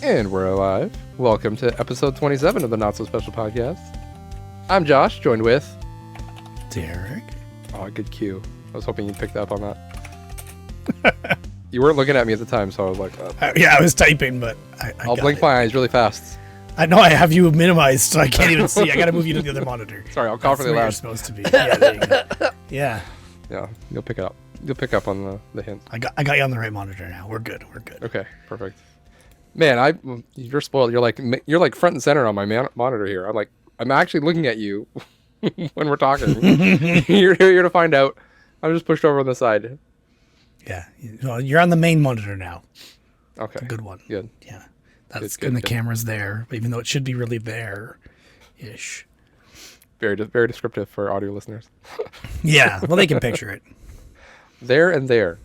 And we're alive. Welcome to episode 27 of the Not So Special Podcast. I'm Josh, joined with... Derek. Oh, good cue. I was hoping you'd pick up on that. You weren't looking at me at the time, so I was like... Yeah, I was typing, but I'll blink my eyes really fast. I know I have you minimized, so I can't even see. I gotta move you to the other monitor. Sorry, I'll cough really loud. You're supposed to be. Yeah, there you go. Yeah. Yeah, you'll pick it up. You'll pick up on the hint. I got you on the right monitor now. We're good. Okay, perfect. Man, you're spoiled. You're like front and center on my monitor here. I'm actually looking at you when we're talking. You're here to find out. I'm just pushed over on the side. Yeah, well, you're on the main monitor now. Okay, it's a good one. Good. Yeah, that's good, and the good. camera's there, even though it should be really there-ish. Very descriptive for audio listeners. Yeah, well, they can picture it. There and there.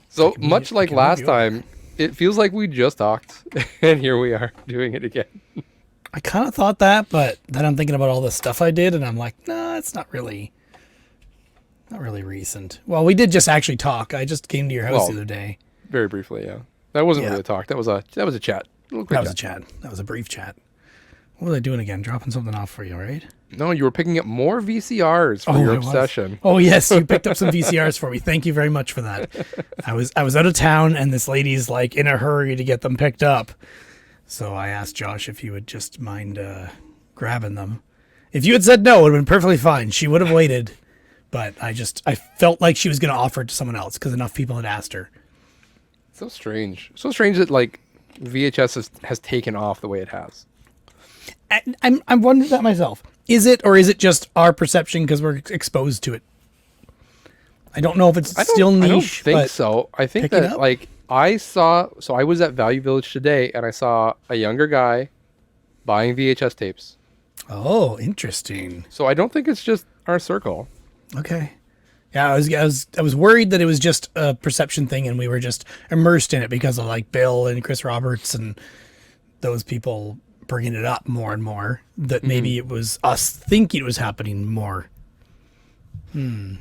So much like last time, it feels like we just talked, and here we are doing it again. I kind of thought that, but then I'm thinking about all the stuff I did, and I'm like, nah, it's not really recent. Well, we did just actually talk. I just came to your house the other day. Very briefly, yeah. That wasn't really a talk. That was a chat. That was a chat. That was a brief chat. What was I doing again? Dropping something off for you, right? No, you were picking up more VCRs for your obsession. Oh yes, you picked up some VCRs for me. Thank you very much for that. I was out of town, and this lady's like in a hurry to get them picked up. So I asked Josh if he would just mind grabbing them. If you had said no, it would have been perfectly fine. She would have waited, but I felt like she was going to offer it to someone else because enough people had asked her. So strange. So strange that like VHS has taken off the way it has. I'm wondering that myself. Is it, or is it just our perception because we're exposed to it? I don't know if it's still niche. I don't think so. I think that like I was at Value Village today and I saw a younger guy buying VHS tapes. Oh, interesting. So I don't think it's just our circle. Okay. Yeah, I was worried that it was just a perception thing and we were just immersed in it because of like Bill and Chris Roberts and those people bringing it up more and more, that maybe it was us thinking it was happening more. And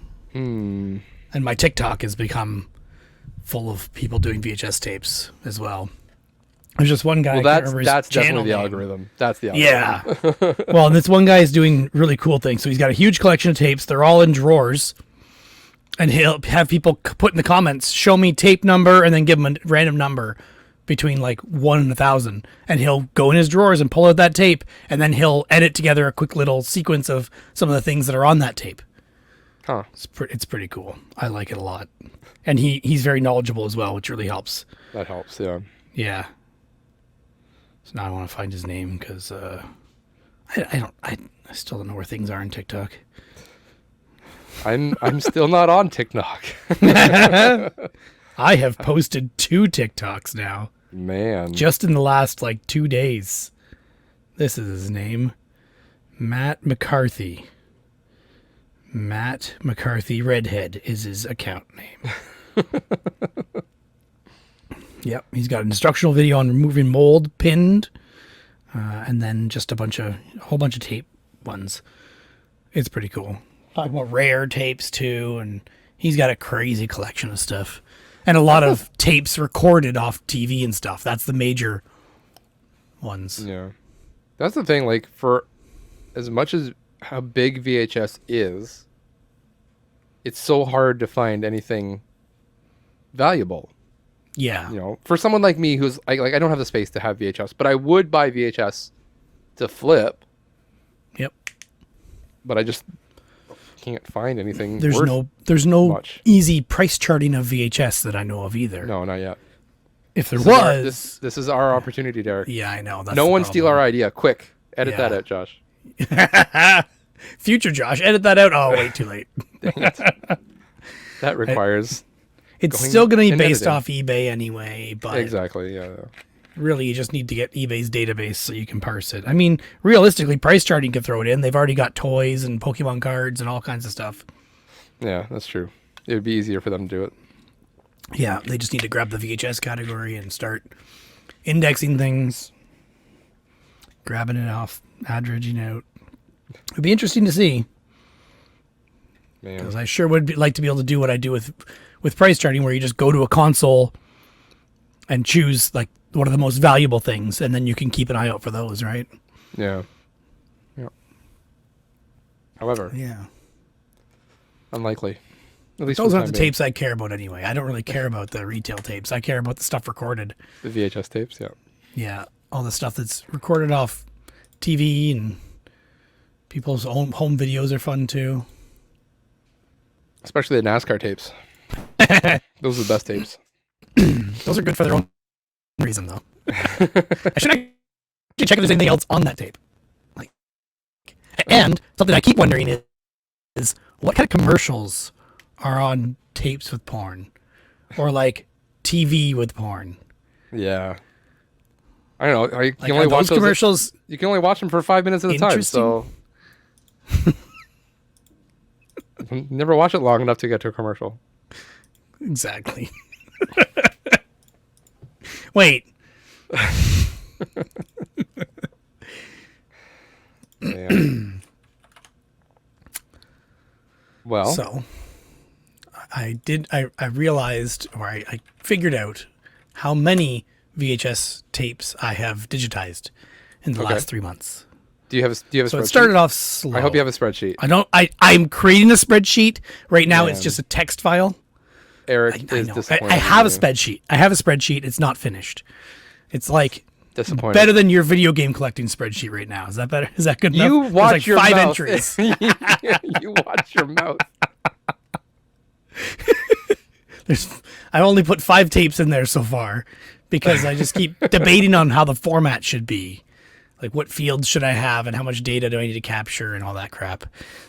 my TikTok has become full of people doing VHS tapes as well. There's just one guy. Well, that's definitely the algorithm. That's the algorithm. Yeah. Well, this one guy is doing really cool things. So he's got a huge collection of tapes. They're all in drawers. And he'll have people put in the comments, show me tape number, and then give them a random number between like 1 and 1,000, and he'll go in his drawers and pull out that tape, and then he'll edit together a quick little sequence of some of the things that are on that tape. Huh. It's pretty cool. I like it a lot, and he's very knowledgeable as well, which really helps. That helps, yeah. Yeah. So now I want to find his name because I still don't know where things are in TikTok. I'm still not on TikTok. I have posted 2 TikToks now. Man. Just in the last, 2 days. This is his name. Matt McCarthy. Matt McCarthy Redhead is his account name. Yep. He's got an instructional video on removing mold pinned. And then just a whole bunch of tape ones. It's pretty cool. Talking about rare tapes, too. And he's got a crazy collection of stuff. And a lot of tapes recorded off TV and stuff. That's the major ones. Yeah. That's the thing, for as much as how big VHS is, it's so hard to find anything valuable. Yeah. For someone like me who's I don't have the space to have VHS, but I would buy VHS to flip. Yep. But I just can't find anything. There's no much. Easy price charting of VHS that I know of either. No, not yet. If there was, this is our opportunity, Derek. Yeah, I know. No one steal our idea. Quick, edit that out, Josh. Future Josh, edit that out. Oh, wait, too late. Dang it. That requires. It's still going to be based off eBay anyway, but exactly, yeah. Really, you just need to get eBay's database so you can parse it. I mean, realistically, price charting can throw it in. They've already got toys and Pokemon cards and all kinds of stuff. Yeah, that's true. It would be easier for them to do it. Yeah, they just need to grab the VHS category and start indexing things, grabbing it off, averaging out. It'd be interesting to see. Because I sure would like to be able to do what I do with price charting, where you just go to a console and choose like what are the most valuable things, and then you can keep an eye out for those, right? Yeah. Yeah. However, Yeah. unlikely. At least Those for aren't the time being. tapes I care about anyway. I don't really care about the retail tapes. I care about the stuff recorded. The VHS tapes, yeah. Yeah, all the stuff that's recorded off TV and people's own home videos are fun too. Especially the NASCAR tapes. Those are the best tapes. Those are good for their own reason, though. I should actually check if there's anything else on that tape. Like, and something I keep wondering is what kind of commercials are on tapes with porn, or like TV with porn. Yeah. I don't know. You can Like, only are watch those commercials. You can only watch them for 5 minutes at a time. Interesting. So never watch it long enough to get to a commercial. Exactly. Wait. Yeah. Well, So I realized, or I figured out how many VHS tapes I have digitized in the Okay. last 3 months. do you have a So spreadsheet? it started off slow. I hope you have a spreadsheet. I'm creating a spreadsheet right now. It's Man. just a text file. Eric I is know. disappointed. I have a in you. spreadsheet. I have a spreadsheet. It's not finished. It's like Disappointed. better than your video game collecting spreadsheet right now. Is that better? Is that good enough? You There's watch like your 5 mouth. entries. You watch your mouth. I only put 5 tapes in there so far because I just keep debating on how the format should be. Like what fields should I have and how much data do I need to capture and all that crap.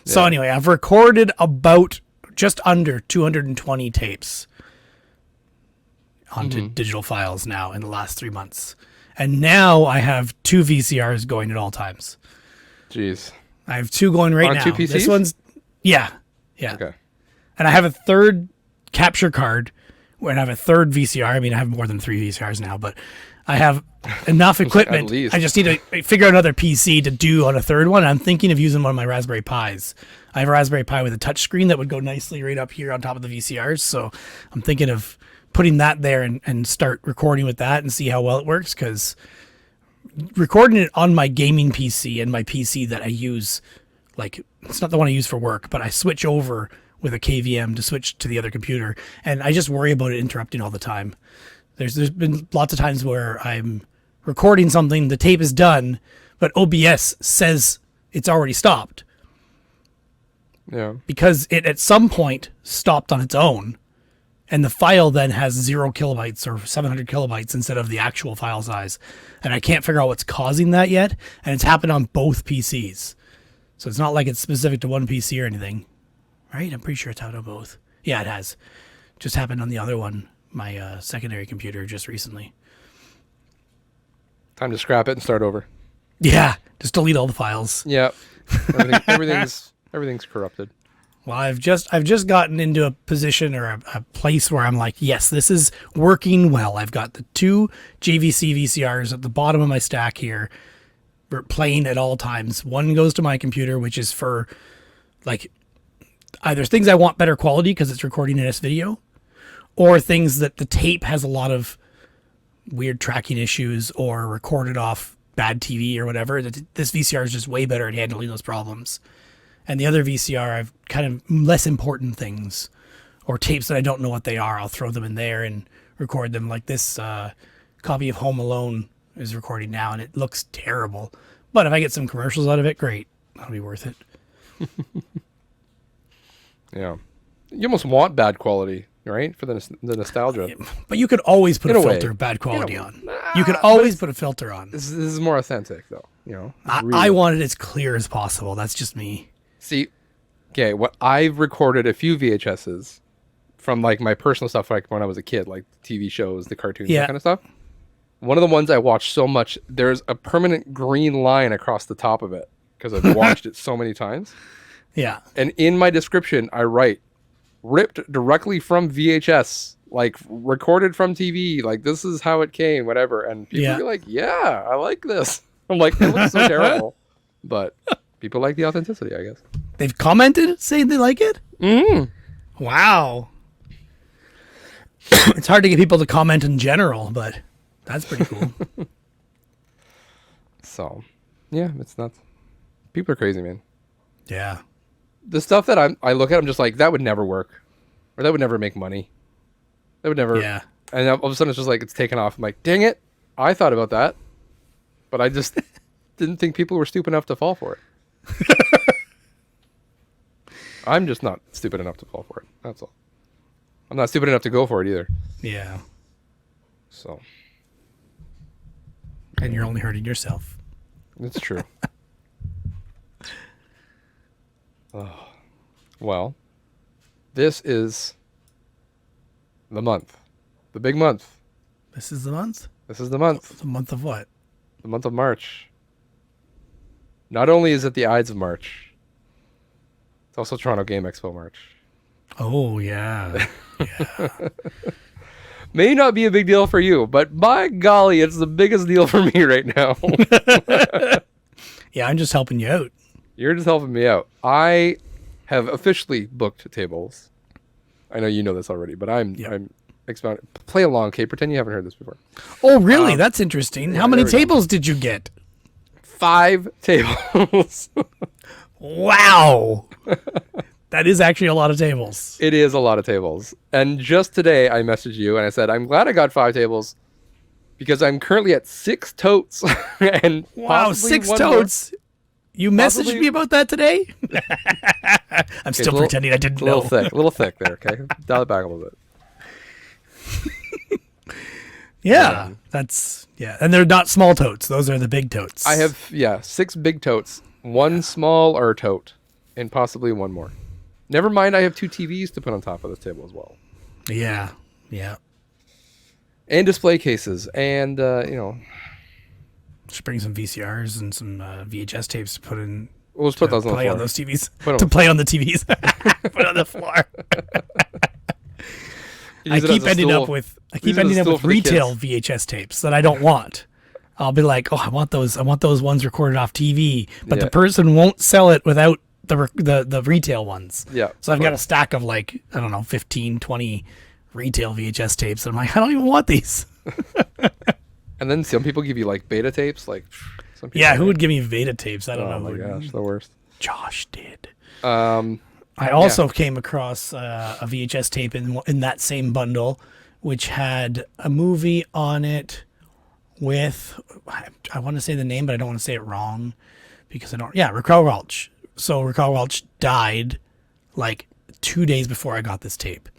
So Yeah. anyway, I've recorded about just under 220 tapes onto digital files now in the last 3 months. And now I have 2 VCRs going at all times. Jeez. I have 2 going right On now. 2 PCs? This one's yeah. Okay. And I have a third capture card where I have a third VCR. I mean, I have more than 3 VCRs now, but I have enough equipment. least. I just need to figure out another PC to do on a third one. I'm thinking of using one of my Raspberry Pis. I have a Raspberry Pi with a touch screen that would go nicely right up here on top of the VCRs. So I'm thinking of putting that there and start recording with that and see how well it works, because recording it on my gaming PC and my PC that I use, like, it's not the one I use for work, but I switch over with a KVM to switch to the other computer, and I just worry about it interrupting all the time. There's been lots of times where I'm recording something, the tape is done, but OBS says it's already stopped Yeah. because it at some point stopped on its own, and the file then has 0 kilobytes or 700 kilobytes instead of the actual file size. And I can't figure out what's causing that yet, and it's happened on both PCs. So it's not like it's specific to one PC or anything. Right? I'm pretty sure it's happened on both. Yeah, it has. Just happened on the other one, my secondary computer, just recently. Time to scrap it and start over. Yeah, just delete all the files. Yeah. Everything's corrupted. Well, I've just gotten into a position or a place where I'm like, yes, this is working well. I've got the 2 JVC VCRs at the bottom of my stack here, playing at all times. One goes to my computer, which is for like either things I want better quality because it's recording in this video, or things that the tape has a lot of weird tracking issues or recorded off bad TV or whatever. This VCR is just way better at handling those problems. And the other VCR, I've kind of less important things or tapes that I don't know what they are. I'll throw them in there and record them. Like this copy of Home Alone is recording now, and it looks terrible. But if I get some commercials out of it, great. That'll be worth it. Yeah. You almost want bad quality, right? For the nostalgia. But you could always put In a a way. filter of bad quality In a- on. You could always put a filter on. This is more authentic, though. You know. I Real. want it as clear as possible. That's just me. See, okay, what I've recorded a few VHSs from like my personal stuff, like when I was a kid, like TV shows, the cartoons, Yeah. that kind of stuff. One of the ones I watched so much, there's a permanent green line across the top of it because I've watched it so many times. Yeah. And in my description, I write, ripped directly from VHS, like recorded from TV, like this is how it came, whatever. And people Yeah. be like, yeah, I like this. I'm like, it looks so terrible. But people like the authenticity, I guess. They've commented saying they like it? Mm. Wow. It's hard to get people to comment in general, but that's pretty cool. So, yeah, it's nuts. People are crazy, man. Yeah. The stuff that I look at, I'm just like, that would never work, or that would never make money. That would never. Yeah. And all of a sudden, it's just like it's taken off. I'm like, dang it, I thought about that, but I just didn't think people were stupid enough to fall for it. I'm just not stupid enough to fall for it. That's all. I'm not stupid enough to go for it either. Yeah. So. And you're only hurting yourself. It's true. Oh. Well, this is the month. The big month. This is the month? This is the month. The month of what? The month of March. Not only is it the Ides of March, it's also Toronto Game Expo March. Oh, yeah. Yeah. May not be a big deal for you, but by golly, it's the biggest deal for me right now. Yeah, I'm just helping you out. You're just helping me out. I have officially booked tables. I know you know this already, but I'm expounding. Play along, okay? Pretend you haven't heard this before. Oh, really? That's interesting. How many tables did you get? 5 tables. Wow. That is actually a lot of tables. It is a lot of tables. And just today, I messaged you and I said, I'm glad I got 5 tables because I'm currently at 6 totes. And wow, 6 totes. More. You messaged me about that today? I'm still pretending I didn't know. A little thick there, okay? Dial it back a little bit. Yeah, that's, yeah. And they're not small totes. Those are the big totes. I have, 6 big totes, 1 smaller tote, and possibly 1 more. Never mind, I have 2 TVs to put on top of this table as well. Yeah, yeah. And display cases, and, Just bring some VCRs and some VHS tapes to put in. We'll just put those on the floor. Play on those TVs. To play on the TVs. Put on the floor. I keep ending up with retail VHS tapes that I don't want. I'll be like, oh, I want those ones recorded off TV, but the person won't sell it without the retail ones. Yeah. So I've got a stack of 15, 20 retail VHS tapes, and I'm like, I don't even want these. And then some people give you beta tapes, some people. Yeah, who would give me beta tapes? I don't know. Oh my gosh, the worst. Josh did. I also came across a VHS tape in that same bundle, which had a movie on it with, I want to say the name, but I don't want to say it wrong because I don't. Yeah, Raquel Welch. So Raquel Welch died 2 days before I got this tape.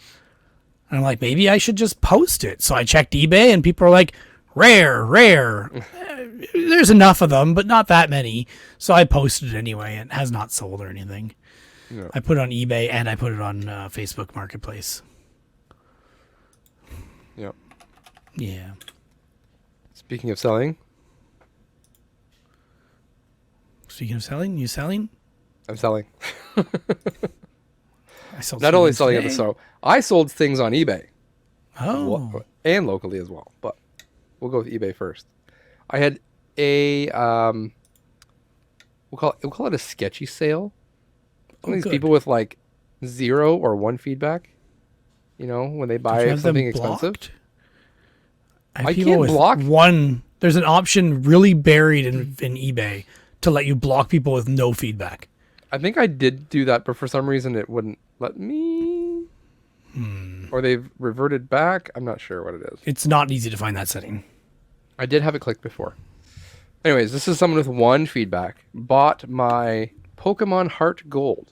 And I'm like, maybe I should just post it. So I checked eBay and people are like, rare. There's enough of them, but not that many. So I posted it anyway. It has not sold or anything. No. I put it on eBay and I put it on Facebook Marketplace. Yep. Yeah. Speaking of selling. You selling? I'm selling. I sold not only selling it, so I sold things on eBay. Oh. And locally as well, but we'll go with eBay first. I had a we'll call it a sketchy sale. One of these people with 0 or 1 feedback. When they buy something expensive. I can't block one. There's an option really buried in eBay to let you block people with no feedback. I think I did do that, but for some reason it wouldn't let me. Or they've reverted back. I'm not sure what it is. It's not easy to find that setting. I did have it clicked before. Anyways, this is someone with 1 feedback. Bought my Pokemon Heart Gold.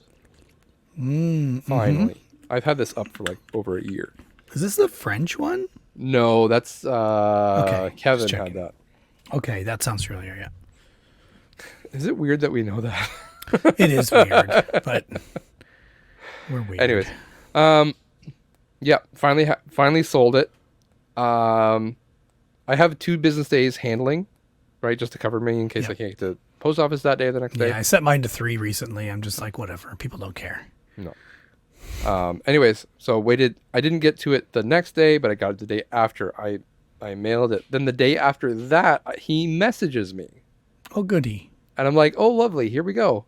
Finally. Mm-hmm. I've had this up for over a year. Is this the French one? No, that's Kevin had that. Okay, that sounds familiar, yeah. Is it weird that we know that? It is weird, but we're weird. Anyways, yeah, finally sold it. I have 2 business days handling, right, just to cover me in case I can't get to the post office that day or the next day. Yeah, I set mine to 3 recently. I'm just like, whatever, people don't care. No. Anyways, so waited. I didn't get to it the next day, but I got it the day after. I mailed it. Then the day after that, he messages me. Oh, goody. And I'm like, oh, lovely. Here we go.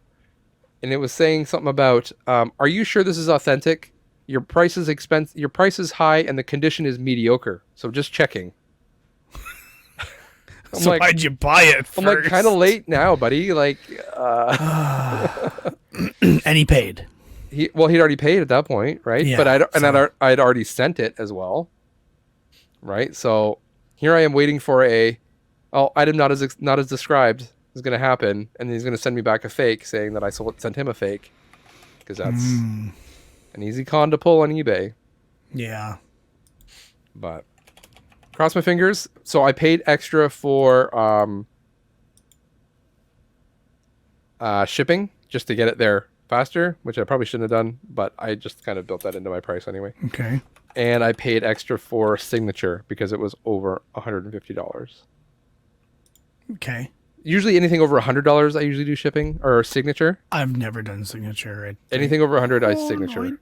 And it was saying something about, are you sure this is authentic? Your price is Your price is high, and the condition is mediocre. So just checking. I'm So like, why'd you buy it first? I'm like, kind of late now, buddy. Like, And he paid. he'd already paid at that point, right? Yeah, But so- I'd already sent it as well, right? So here I am waiting for item not as described is going to happen, and he's going to send me back a fake saying that I sent him a fake, because that's an easy con to pull on eBay. Yeah. But cross my fingers. So I paid extra for shipping just to get it there faster, which I probably shouldn't have done, but I just kind of built that into my price anyway. Okay. And I paid extra for signature because it was over $150. Okay. Usually anything over $100 I usually do shipping or signature. I've never done signature. Anything over 100 I Oh, signature. no,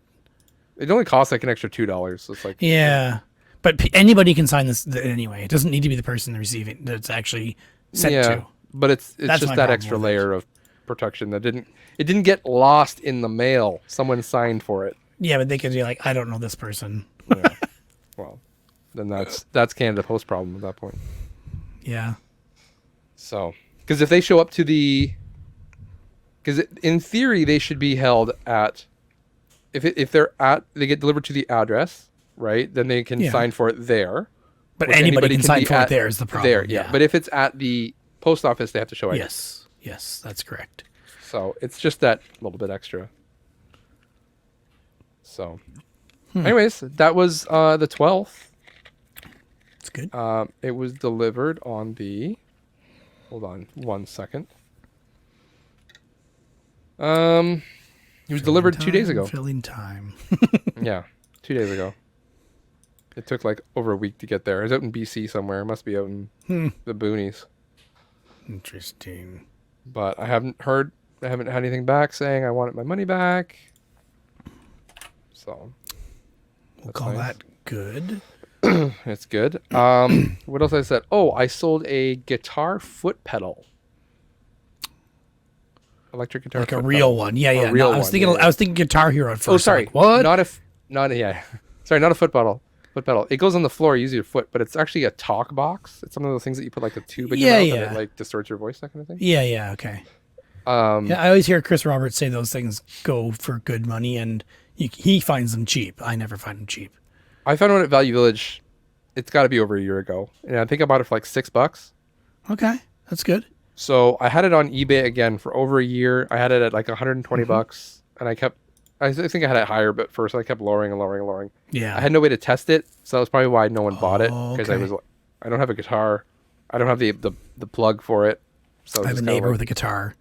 It only costs like an extra $2. So it's like, Yeah. But anybody can sign this anyway. It doesn't need to be the person receiving that's actually sent to. but it's That's just my that problem extra with it. layer of protection that it didn't get lost in the mail. Someone signed for it. Yeah, but they could be like, I don't know this person. Yeah. Well, then that's Canada Post problem at that point. Yeah. So, because if they show up to because in theory they should be held at, if they get delivered to the address, right? Then they can Yeah. sign for it there. But Which anybody can sign be for it there is the problem. There, yeah. But if it's at the post office, they have to show ID. Yes. Yes, that's correct. So it's just that little bit extra. So, anyways, that was the 12th. It's good. It was delivered on the. Hold on 1 second. It was delivered 2 days ago. Filling time. Yeah, 2 days ago. It took like over a week to get there. It was out in BC somewhere. It must be out in the boonies. Interesting. But I haven't had anything back saying I wanted my money back. So We'll call nice. that good. It's good. What else I said? Oh, I sold a guitar foot pedal. Electric guitar. Like a foot real pedal. one. Yeah, yeah. real I was one, thinking yeah. I was thinking Guitar Hero at first. Oh, sorry. Like, what? Not a sorry, not a foot pedal. Foot pedal. It goes on the floor. You use your foot, but it's actually a talk box. It's one of those things that you put like a tube in your mouth and it like distorts your voice, that kind of thing. Yeah, yeah, okay. Yeah, I always hear Chris Roberts say those things go for good money, and he finds them cheap. I never find them cheap. I found one at Value Village. It's got to be over a year ago, and I think I bought it for like $6. Okay, that's good. So I had it on eBay again for over a year. I had it at like 120 bucks, and I think I had it higher, but first I kept lowering and lowering and lowering. Yeah. I had no way to test it, so that's probably why no one bought it, because okay. I don't have a guitar, I don't have the plug for it. So I have a neighbor with a guitar.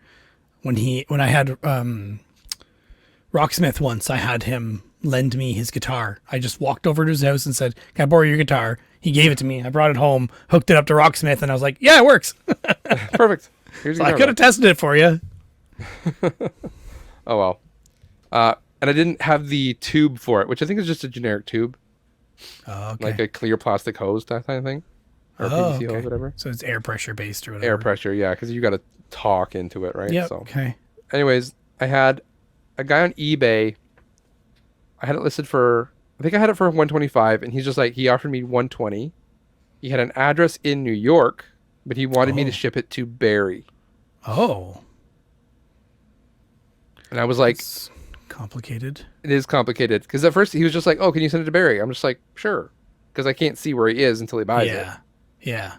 When I had Rocksmith once, I had him lend me his guitar. I just walked over to his house and said, "Can I borrow your guitar?" He gave it to me. I brought it home, hooked it up to Rocksmith, and I was like, "Yeah, it works." Perfect. Here's So your I could have tested it for you. Oh well. And I didn't have the tube for it, which I think is just a generic tube, Oh, okay. like a clear plastic hose, that kind of thing, or PVC hose, whatever. So it's air pressure based or whatever. Air pressure, yeah, because you got to talk into it, right? Yeah. So, Okay. anyways, I had a guy on eBay. I had it listed for, I think I had it for 125, and he's just like, he offered me 120. He had an address in New York, but he wanted me to ship it to Barrie. Oh. And I was like, It's complicated. it is complicated. Because at first he was just like, oh, can you send it to Barrie? I'm just like, sure. Because I can't see where he is until he buys it. Yeah. Yeah.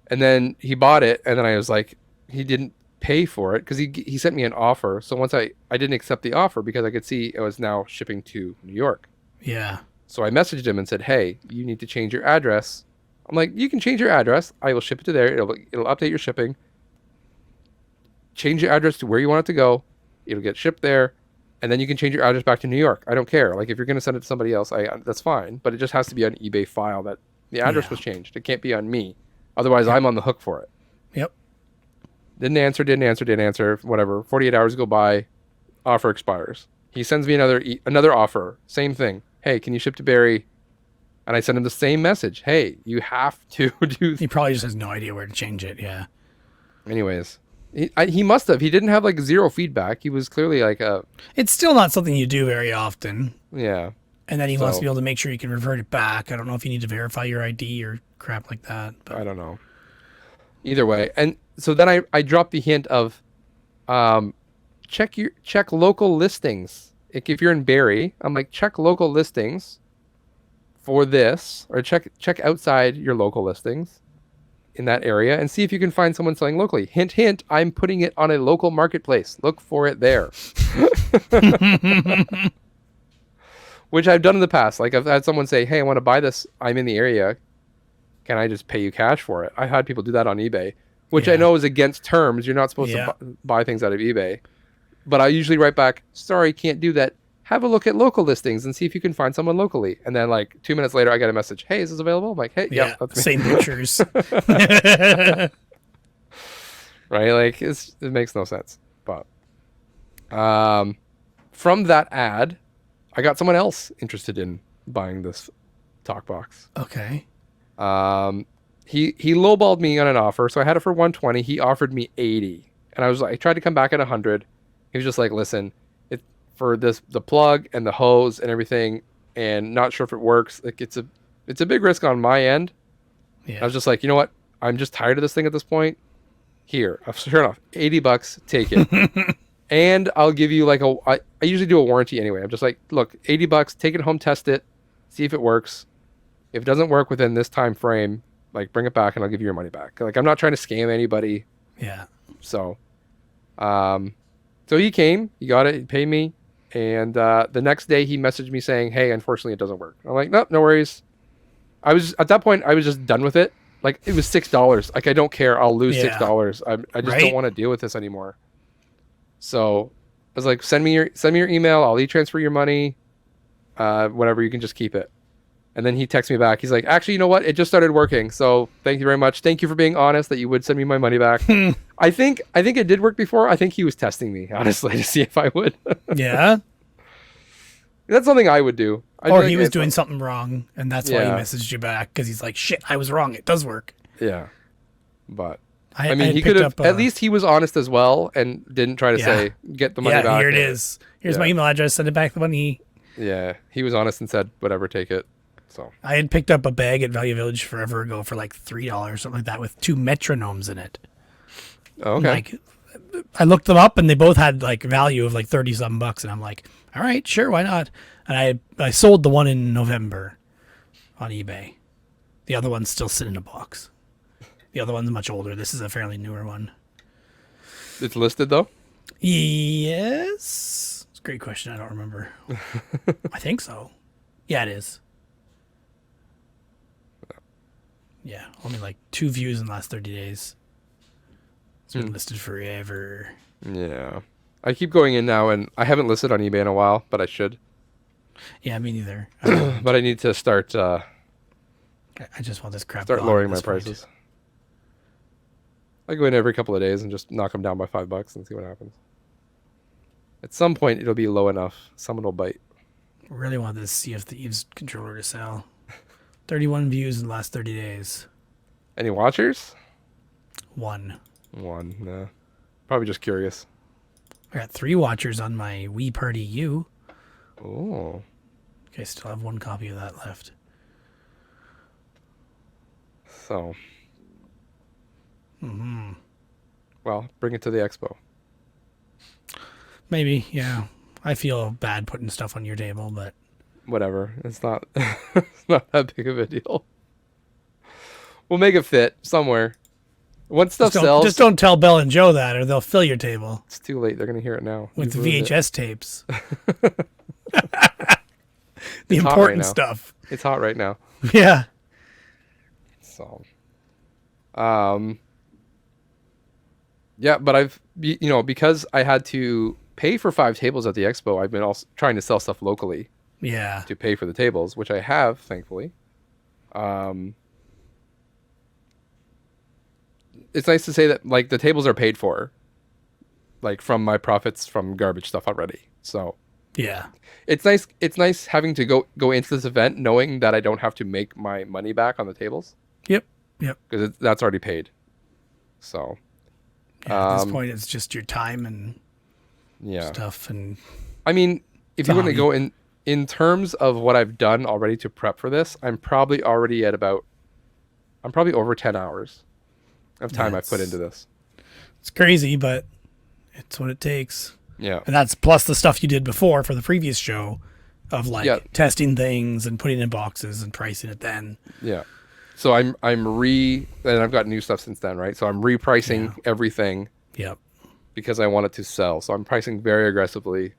And then he bought it, and then I was like, he didn't pay for it because he sent me an offer. So once I didn't accept the offer because I could see it was now shipping to New York. Yeah. So I messaged him and said, hey, you need to change your address. I'm like, you can change your address. I will ship it to there. It'll update your shipping. Change your address to where you want it to go. It'll get shipped there. And then you can change your address back to New York. I don't care. Like, if you're going to send it to somebody else, that's fine. But it just has to be on eBay file that the address was changed. It can't be on me. Otherwise, I'm on the hook for it. Yep. Didn't answer. Whatever. 48 hours go by. Offer expires. He sends me another offer. Same thing. Hey, can you ship to Barrie? And I send him the same message. Hey, you have to do. He probably just has no idea where to change it. Yeah. Anyways, he must have. He didn't have like zero feedback. He was clearly like It's still not something you do very often. yeah. And then he wants So, to be able to make sure you can revert it back. I don't know if you need to verify your ID or crap like that. But I don't know. Either way. And so then I dropped the hint of um, check local listings. Like if you're in Barrie, I'm like, check local listings for this, or check outside your local listings in that area and see if you can find someone selling locally. Hint, hint, I'm putting it on a local marketplace. Look for it there. Which I've done in the past. Like I've had someone say, hey, I want to buy this. I'm in the area. Can I just pay you cash for it? I've had people do that on eBay, which I know is against terms. You're not supposed to buy things out of eBay. But I usually write back, sorry, can't do that. Have a look at local listings and see if you can find someone locally. And then like 2 minutes later, I get a message. Hey, is this available? I'm like, hey, yeah, that's me. Same pictures. Right? Like it makes no sense. But from that ad, I got someone else interested in buying this talk box. Okay. He lowballed me on an offer, so I had it for 120. He offered me 80, and I tried to come back at 100. He was just like, listen, for the plug and the hose and everything, and not sure if it works. Like it's a big risk on my end. Yeah. I was just like, you know what? I'm just tired of this thing at this point. Here, sure enough, $80, take it. And I'll give you like I usually do a warranty anyway. I'm just like, look, $80, take it home, test it, see if it works. If it doesn't work within this time frame, like bring it back and I'll give you your money back. Like I'm not trying to scam anybody. Yeah. So, so he came, he got it, he paid me. And the next day he messaged me saying, hey, unfortunately it doesn't work. I'm like, nope, no worries. At that point, I was just done with it. Like it was $6. Like I don't care. I'll lose $6. I just don't want to deal with this anymore. So I was like, send me your email. I'll e-transfer your money. Whatever, you can just keep it. And then he texts me back. He's like, actually, you know what? It just started working. So thank you very much. Thank you for being honest that you would send me my money back. I think it did work before. I think he was testing me, honestly, to see if I would. Yeah. That's something I would do. Or he was doing something wrong, and that's why he messaged you back, because he's like, shit, I was wrong. It does work. Yeah. But, I mean, he could have, at least he was honest as well, and didn't try to say, get the money back. Yeah, here it is. Here's my email address. Send it back the money. Yeah. He was honest and said, whatever, take it. So I had picked up a bag at Value Village forever ago for like $3, something like that, with 2 metronomes in it. Oh, okay. Like, I looked them up, and they both had like value of like $30-something bucks, and I'm like, all right, sure, why not? And I sold the one in November on eBay. The other one's still sitting in a box. The other one's much older. This is a fairly newer one. It's listed though? Yes. It's a great question. I don't remember. I think so. Yeah, it is. Yeah, only like 2 views in the last 30 days. It's been listed forever. Yeah. I keep going in now, and I haven't listed on eBay in a while, but I should. Yeah, me neither. But I need to start... I just want this crap. Start lowering my prices. I go in every couple of days and just knock them down by $5 and see what happens. At some point, it'll be low enough. Someone will bite. I really want this Sea of Thieves controller to sell. 31 views in the last 30 days. Any watchers? 1. Nah. Probably just curious. I got 3 watchers on my Wii Party U. Oh. Okay, still have 1 copy of that left. So. Well, bring it to the expo. Maybe, yeah. I feel bad putting stuff on your table, but whatever. It's not it's not that big of a deal. We'll make it fit somewhere. Once stuff sells, just don't tell Belle and Joe that, or they'll fill your table. It's too late. They're gonna hear it now. With the VHS tapes. The important stuff. It's hot right now. Yeah. So, yeah, but because I had to pay for 5 tables at the expo, I've been also trying to sell stuff locally. Yeah. To pay for the tables, which I have, thankfully. It's nice to say that like the tables are paid for, like from my profits from garbage stuff already. So yeah, it's nice. It's nice having to go into this event knowing that I don't have to make my money back on the tables. Yep. Because that's already paid. So yeah, at this point, it's just your time and stuff. And I mean, if you want to go in, in terms of what I've done already to prep for this, I'm probably over 10 hours of time I've put into this. It's crazy, but it's what it takes. Yeah. And that's plus the stuff you did before for the previous show of like testing things and putting in boxes and pricing it then. Yeah. So and I've got new stuff since then, right? So I'm repricing everything. Yep. Because I want it to sell. So I'm pricing very aggressively.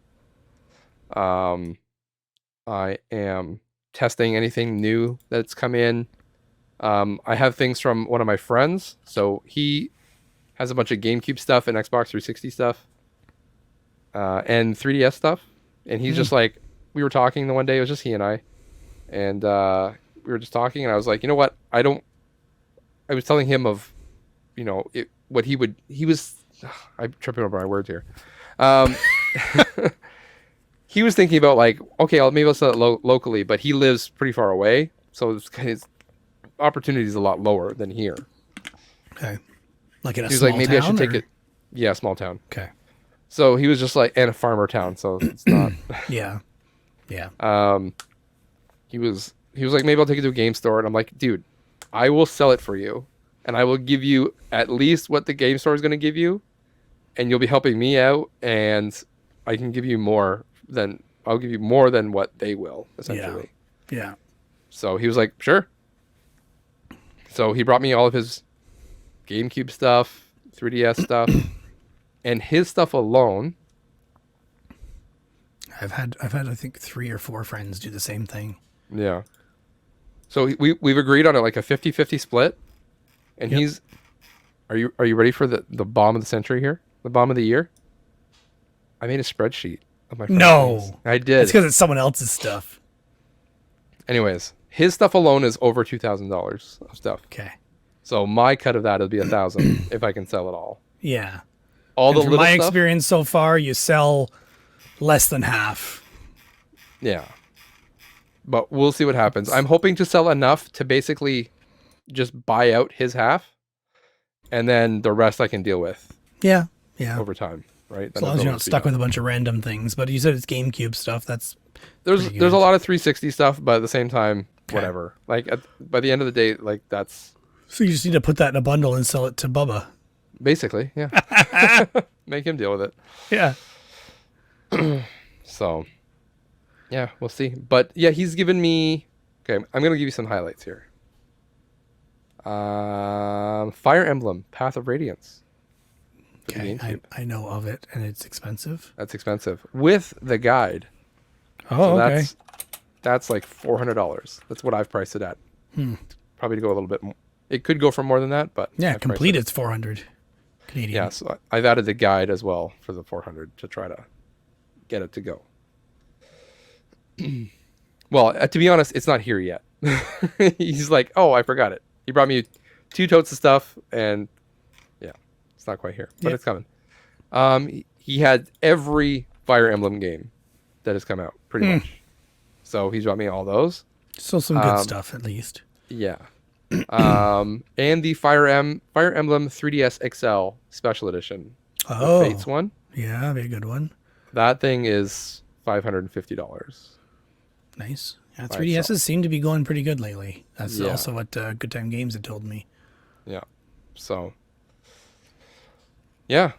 I am testing anything new that's come in. I have things from one of my friends. So he has a bunch of GameCube stuff and Xbox 360 stuff. And 3DS stuff. And he's just like, we were talking the one day, it was just he and I. And we were just talking, and I was like, you know what? I was telling him of, I'm tripping over my words here. He was thinking about like, okay, maybe I'll sell it locally, but he lives pretty far away. So his opportunity is a lot lower than here. Okay. Like in a he was small like, maybe town, I should take or? it. Yeah, small town. Okay. So he was just like, and a farmer town, so it's not. Yeah. Yeah. He was like, maybe I'll take it to a game store, and I'm like, dude, I will sell it for you, and I will give you at least what the game store is going to give you, and you'll be helping me out, and I can give you more than what they will, essentially. Yeah. So he was like, sure. So he brought me all of his GameCube stuff, 3DS stuff, and his stuff alone. I've had I think 3 or 4 friends do the same thing. Yeah. So we've agreed on it like a 50-50 split. And he's are you ready for the bomb of the century here? The bomb of the year? I made a spreadsheet of my friends. No. I did. It's because it's someone else's stuff. Anyways, his stuff alone is over $2,000 of stuff. Okay. So my cut of that will be $1,000 if I can sell it all. Yeah. All the from little my stuff, experience so far, you sell less than half. Yeah. But we'll see what happens. I'm hoping to sell enough to basically just buy out his half, and then the rest I can deal with. Yeah. Yeah. Over time, right? As long as you're not stuck with a bunch of random things. But you said it's GameCube stuff. There's a lot of 360 stuff, but at the same time, whatever. Like by the end of the day, like that's. So you just need to put that in a bundle and sell it to Bubba. Basically, yeah. Make him deal with it. Yeah. So, yeah, we'll see. But yeah, he's given me. Okay, I'm gonna give you some highlights here. Fire Emblem: Path of Radiance. Okay, I know of it, and it's expensive. That's expensive with the guide. Oh, so okay. That's like $400. That's what I've priced it at. Probably to go a little bit more. It could go for more than that, but yeah, complete it's 400 Canadian. Yeah, so I've added the guide as well for the 400 to try to get it to go. Well, to be honest, it's not here yet. He's like, oh, I forgot it. He brought me 2 totes of stuff, and yeah, it's not quite here, but it's coming. He had every Fire Emblem game that has come out, pretty much. So he's brought me all those. So some good stuff, at least. Yeah. And the Fire Emblem 3DS XL Special Edition. Oh. The Fates one. Yeah, that'd be a good one. That thing is $550. Nice. Yeah, 3DSs seem to be going pretty good lately. That's also what Good Time Games had told me. Yeah. So. Yeah.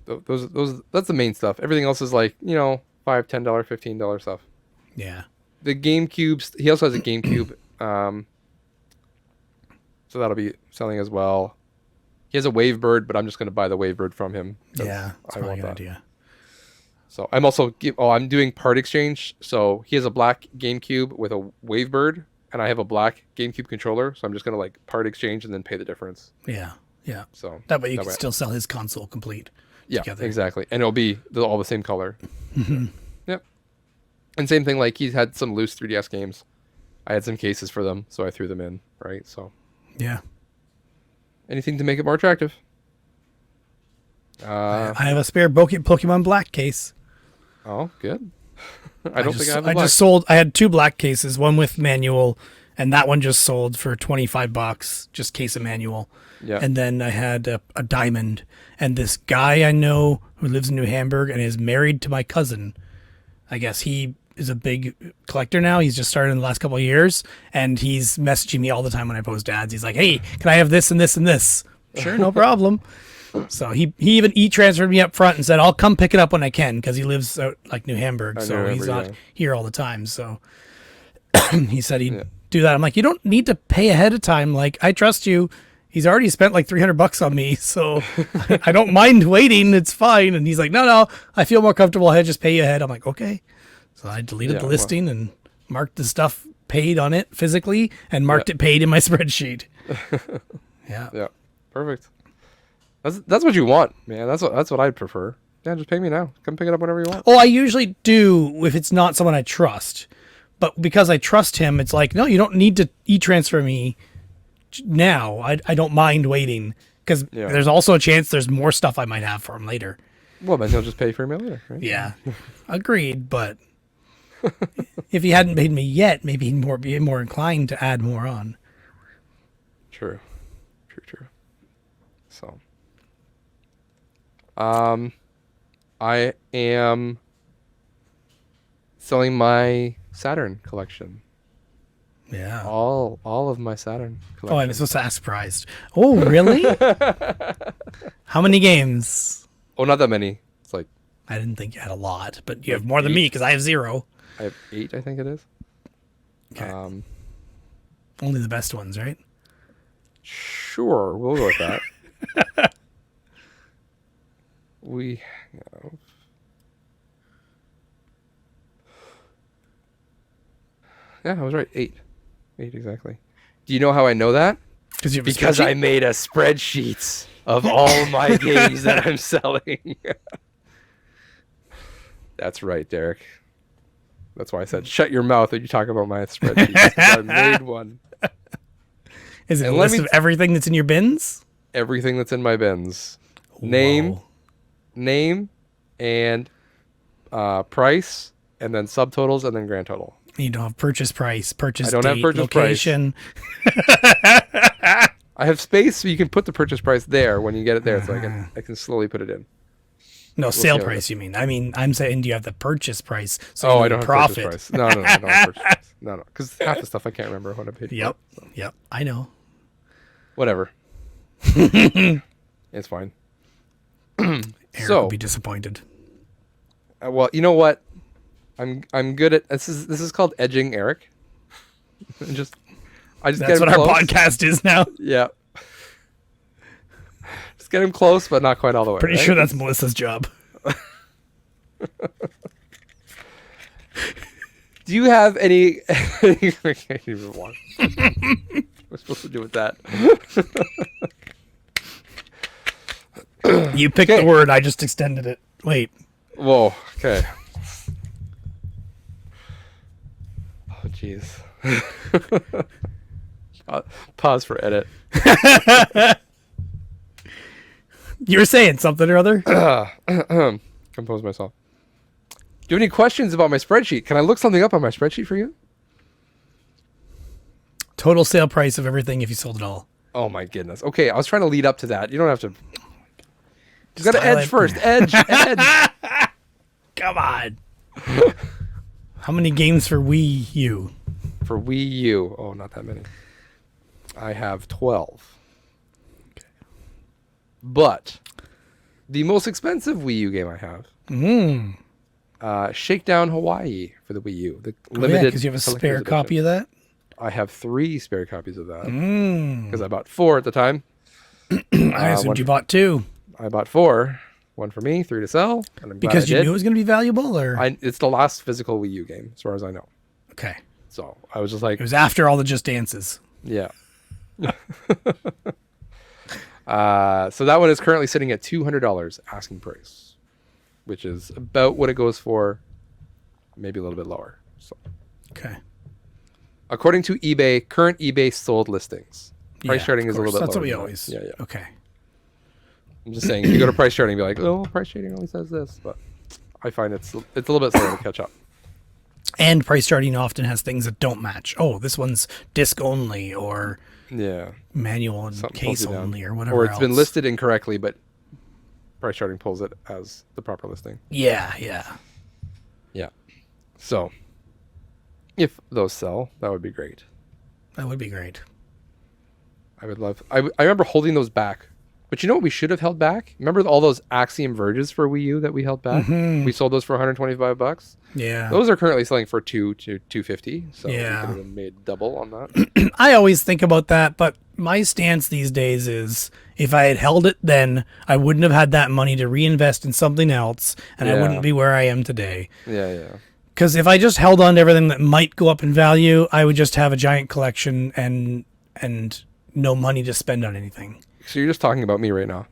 Those that's the main stuff. Everything else is like, $5, $10, $15 stuff. Yeah. The GameCube. He also has a GameCube. So that'll be selling as well. He has a Wavebird, but I'm just going to buy the Wavebird from him. Yeah, that's probably a good idea. So I'm also I'm doing part exchange. So he has a black GameCube with a Wavebird, and I have a black GameCube controller. So I'm just going to like part exchange and then pay the difference. Yeah, yeah. So that way you can still sell his console complete. Yeah, together. Exactly, and it'll be all the same color. Yep. And same thing, like he's had some loose 3DS games. I had some cases for them, so I threw them in. Right, so. Yeah. Anything to make it more attractive. I have a spare Pokemon Black case. Oh, good. I don't think I have a black. I just sold. I had 2 black cases, one with manual, and that one just sold for $25, just case of manual. Yeah. And then I had a diamond, and this guy I know who lives in New Hamburg and is married to my cousin I guess he is a big collector now. He's just started in the last couple of years, and he's messaging me all the time when I post ads. He's like, "Hey, can I have this and this and this?" Sure, no problem. So he even transferred me up front and said, "I'll come pick it up when I can," because he lives out like New Hamburg, so he's not here all the time. So he said he'd do that. I'm like, "You don't need to pay ahead of time. Like, I trust you." He's already spent like $300 on me, so I don't mind waiting. It's fine. And he's like, no, I feel more comfortable. I just pay you ahead. I'm like, okay. So I deleted the listing and marked the stuff paid on it physically and marked it paid in my spreadsheet. Yeah. Perfect. That's what you want, man. That's what I'd prefer. Yeah, just pay me now. Come pick it up whenever you want. Oh, I usually do if it's not someone I trust. But because I trust him, it's like, no, you don't need to e-transfer me now. I don't mind waiting because there's also a chance there's more stuff I might have for him later. Well, then he'll just pay for me later, right? Yeah, agreed. But if he hadn't paid me yet, maybe he'd be more inclined to add more on. True. So, I am selling my Saturn collection. Yeah. All of my Saturn collection. Oh, I'm supposed to ask prized. Oh, really? How many games? Oh, not that many. It's like... I didn't think you had a lot, but you have more than me because I have 0. I have 8, I think it is. Okay. Only the best ones, right? Sure, we'll go with that. We have... Yeah, I was right. 8 exactly. Do you know how I know that? Because I made a spreadsheet of all my games that I'm selling. That's right, Derek. That's why I said shut your mouth when you talk about my spreadsheet. I made one. Is it a list of everything that's in your bins? Everything that's in my bins. Whoa. Name, and price, and then subtotals, and then grand total. You don't have purchase price, purchase date, I don't have purchase location. I have space so you can put the purchase price there when you get it there, so I can slowly put it in. No, sale price, you mean. I'm saying, do you have the purchase price? So I don't have purchase price. No, I don't have purchase price. No, because half the stuff I can't remember what I paid for. Yep, I know. Whatever. It's fine. Eric will be disappointed. Well, you know what? I'm good at this is called edging Eric. I just That's what our podcast is now. Yeah. Just get him close, but not quite all the way. Pretty sure that's Melissa's job. Do you have any? I can't even walk. We're supposed to do with that. You picked the word. I just extended it. Wait. Whoa. Okay. Oh, jeez. Pause for edit. You were saying something or other? Compose myself. Do you have any questions about my spreadsheet? Can I look something up on my spreadsheet for you? Total sale price of everything if you sold it all. Oh my goodness. Okay, I was trying to lead up to that. You don't have to. You got to edge first. Edge. Come on. How many games for Wii U? For Wii U. Oh, not that many. I have 12. Okay. But the most expensive Wii U game I have, Shakedown Hawaii for the Wii U. The limited. Because you have a spare copy of that? I have 3 spare copies of that. Because I bought 4 at the time. I assumed you bought 2. I bought 4. 1 for me, 3 to sell. And because you knew it was going to be valuable? Or it's the last physical Wii U game, as far as I know. Okay. So I was just like... It was after all the Just Dances. Yeah. So that one is currently sitting at $200 asking price, which is about what it goes for, maybe a little bit lower. So, okay. According to eBay, current eBay sold listings, price charting is a little bit lower. That's what we always. Yeah. Okay. I'm just saying, if you go to price charting, be like, oh, price charting only says this, but I find it's a little bit slower to catch up. And price charting often has things that don't match. Oh, this one's disc only, or manual and case only, or whatever. Or it's been listed incorrectly, but price charting pulls it as the proper listing. Yeah. So, if those sell, that would be great. That would be great. I would love. I remember holding those back, but you know what we should have held back? Remember all those Axiom Verges for Wii U that we held back? Mhm. We sold those for $125. Yeah. Those are currently selling for $250. So Yeah. we could have made double on that. I always think about that, but my stance these days is if I had held it then, I wouldn't have had that money to reinvest in something else, and I Yeah. wouldn't be where I am today. Yeah. Because if I just held on to everything that might go up in value, I would just have a giant collection and no money to spend on anything. So you're just talking about me right now.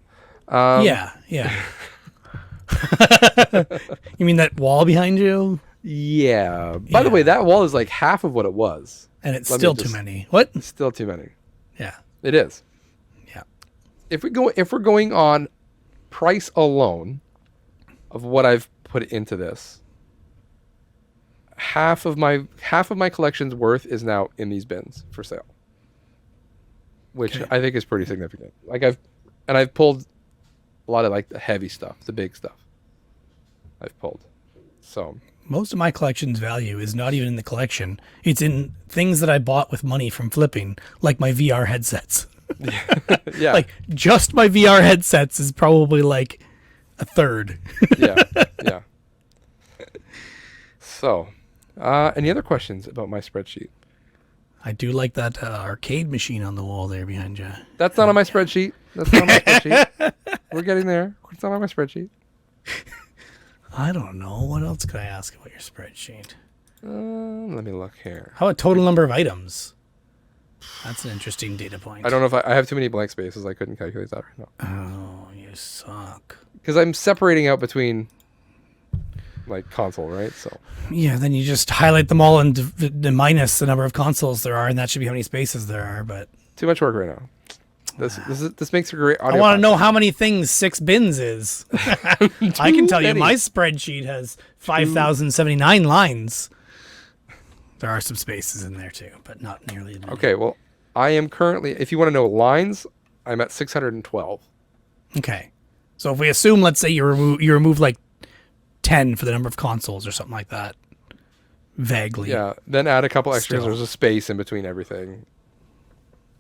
Yeah. You mean that wall behind you? Yeah. By the way, that wall is like half of what it was. And it's Let me still just- too many. What? It's still too many. Yeah. It is. Yeah. If we're going on price alone of what I've put into this, half of my collection's worth is now in these bins for sale, which Okay. I think is pretty significant. I've pulled a lot of like the heavy stuff, the big stuff. I've pulled. So Most of my collection's value is not even in the collection. It's in things that I bought with money from flipping, like my VR headsets. yeah, Like just my VR headsets is probably like a third. yeah. So, any other questions about my spreadsheet? I do like that arcade machine on the wall there behind you. That's not on my spreadsheet. We're getting there. It's not on my spreadsheet. I don't know. What else could I ask about your spreadsheet? Let me look here. How about total number of items? That's an interesting data point. I don't know if I have too many blank spaces. I couldn't calculate that right now. Oh, you suck. Because I'm separating out between like console, right? So Yeah, then you just highlight them all and minus the number of consoles there are, and that should be how many spaces there are. But too much work right now. This makes a great audio. I want to podcast. know how many things 6 bins is. I can tell you many. my spreadsheet has 5,079 lines. There are some spaces in there too, but not nearly as many. Okay, well, I am currently. If you want to know lines, I'm at 612. Okay. So if we assume, let's say you remove like 10 for the number of consoles or something like that, vaguely. Yeah. Then add a couple extras. Still. There's a space in between everything.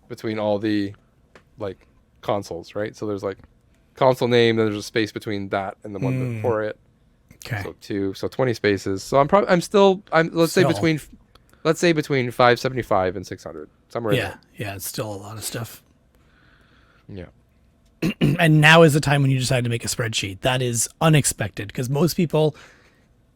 Between all the like consoles, right? So there's like console name, then there's a space between that and the one before it. Okay. So 20 spaces. So let's say between 575 and 600, somewhere in there. Yeah, it's still a lot of stuff. Yeah. And now is the time when you decide to make a spreadsheet. That is unexpected because most people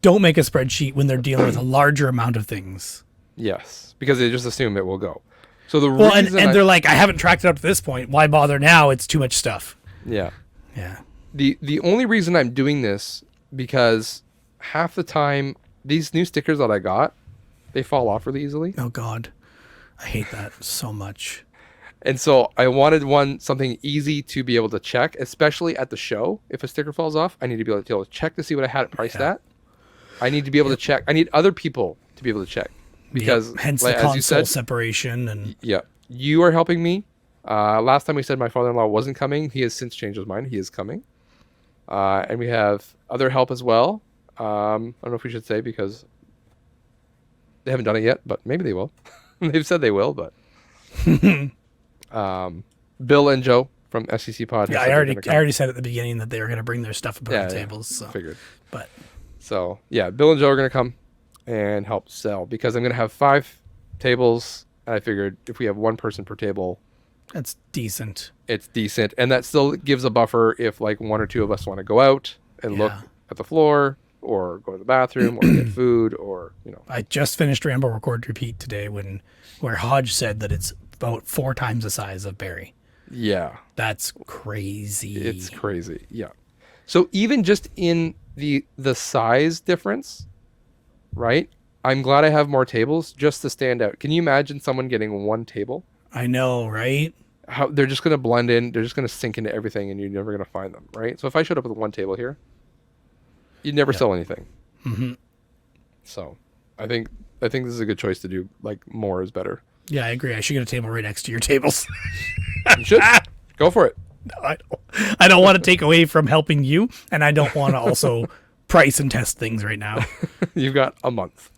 don't make a spreadsheet when they're dealing with a larger amount of things. Yes, because they just assume it will go. So the Well, reason and they're like, I haven't tracked it up to this point. Why bother now? It's too much stuff. yeah. Yeah. The only reason I'm doing this because half the time these new stickers that I got, they fall off really easily. Oh God, I hate that so much. And so I wanted something easy to be able to check, especially at the show. If a sticker falls off, I need to be able to check to see what I had it priced at. I need to be able to check. I need other people to be able to check because hence like, the as console you said, separation and yeah, you are helping me. Last time we said my father-in-law wasn't coming. He has since changed his mind. He is coming. And we have other help as well. I don't know if we should say because they haven't done it yet, but maybe they will. They've said they will, but Bill and Joe from SEC Pod. yeah, said I they're gonna come. already said at the beginning that they were going to bring their stuff and put it on Yeah, tables. So. Figured. But So yeah, Bill and Joe are gonna come and help sell because I'm gonna have 5 tables. And I figured if we have one person per table, that's decent. it's decent, and that still gives a buffer if like one or two of us want to go out and look Yeah. at the floor or go to the bathroom or get food or I just finished Rambo Record Repeat today where Hodge said that it's about 4 times the size of Barry. yeah, That's crazy. it's crazy. Yeah. So even just in the size difference, right? I'm glad I have more tables just to stand out. Can you imagine someone getting one table? I know, right? How they're just gonna blend in, they're just gonna sink into everything, and you're never gonna find them, right? So if I showed up with one table here, you'd never sell anything. Mm-hmm. So I think this is a good choice to do. Like more is better. Yeah, I agree. I should get a table right next to your tables. You should go for it. I don't want to take away from helping you, and I don't want to also price and test things right now. You've got a month.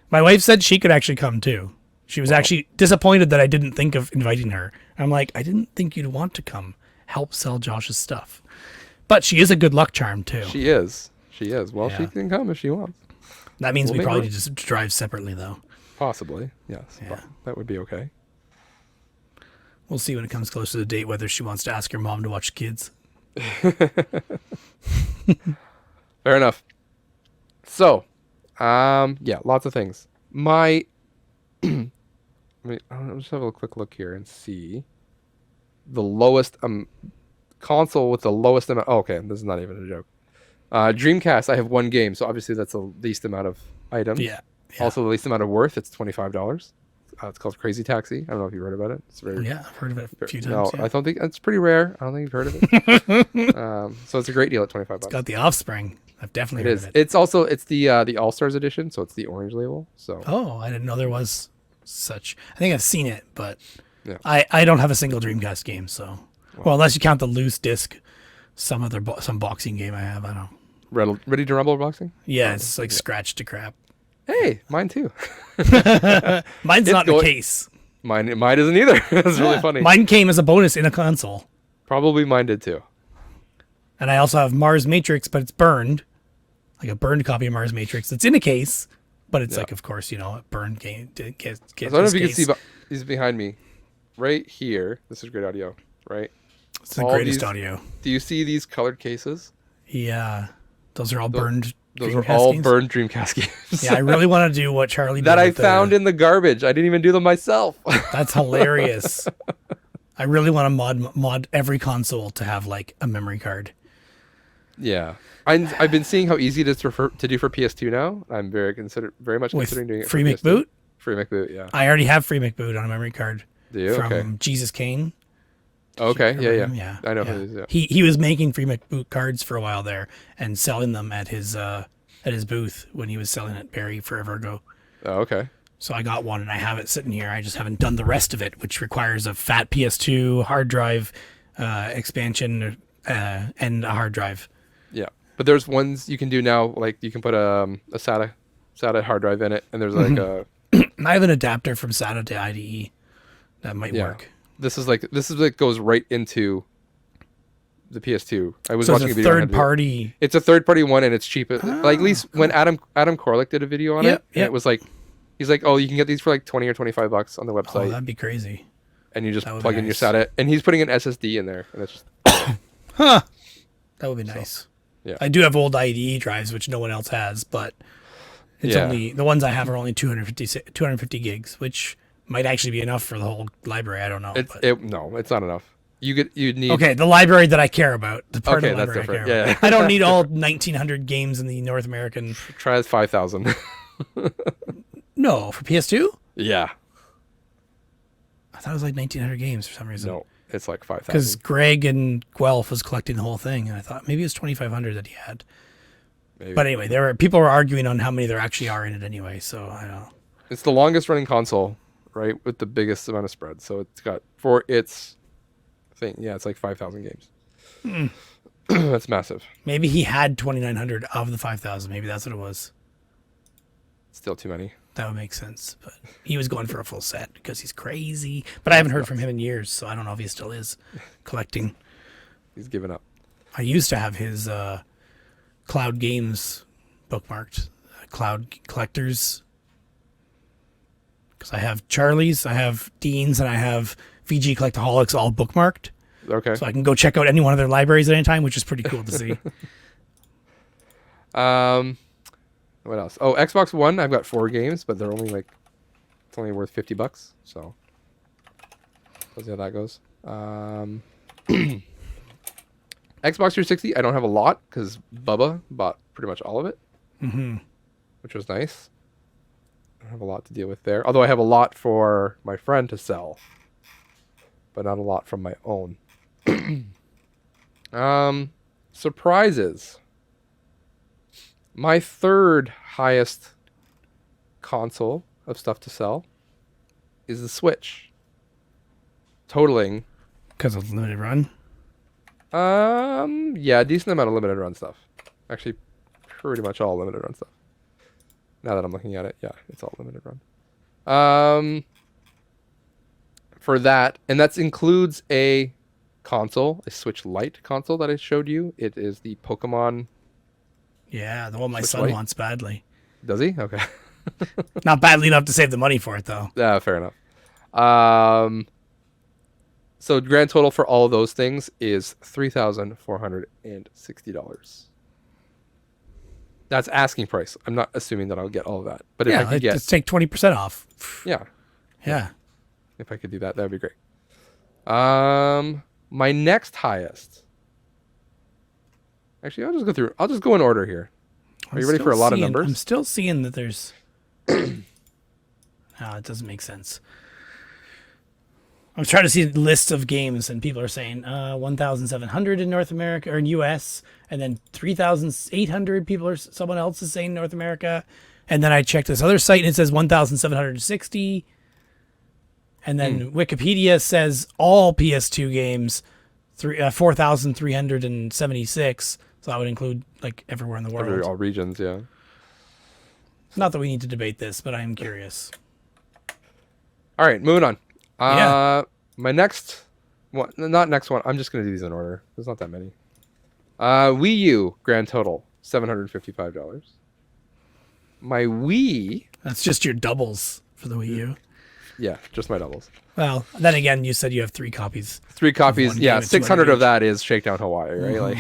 My wife said she could actually come too. She was actually disappointed that I didn't think of inviting her. I'm like, I didn't think you'd want to come help sell Josh's stuff. But she is a good luck charm too. She is. Well, Yeah. she can come if she wants. That means we make probably work. need to drive separately though. Possibly, yes. Yeah. But that would be okay. We'll see when it comes close to the date whether she wants to ask her mom to watch kids. Fair enough. So, yeah, lots of things. My, I'll just have a quick look here and see the lowest console with the lowest amount. Oh, okay, this is not even a joke. Dreamcast, I have one game, so obviously that's the least amount of items. Yeah. Also, the least amount of worth. It's $25. It's called Crazy Taxi. I don't know if you heard about it. It's very. Yeah, I've heard of it a few No, times. Yeah. I don't think it's pretty rare. I don't think you've heard of it. So it's a great deal at $25. It's got the Offspring. I've definitely It heard is. of it. It's the All Stars edition, so it's the orange label. So Oh, I didn't know there was such. I think I've seen it, but Yeah. I don't have a single Dreamcast game. So, well, unless you count the loose disc, some boxing game I have. I don't know. ready to rumble boxing. Yeah, it's like scratched to crap. Hey, mine too. Mine's not in the going- case. Mine isn't either. That's really funny. Mine came as a bonus in a console. Probably mine did too. And I also have Mars Matrix, but it's burned. Like a burned copy of Mars Matrix. It's in a case, but it's like, of course, a burned game. I don't know if you can see, but he's behind me, right here. This is great audio, right? It's the all greatest these- audio. Do you see these colored cases? Yeah. Those are all burned. Those are Dreamcast all games. burned Dreamcast games. Yeah, I really want to do what Charlie did. that I with found in the garbage. I didn't even do them myself. That's hilarious. I really want to mod every console to have like a memory card. Yeah, I've been seeing how easy it is to do for PS2 now. I'm very much With considering doing it. Free for PS2. McBoot? Free McBoot, yeah. I already have Free McBoot on a memory card Do you? from Okay. Jesus Kane. Okay. Remember Yeah. him? Yeah. I know yeah. who it is. Yeah. He was making Free McBoot cards for a while there and selling them at his booth when he was selling at Barrie forever ago. Oh, okay. So I got one and I have it sitting here. I just haven't done the rest of it, which requires a fat PS2 hard drive expansion and a hard drive. Yeah, but there's ones you can do now. Like you can put a SATA hard drive in it, and there's like a I have an adapter from SATA to IDE. That might yeah. work. This is like goes right into the PS2. I was So watching it's a a video. on how third to do it. party. It's a third party one, and it's cheap. Like at least when Adam Korlick did a video on Yep, it, and yep. it was like he's like, oh, you can get these for like $20 or $25 on the Oh, website, that'd be crazy. and you just that would be plug in your nice. SATA, and he's putting an SSD in there, and it's just Huh. That would be nice. yeah. I do have old IDE drives, which no one else has, but it's Yeah. only the ones I have are only 250 gigs, which might actually be enough for the whole library. I don't know. but- No, it's not enough. You'd need Okay, the library that I care about, the part Okay, of the that's library I care different. about. Yeah. I don't need all 1,900 games in the North American. try 5,000. No, for PS2? Yeah. I thought it was like 1,900 games for some reason. No, it's like 5,000. Because Greg and Guelph was collecting the whole thing, and I thought maybe it was 2,500 that he had. Maybe. But anyway, people were arguing on how many there actually are in it anyway, so I don't know. It's the longest running console, right, with the biggest amount of spread. So it's got for its thing. Yeah, it's like 5,000 games. That's massive. Maybe he had 2,900 of the 5,000. Maybe that's what it was. Still too many. That would make sense. But he was going for a full set because he's crazy. But I haven't heard from him in years, so I don't know if he still is collecting. He's given up. I used to have his Cloud Games bookmarked. Cloud Collectors. Because I have Charlie's, I have Dean's, and I have VG Collectaholics all bookmarked. Okay. So I can go check out any one of their libraries at any time, which is pretty cool to see. What else? Oh, Xbox One. I've got 4 games, but they're only it's only worth $50. So we'll see how that goes. Xbox 360. I don't have a lot because Bubba bought pretty much all of it, which was nice. I don't have a lot to deal with there. Although I have a lot for my friend to sell, but not a lot from my own. Surprises. My third highest console of stuff to sell is the Switch, totaling Because of limited run. yeah, a decent amount of limited run stuff. Actually, pretty much all limited run stuff. Now that I'm looking at it, yeah, it's all limited run. For that, and that includes a console, a Switch Lite console that I showed you. It is the Pokemon. Yeah, the one my Switch son Lite? wants badly. Does he? Okay. Not badly enough to save the money for it, though. Yeah, fair enough. So grand total for all of those things is $3,460. That's asking price. I'm not assuming that I'll get all of that, but if I could get, let's take 20% off. yeah, Yeah. if I could do that, that would be great. My next highest. Actually, I'll just go through. I'll just go in order here. Are you ready for a lot of numbers? I'm still seeing that there's. No, it doesn't make sense. I'm trying to see lists of games, and people are saying 1,700 in North America or in US, and then 3,800 people are. Someone else is saying North America, and then I checked this other site and it says 1,760, and then Wikipedia says all PS2 games 4,376. So that would include like everywhere in the world. All regions, yeah. Not that we need to debate this, but I'm curious. All right, moving on. Yeah. My next one, not next one. I'm just gonna do these in order. There's not that many. Wii U grand total $755. My Wii. That's just your doubles for the Wii U. Yeah, just my doubles. Well, then again, you said you have 3 copies. 3 copies. one Yeah, game at 600 of 200 that is Shakedown Hawaii, right? Like.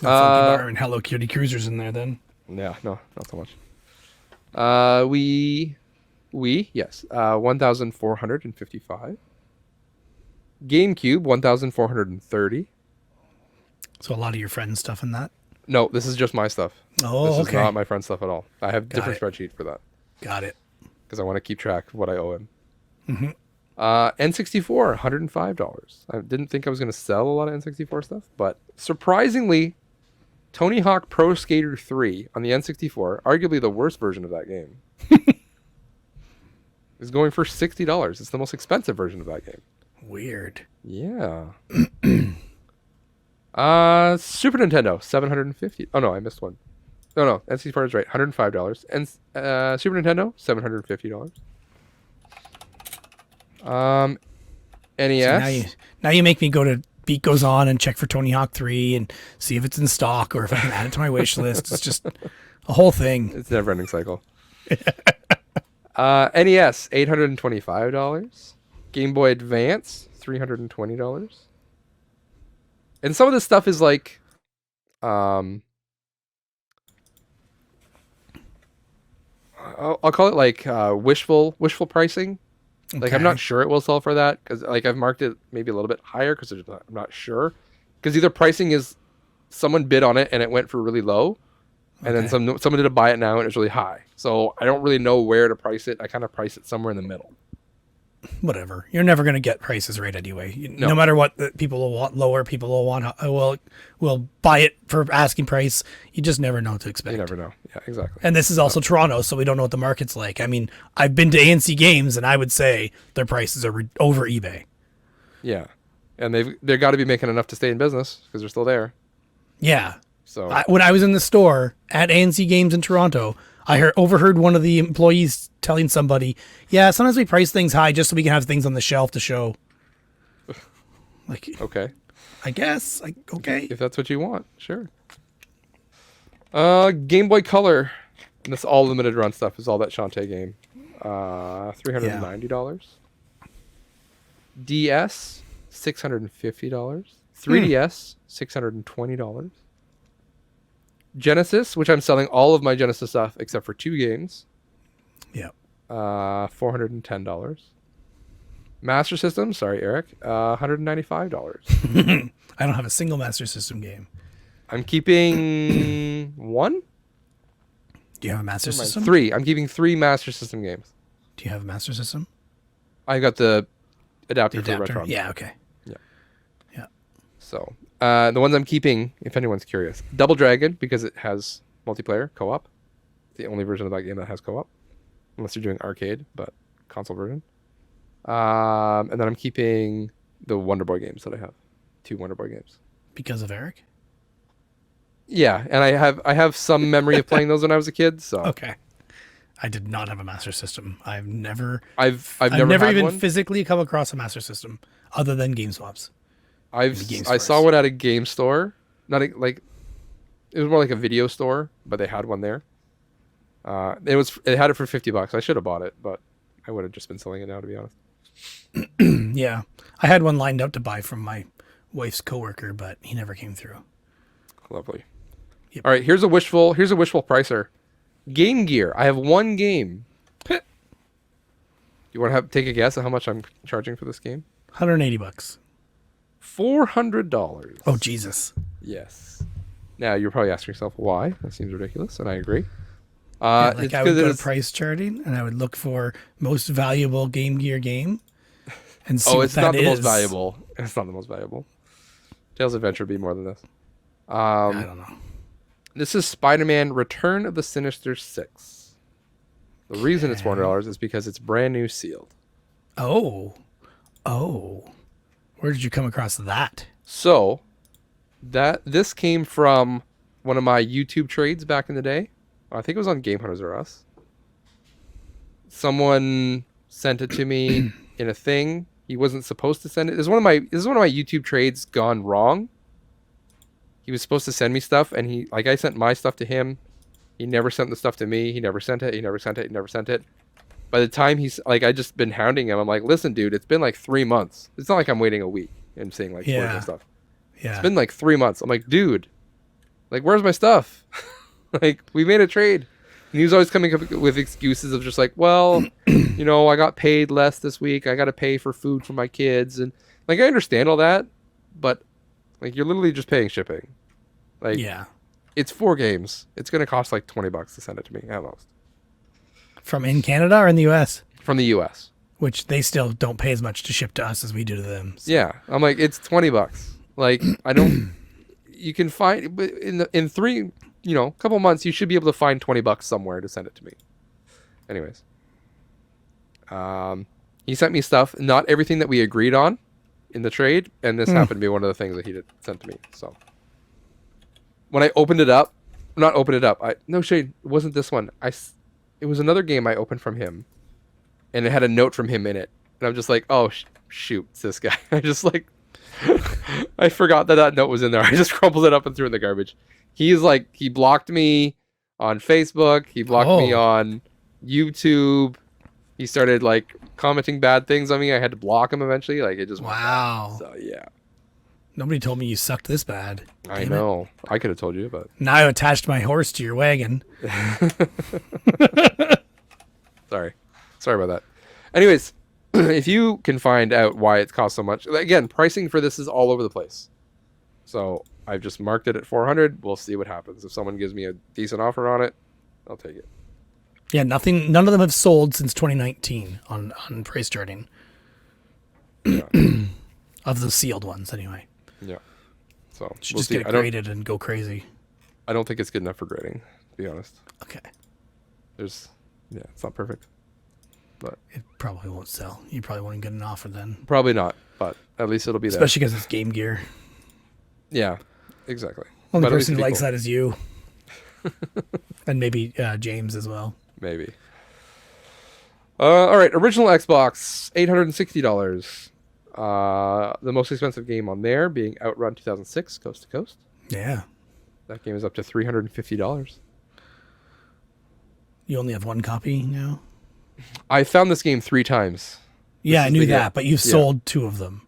And Hello Kitty Cruisers in there then. Yeah, no, not so much. Yes, 1,455. GameCube, 1,430. So a lot of your friends' stuff in that. No, this is just my stuff. Oh, This okay. is not my friend's stuff at all. I have a Got different it. spreadsheet for that Got it. because I want to keep track of what I owe him. Mm-hmm. N64, $105. I didn't think I was going to sell a lot of N64 stuff, but surprisingly, Tony Hawk Pro Skater 3 on the N64, arguably the worst version of that game, is going for $60. It's the most expensive version of that game. Weird. Yeah. Super Nintendo, $750. Oh no, I missed one. No, N64 is right, $105. And Super Nintendo, $750. NES. So now you make me go to Beat Goes On and check for Tony Hawk 3 and see if it's in stock or if I can add it to my wish list. It's just a whole thing. It's a never-ending cycle. NES, $825. Game Boy Advance, $320. And some of this stuff is like, I'll call it like wishful pricing. Like I'm not sure it will sell for that because like I've marked it maybe a little bit higher because I'm not sure because either pricing is someone bid on it and it went for really low, and then someone did a buy it now and it's really high. So I don't really know where to price it. I kind of price it somewhere in the middle. Whatever. You're never going to get prices right anyway. No. No matter what, people will want lower. People will want will buy it for asking price. You just never know what to expect. You never know. Yeah, exactly. And this is also Toronto, so we don't know what the market's like. I mean, I've been to ANC games, and I would say their prices are over eBay. Yeah, and they've got to be making enough to stay in business because they're still there. Yeah. So When I was in the store at ANC Games in Toronto, I overheard one of the employees telling somebody, "Yeah, sometimes we price things high just so we can have things on the shelf to show." Like, okay, I guess, okay. if that's what you want, sure. Game Boy Color, and this all limited run stuff is all that Shantae game. $390. DS, $650. 3DS, $620. Genesis, which I'm selling all of my Genesis stuff except for 2 games. Yeah. $410. Master System, sorry Eric, $195. I don't have a single Master System game. I'm keeping 1? Do you have a Master System? 3. I'm keeping 3 Master System games. Do you have a Master System? I got the adapter The for adapter. Retron. Yeah, okay. Yeah. Yeah. So, the ones I'm keeping, if anyone's curious, Double Dragon, because it has multiplayer, co-op. It's the only version of that game that has co-op. Unless you're doing arcade, but console version. And then I'm keeping the Wonder Boy games that I have. 2 Wonder Boy games. Because of Eric? Yeah, and I have some memory of playing those when I was a kid. So Okay. I did not have a Master System. I've I've never had even one. physically come across a Master System other than Game Swaps. I saw one at a game store. Not a, like it was more like a video store, but they had one there. It had it for $50. I should have bought it, but I would have just been selling it now, to be honest. Yeah. I had one lined up to buy from my wife's coworker, but he never came through. Lovely. Yep. All right, here's a wishful pricer. Game Gear. I have one game. You want to take a guess at how much I'm charging for this game? $180. $400. Oh, Jesus. Yes. Now you're probably asking yourself why. That seems ridiculous, and I agree. Yeah, It's I would because go to price charting and I would look for most valuable Game Gear game and see what it's not that the most is. valuable. It's not the most valuable. Tales of Adventure would be more than this. I don't know. This is Spider-Man: Return of the Sinister Six. The reason it's $400 is because it's brand new sealed. Oh. Where did you come across that? So, this came from one of my YouTube trades back in the day. I think it was on Game Hunters or Us. Someone sent it to me in a thing. He wasn't supposed to send it. This is one of my YouTube trades gone wrong. He was supposed to send me stuff, and I sent my stuff to him. He never sent the stuff to me. He never sent it. He never sent it. By the time I just been hounding him. I'm like, listen, dude, it's been like 3 months. It's not like I'm waiting a week and saying like, where's my stuff? Yeah. It's been like 3 months. I'm like, dude, like, where's my stuff? Like, we made a trade. And he was always coming up with excuses of just like, well, I got paid less this week. I got to pay for food for my kids. And like, I understand all that, but like, you're literally just paying shipping. Like, Yeah. It's 4 games. It's going to cost like $20 to send it to me at most. From in Canada or in the US? From the US. Which they still don't pay as much to ship to us as we do to them. So. Yeah. I'm like, it's $20. Like, I don't, you can find, but in 3, couple months, you should be able to find $20 somewhere to send it to me. Anyways. He sent me stuff, not everything that we agreed on in the trade, and this happened to be one of the things that he sent to me. So when I opened it up, no shade, it wasn't this one. It was another game I opened from him, and it had a note from him in it, and I'm just like, oh shoot, it's this guy. I just like, I forgot that note was in there. I just crumpled it up and threw it in the garbage. He's like, he blocked me on Facebook. He blocked me on YouTube. He started like commenting bad things on me. I had to block him eventually. Like, it just went bad. So yeah. Nobody told me you sucked this bad. I know. I could have told you, but now I attached my horse to your wagon. Sorry about that. Anyways, if you can find out why it costs so much, again, pricing for this is all over the place. So I've just marked it at 400. We'll see what happens. If someone gives me a decent offer on it, I'll take it. Yeah, none of them have sold since 2019 on price charting. Yeah. Of the sealed ones, anyway. Yeah. So Should just get it graded and go crazy. I don't think it's good enough for grading, to be honest. Okay. It's not perfect. But it probably won't sell. You probably won't get an offer then. Probably not, but at least it'll be there. Especially because it's Game Gear. Yeah, exactly. Only person who likes that is you. And maybe James as well. Maybe. All right, original Xbox, $860. The most expensive game on there being Outrun 2006, Coast to Coast. Yeah. That game is up to $350. You only have one copy now? I found this game 3 times. Yeah, I knew that, but you've sold 2 of them.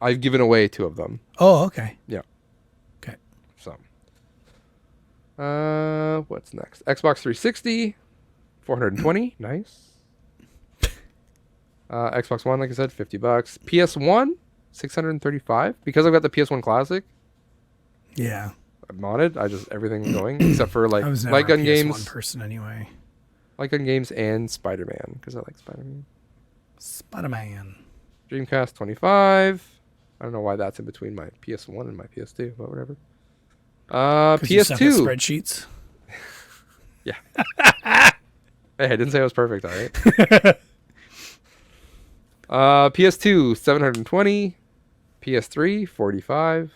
I've given away 2 of them. Oh, okay. Yeah. Okay. So, what's next? Xbox 360, $420. Nice. Xbox One, like I said, $50. PS1, $635. Because I've got the PS1 Classic. Yeah. I'm modded. Everything's going except for like I was never light gun a PS1 games. person anyway. Light gun games and Spider-Man because I like Spider-Man. Spider-Man. Dreamcast 25. I don't know why that's in between my PS1 and my PS2, but whatever. PS2. Spreadsheets. Yeah. Hey, I didn't say I was perfect, all right? PS2, $720. PS3, $45.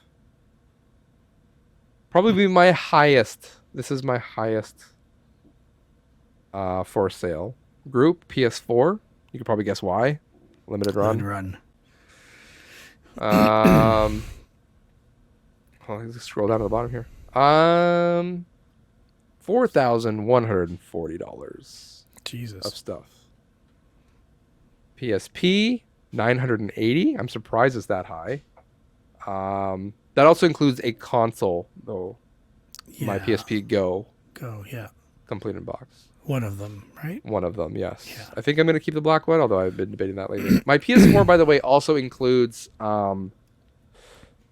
Probably be my highest. This is my highest for sale group. PS4. You could probably guess why. Limited run. Let's scroll down to the bottom here. $4,140 Jesus. of stuff. PSP, $980. I'm surprised it's that high. That also includes a console, though. Yeah. My PSP Go. Yeah. Complete in box. One of them, right? One of them, yes. Yeah. I think I'm going to keep the black one, although I've been debating that lately. My PS4, by the way, also includes a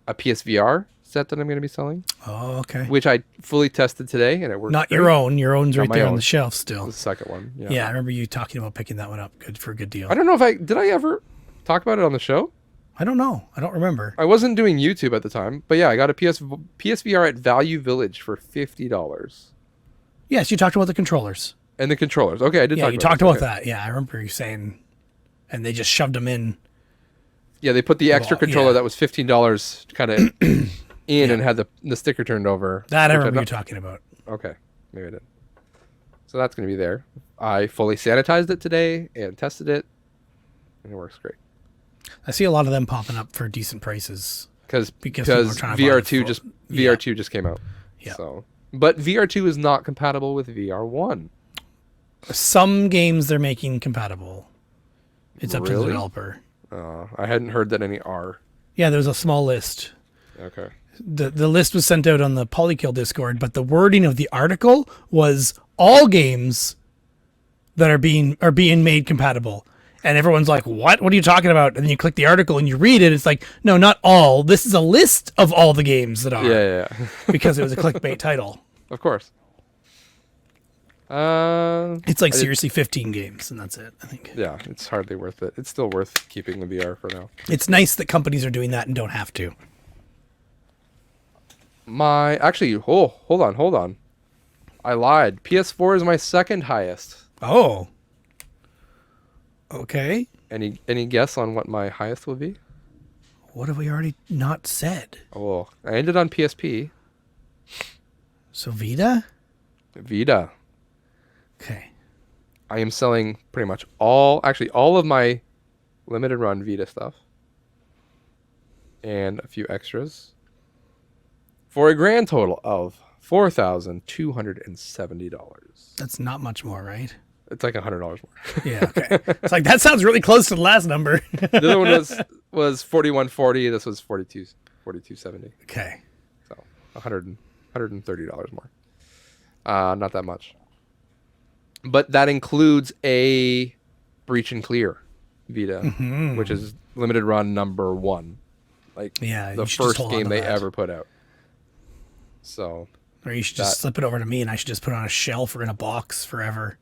PSVR set that I'm going to be selling. Oh, okay. Which I fully tested today, and it works. Not great. your own. Your own's Not right my there own. on the shelf still. The second one. Yeah. Yeah, I remember you talking about picking that one up. Good for a good deal. I don't know if did I ever talk about it on the show? I don't know. I don't remember. I wasn't doing YouTube at the time, but yeah, I got a PSVR at Value Village for $50. Yes, you talked about the controllers. And the controllers. Okay, I did. Yeah, talk you about talked this. about that. Yeah, I remember you saying, and they just shoved them in. Yeah, they put the extra controller yeah. that was $15 kind of in and had the sticker turned over. That I remember you talking about. Okay, maybe I did. So that's going to be there. I fully sanitized it today and tested it, and it works great. I see a lot of them popping up for decent prices. Because people are trying to buy VR2 just came out. Yeah. So, but VR2 is not compatible with VR1. Some games they're making compatible. It's up to the Really? developer. I hadn't heard that any are. Yeah, there was a small list. Okay. The list was sent out on the Polykill Discord, but the wording of the article was all games that are being made compatible. And everyone's like, what? What are you talking about? And then you click the article and you read it. It's like, no, not all. This is a list of all the games that are. Yeah. Because it was a clickbait title. Of course. It's like seriously 15 games, and that's it, I think. Yeah, it's hardly worth it. It's still worth keeping the VR for now. It's nice that companies are doing that and don't have to. Hold on. I lied. PS4 is my second highest. Oh. Okay. Any guess on what my highest will be? What have we already not said? Oh, well, I ended on PSP. So Vita? Vita. Okay. I am selling pretty much all of my limited run Vita stuff. And a few extras. For a grand total of $4,270. That's not much more, right? It's like $100 more. Yeah, okay. It's like, that sounds really close to the last number. The other one was $4,140. This was $4,270. Okay. So $130 more. Not that much. But that includes a Breach and Clear Vita, which is limited run number 1. Like yeah, the first game they ever put out. So. Or you should just slip it over to me and I should just put it on a shelf or in a box forever.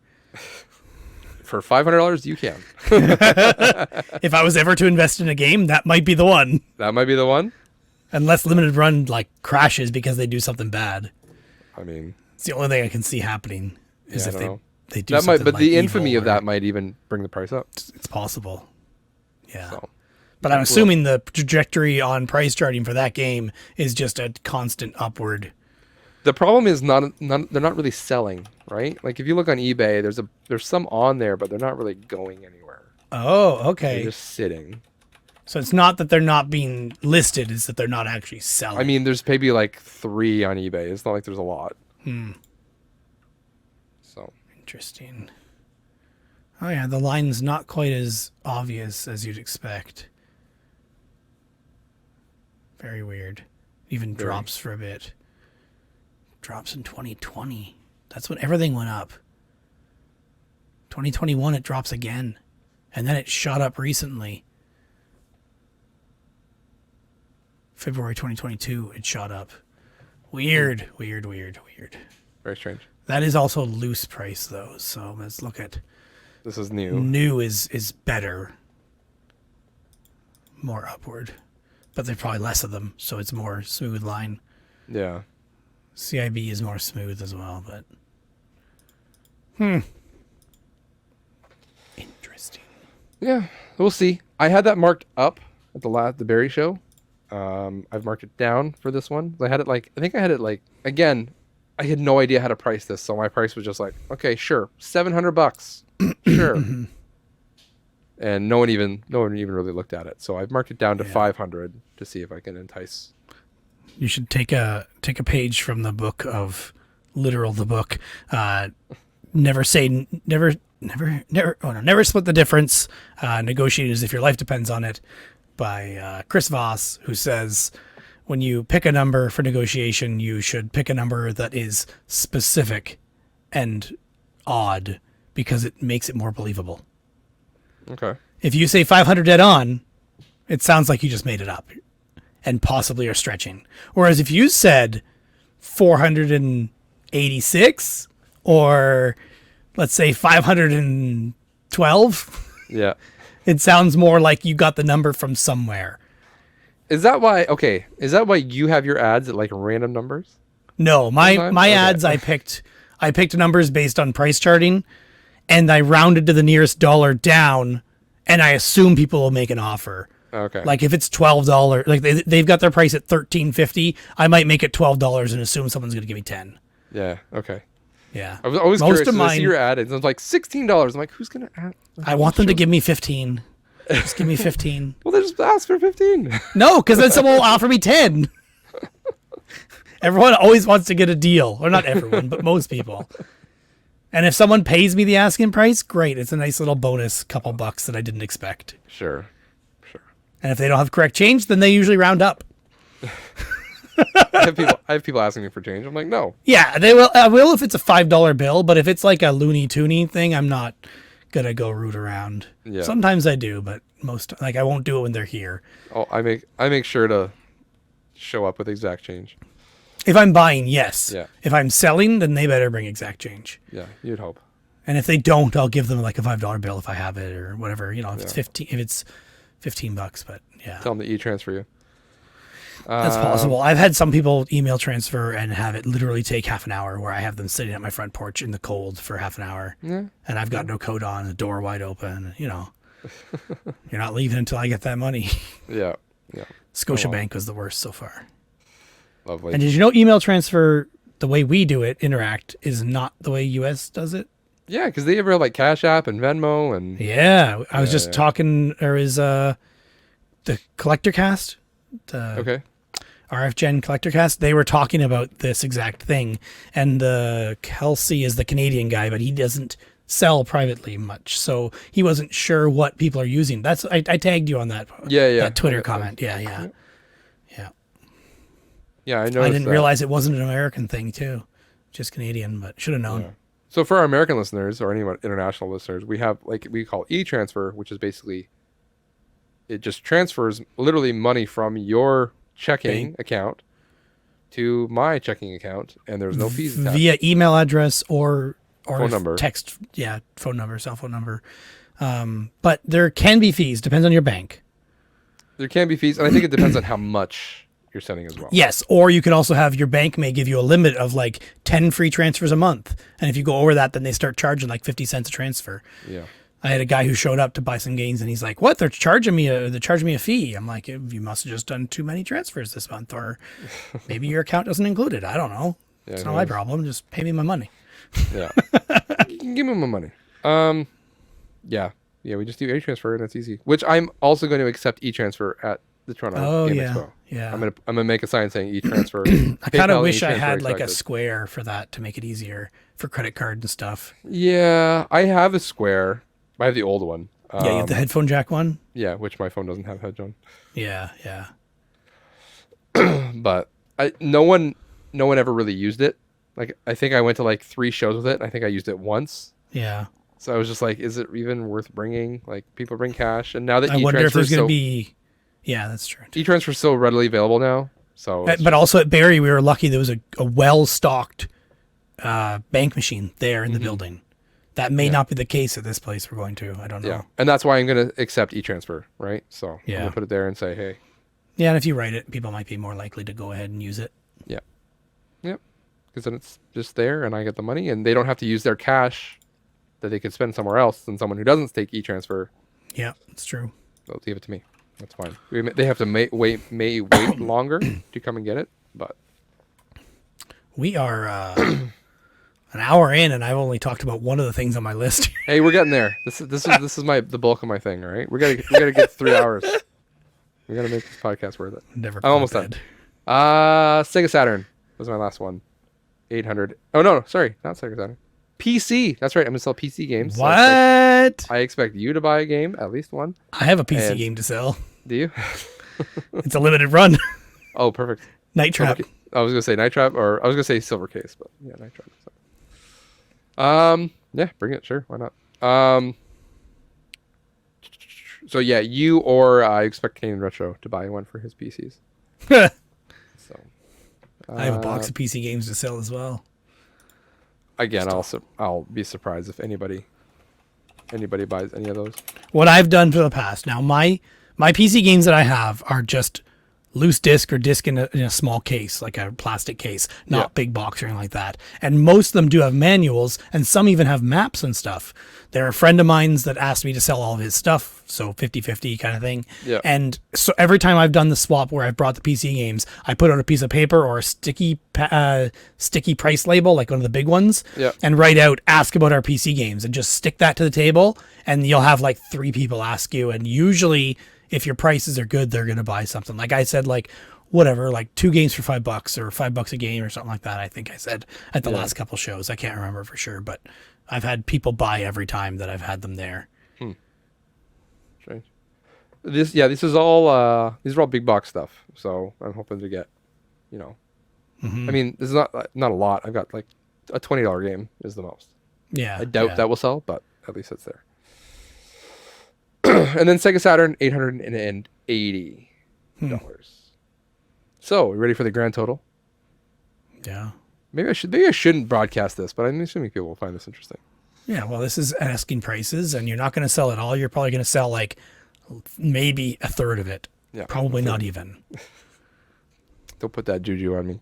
For $500, you can. If I was ever to invest in a game, that might be the one. That might be the one. Unless limited run like crashes because they do something bad. I mean, it's the only thing I can see happening is if they do that something but like the infamy evil of that might even bring the price up. It's possible. Yeah. So, but I'm assuming the trajectory on price charting for that game is just a constant upward. the problem is they're not really selling, right? Like if you look on eBay, there's some on there, but they're not really going anywhere. Oh, okay. They're just sitting. So it's not that they're not being listed, it's that they're not actually selling. I mean, there's maybe like 3 on eBay. It's not like there's a lot. So interesting. Oh yeah, the line's not quite as obvious as you'd expect. Very weird. Even drops for a bit. Drops in 2020. That's when everything went up. 2021 it drops again. And then it shot up recently. February 2022 it shot up. Weird. very strange. That is also loose price though, so let's look at. This is new. New is better. More upward. But there's probably less of them, so it's more smooth line. Yeah. CIB is more smooth as well, but interesting. Yeah, we'll see. I had that marked up at the Barry show, I've marked it down for this one. I had it like, I think I had it like, again, I had no idea how to price this, so my price was just like, okay, sure, $700, sure. And no one even really looked at it. So I've marked it down to 500 to see if I can entice. You should take a page from the book of the book. Never split the difference. Negotiate as if your life depends on it, by Chris Voss, who says when you pick a number for negotiation, you should pick a number that is specific and odd because it makes it more believable. Okay. If you say 500 dead on, it sounds like you just made it up and possibly are stretching. Whereas if you said 486 or let's say 512, yeah, it sounds more like you got the number from somewhere. Is that why you have your ads at like random numbers? No, my ads, I picked numbers based on price charting, and I rounded to the nearest dollar down, and I assume people will make an offer. Okay. Like if it's $12, like they've got their price at $13.50, I might make it $12 and assume someone's going to give me 10. Yeah. Okay. Yeah. I was always Most curious. of mine, I see your ad, and it's like $16. I'm like, who's going to add? I want them to give me 15. Just give me 15. Well, they just ask for 15. No, because then someone will offer me 10. Everyone always wants to get a deal. Or not everyone, but most people. And if someone pays me the asking price, great. It's a nice little bonus, couple bucks that I didn't expect. Sure. And if they don't have correct change, then they usually round up. I have people asking me for change. I'm like, no. Yeah, they will. I will if it's a $5 bill, but if it's like a Looney Toony thing, I'm not gonna go root around. Yeah. Sometimes I do, but most I won't do it when they're here. Oh, I make sure to show up with exact change. If I'm buying, yes. Yeah. If I'm selling, then they better bring exact change. Yeah, you'd hope. And if they don't, I'll give them like a $5 bill if I have it or whatever. You know, if it's $15, but yeah. Tell them to e-transfer you. That's possible. I've had some people email transfer and have it literally take half an hour, where I have them sitting at my front porch in the cold for half an hour. Yeah. And I've got no coat on, the door wide open. You know, you're not leaving until I get that money. Yeah. Scotiabank was the worst so far. Lovely. And did you know email transfer, the way we do it, Interact, is not the way US does it? Yeah, because they have like Cash App and Venmo and... Yeah. I was just talking, or is the Collector Cast? Okay. RF Gen Collector Cast, they were talking about this exact thing. And Kelsey is the Canadian guy, but he doesn't sell privately much. So he wasn't sure what people are using. I tagged you on that. Yeah. That Twitter comment. Yeah. Yeah, I know. I didn't realize it wasn't an American thing too. Just Canadian, but should have known. Yeah. So for our American listeners or anyone international listeners, we have like we call e-transfer, which is basically it just transfers literally money from your checking account to my checking account, and there's no fees attached. Via email address or phone number. Text, phone number, cell phone number. But there can be fees, depends on your bank. There can be fees, and I think it depends on how much you're sending as well. Yes, or you can also have your bank may give you a limit of like 10 free transfers a month, and if you go over that, then they start charging like 50 cents a transfer. Yeah. I had a guy who showed up to buy some games, and he's like, "What? They're charging me a fee." I'm like, "You must have just done too many transfers this month, or maybe your account doesn't include it. I don't know. Yeah, it's not my problem. Just pay me my money." Yeah. Give me my money. Yeah, we just do e-transfer, and it's easy. Which I'm also going to accept e-transfer at the Toronto Game Expo. Yeah. I'm gonna make a sign saying e-transfer. I kind of wish I had like a Square for that to make it easier for credit card and stuff. Yeah, I have a Square. I have the old one. You have the headphone jack one? Yeah, which my phone doesn't have headphone. Yeah. But no one ever really used it. Like I think I went to like 3 shows with it. I think I used it once. Yeah. So I was just like, is it even worth bringing? Like people bring cash, and now that I wonder if there's going to be. Yeah, that's true. E-transfer is so readily available now. So, but also at Barrie, we were lucky there was a well-stocked bank machine there in the building. That may not be the case at this place we're going to. I don't know. Yeah, and that's why I'm going to accept e-transfer, right? So I'm going Yeah. to put it there and say, hey. Yeah, and if you write it, people might be more likely to go ahead and use it. Yeah. Yep. Because then it's just there, and I get the money, and they don't have to use their cash that they could spend somewhere else than someone who doesn't take e-transfer. Yeah, it's true. They'll leave it to me. That's fine. They have to wait longer to come and get it, but We are an hour in, and I've only talked about one of the things on my list. hey, we're getting there. This is the bulk of my thing. All right, we gotta get 3 hours. We gotta make this podcast worth it. Never. I'm almost done. Sega Saturn was my last one. 800. Oh no, sorry, not Sega Saturn. PC. That's right. I'm gonna sell PC games. What? So I expect you to buy a game, at least one. I have a PC game to sell. Do you? It's a limited run. Oh, perfect. Night Trap. I was gonna say Night Trap, or I was gonna say Silver Case, but yeah, Night Trap. So. Yeah, bring it. Sure, why not? So yeah, you or I expect Canadian Retro to buy one for his PCs. So. I have a box of PC games to sell as well. Again, I'll be surprised if anybody buys any of those. What I've done for the past now, my PC games that I have are just loose disc or disc in a small case, like a plastic case, not big box or anything like that. And most of them do have manuals, and some even have maps and stuff. They're a friend of mine's that asked me to sell all of his stuff, so 50-50 kind of thing. Yeah. And so every time I've done the swap where I've brought the PC games, I put out a piece of paper or a sticky price label, like one of the big ones, and write out, ask about our PC games, and just stick that to the table, and you'll have like 3 people ask you, and usually if your prices are good, they're going to buy something. Like I said, like whatever, like 2 games for $5 or $5 a game or something like that. I think I said at the last couple shows. I can't remember for sure, but I've had people buy every time that I've had them there. Strange. These are all big box stuff. So I'm hoping to get, I mean, this is not a lot. I've got like a $20 game is the most. Yeah. I doubt that will sell, but at least it's there. And then Sega Saturn, $880. So, we ready for the grand total? Yeah. Maybe I shouldn't broadcast this, but I'm assuming people will find this interesting. Yeah, well, this is asking prices, and you're not going to sell it all. You're probably going to sell like maybe a third of it. Yeah. Probably not even. Don't put that juju on me.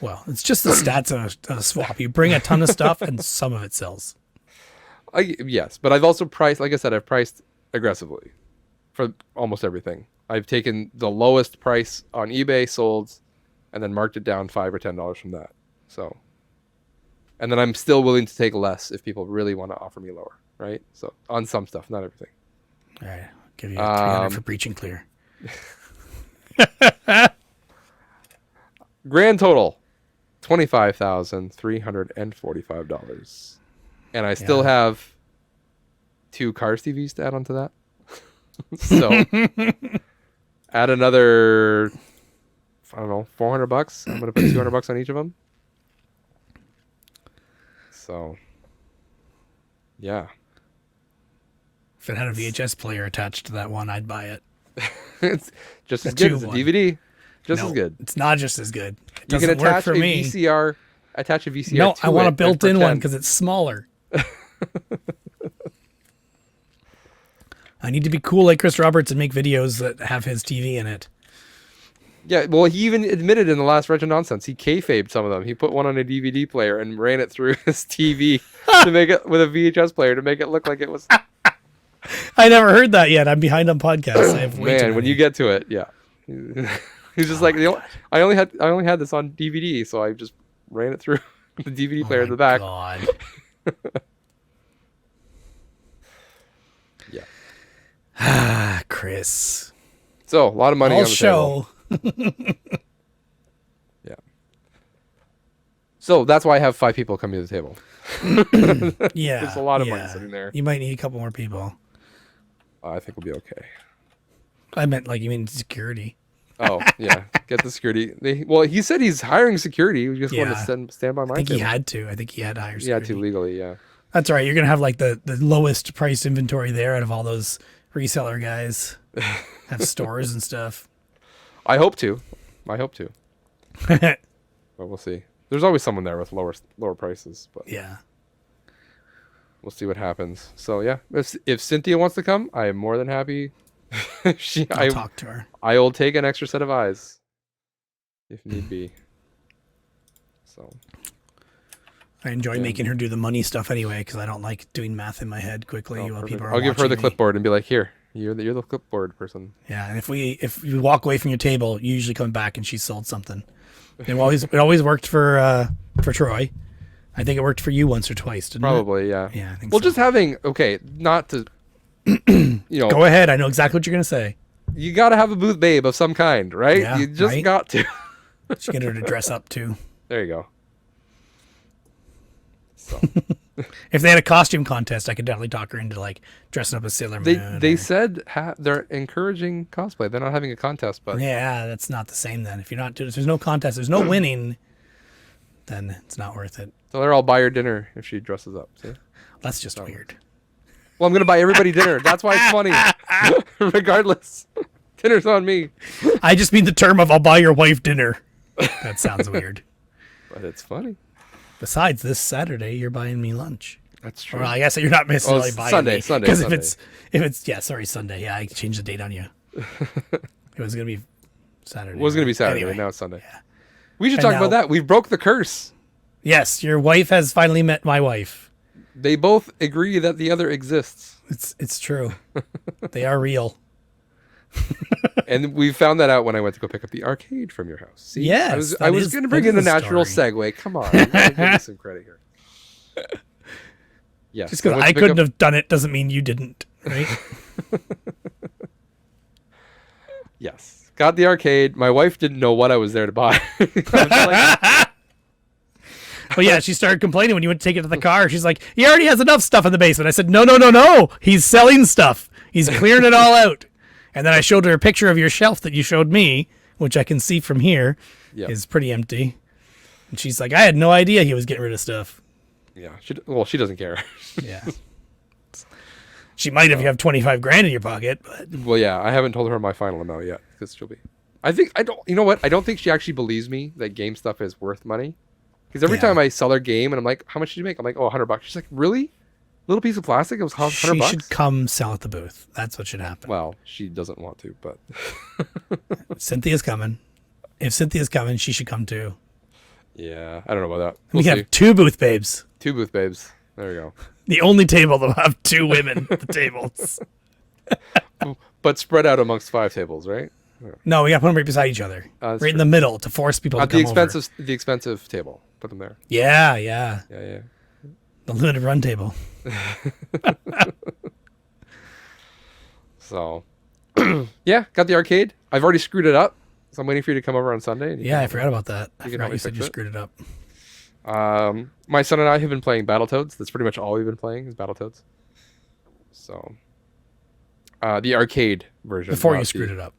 Well, it's just the stats of a swap. You bring a ton of stuff, and some of it sells. Yes, but I've also priced, like I said, I've priced aggressively for almost everything. I've taken the lowest price on eBay sold and then marked it down $5 or $10 from that. So, and then I'm still willing to take less if people really want to offer me lower, right? So on some stuff, not everything. All right, I'll give you 300 for breach and clear. Grand total, $25,345. And I still have 2 Cars TVs to add onto that. So add another, I don't know, $400. I'm going to put $200 on each of them. So, yeah. If it had a VHS player attached to that one, I'd buy it. It's just as good as a DVD. Just as good. It's not just as good. It You can doesn't work attach for a me. VCR. Attach a VCR. No, to I want it a and built-in one pretend- because it's smaller. I need to be cool like Chris Roberts and make videos that have his TV in it. Yeah, well, he even admitted in the last Retro Nonsense, he kayfabed some of them. He put one on a DVD player and ran it through his TV to make it with a VHS player to make it look like it was. I never heard that yet. I'm behind on podcasts. I have way too Man, when many. you get to it, yeah. He's just like, I only had this on DVD, so I just ran it through the DVD player in the back. God. Yeah. Ah, Chris. So a lot of money on the table. Yeah. So that's why I have 5 people coming to the table. Yeah. There's a lot of money sitting there. You might need a couple more people. I think we'll be okay. I meant like you mean security. Oh, yeah. Get the security. Well, he said he's hiring security. We just wanted to stand by my I think table. he had to. I think he had to hire He had security. to legally, yeah. That's all right. You're going to have like the lowest priced inventory there out of all those reseller guys. Have stores and stuff. I hope to. But we'll see. There's always someone there with lower prices, but Yeah. we'll see what happens. So yeah, if Cynthia wants to come, I am more than happy. I'll talk to her. I will take an extra set of eyes if need be. So I enjoy making her do the money stuff anyway because I don't like doing math in my head quickly while people are I'll give her the watching me. clipboard and be like, here, You're the clipboard person. Yeah, and if you walk away from your table, you usually come back and she sold something. It always worked for Troy. I think it worked for you once or twice, didn't it? Probably, yeah. Yeah, I think well, so. just having not to, Go ahead. I know exactly what you're gonna say. You got to have a booth babe of some kind, right? Yeah, you just right? got to. Should get her to dress up too. There you go. So If they had a costume contest, I could definitely talk her into like dressing up as Sailor Moon. they said they're encouraging cosplay. They're not having a contest, but yeah, that's not the same then. If you're not doing, if there's no contest, there's no winning, then it's not worth it. so they'll all buy her dinner if she dresses up. See? That's just weird. Well, I'm gonna buy everybody dinner. That's why it's funny. Regardless, dinner's on me. I just mean the term of "I'll buy your wife dinner." That sounds weird. But it's funny. Besides, this Saturday you're buying me lunch. That's true. Well, I guess you're not necessarily it's buying Sunday, me. Sunday, Because Sunday. if it's Sunday. Yeah, I changed the date on you. It was gonna be Saturday. It was gonna be Saturday. Anyway. Now it's Sunday. We should And talk now- about that. We broke the curse. Yes, your wife has finally met my wife. They both agree that the other exists, It's true. They are real. and we found that out when I went to go pick up the arcade from your house. See? Yes, I that was is- going to that bring in is a a natural story. segue. Come on, you gotta give me some credit here. Yes, Just because went to I pick couldn't up- have done it doesn't mean you didn't, right? Yes, got the arcade. My wife didn't know what I was there to buy. I was like, Well, yeah, she started complaining when you went to take it to the car. She's like, he already has enough stuff in the basement. I said, no. He's selling stuff. He's clearing it all out. And then I showed her a picture of your shelf that you showed me, which I can see from here Yep. is pretty empty. And she's like, I had no idea he was getting rid of stuff. yeah, she doesn't care. Yeah. She might if you have 25 grand in your pocket, but Well, yeah, I haven't told her my final amount yet because she'll be. I don't. You know what? I don't think she actually believes me that game stuff is worth money. Because every Yeah. time I sell her game and I'm like, how much did you make? I'm like, oh, $100. She's like, really? Little piece of plastic? It was $100. she should come sell at the booth. That's what should happen. Well, she doesn't want to, but Cynthia's coming. If Cynthia's coming, she should come too. yeah, I don't know about that. We We'll can see. have two booth babes. Two booth babes. There we go. The only table that'll have two women at the tables. But spread out amongst 5 tables, right? No, we got to put them right beside each other, That's right in true. the middle to force people to At come the expensive table. Put them there. over. Yeah, Yeah. the limited run table. So, yeah, got the arcade. I've already screwed it up, so I'm waiting for you to come over on Sunday. And you Yeah, I can- forgot about that. I can forgot help me you said fix you it. screwed it up. My son and I have been playing Battletoads. That's pretty much all we've been playing is Battletoads. So, the arcade version. Before not you screwed the- it up.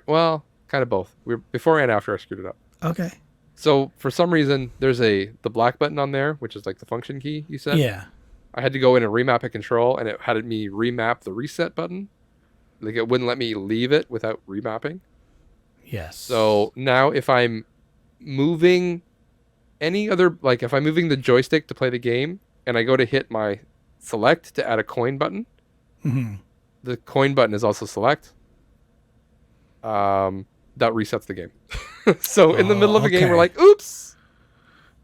Well, kind of both. We were before and after I screwed it up. Okay. So for some reason, there's the black button on there, which is like the function key you said. Yeah. I had to go in and remap a control, and it had me remap the reset button. Like it wouldn't let me leave it without remapping. Yes. So now if I'm moving if I'm moving the joystick to play the game, and I go to hit my select to add a coin button, Mhm. the coin button is also select. That resets the game. So in the middle of a game, okay. we're like, oops.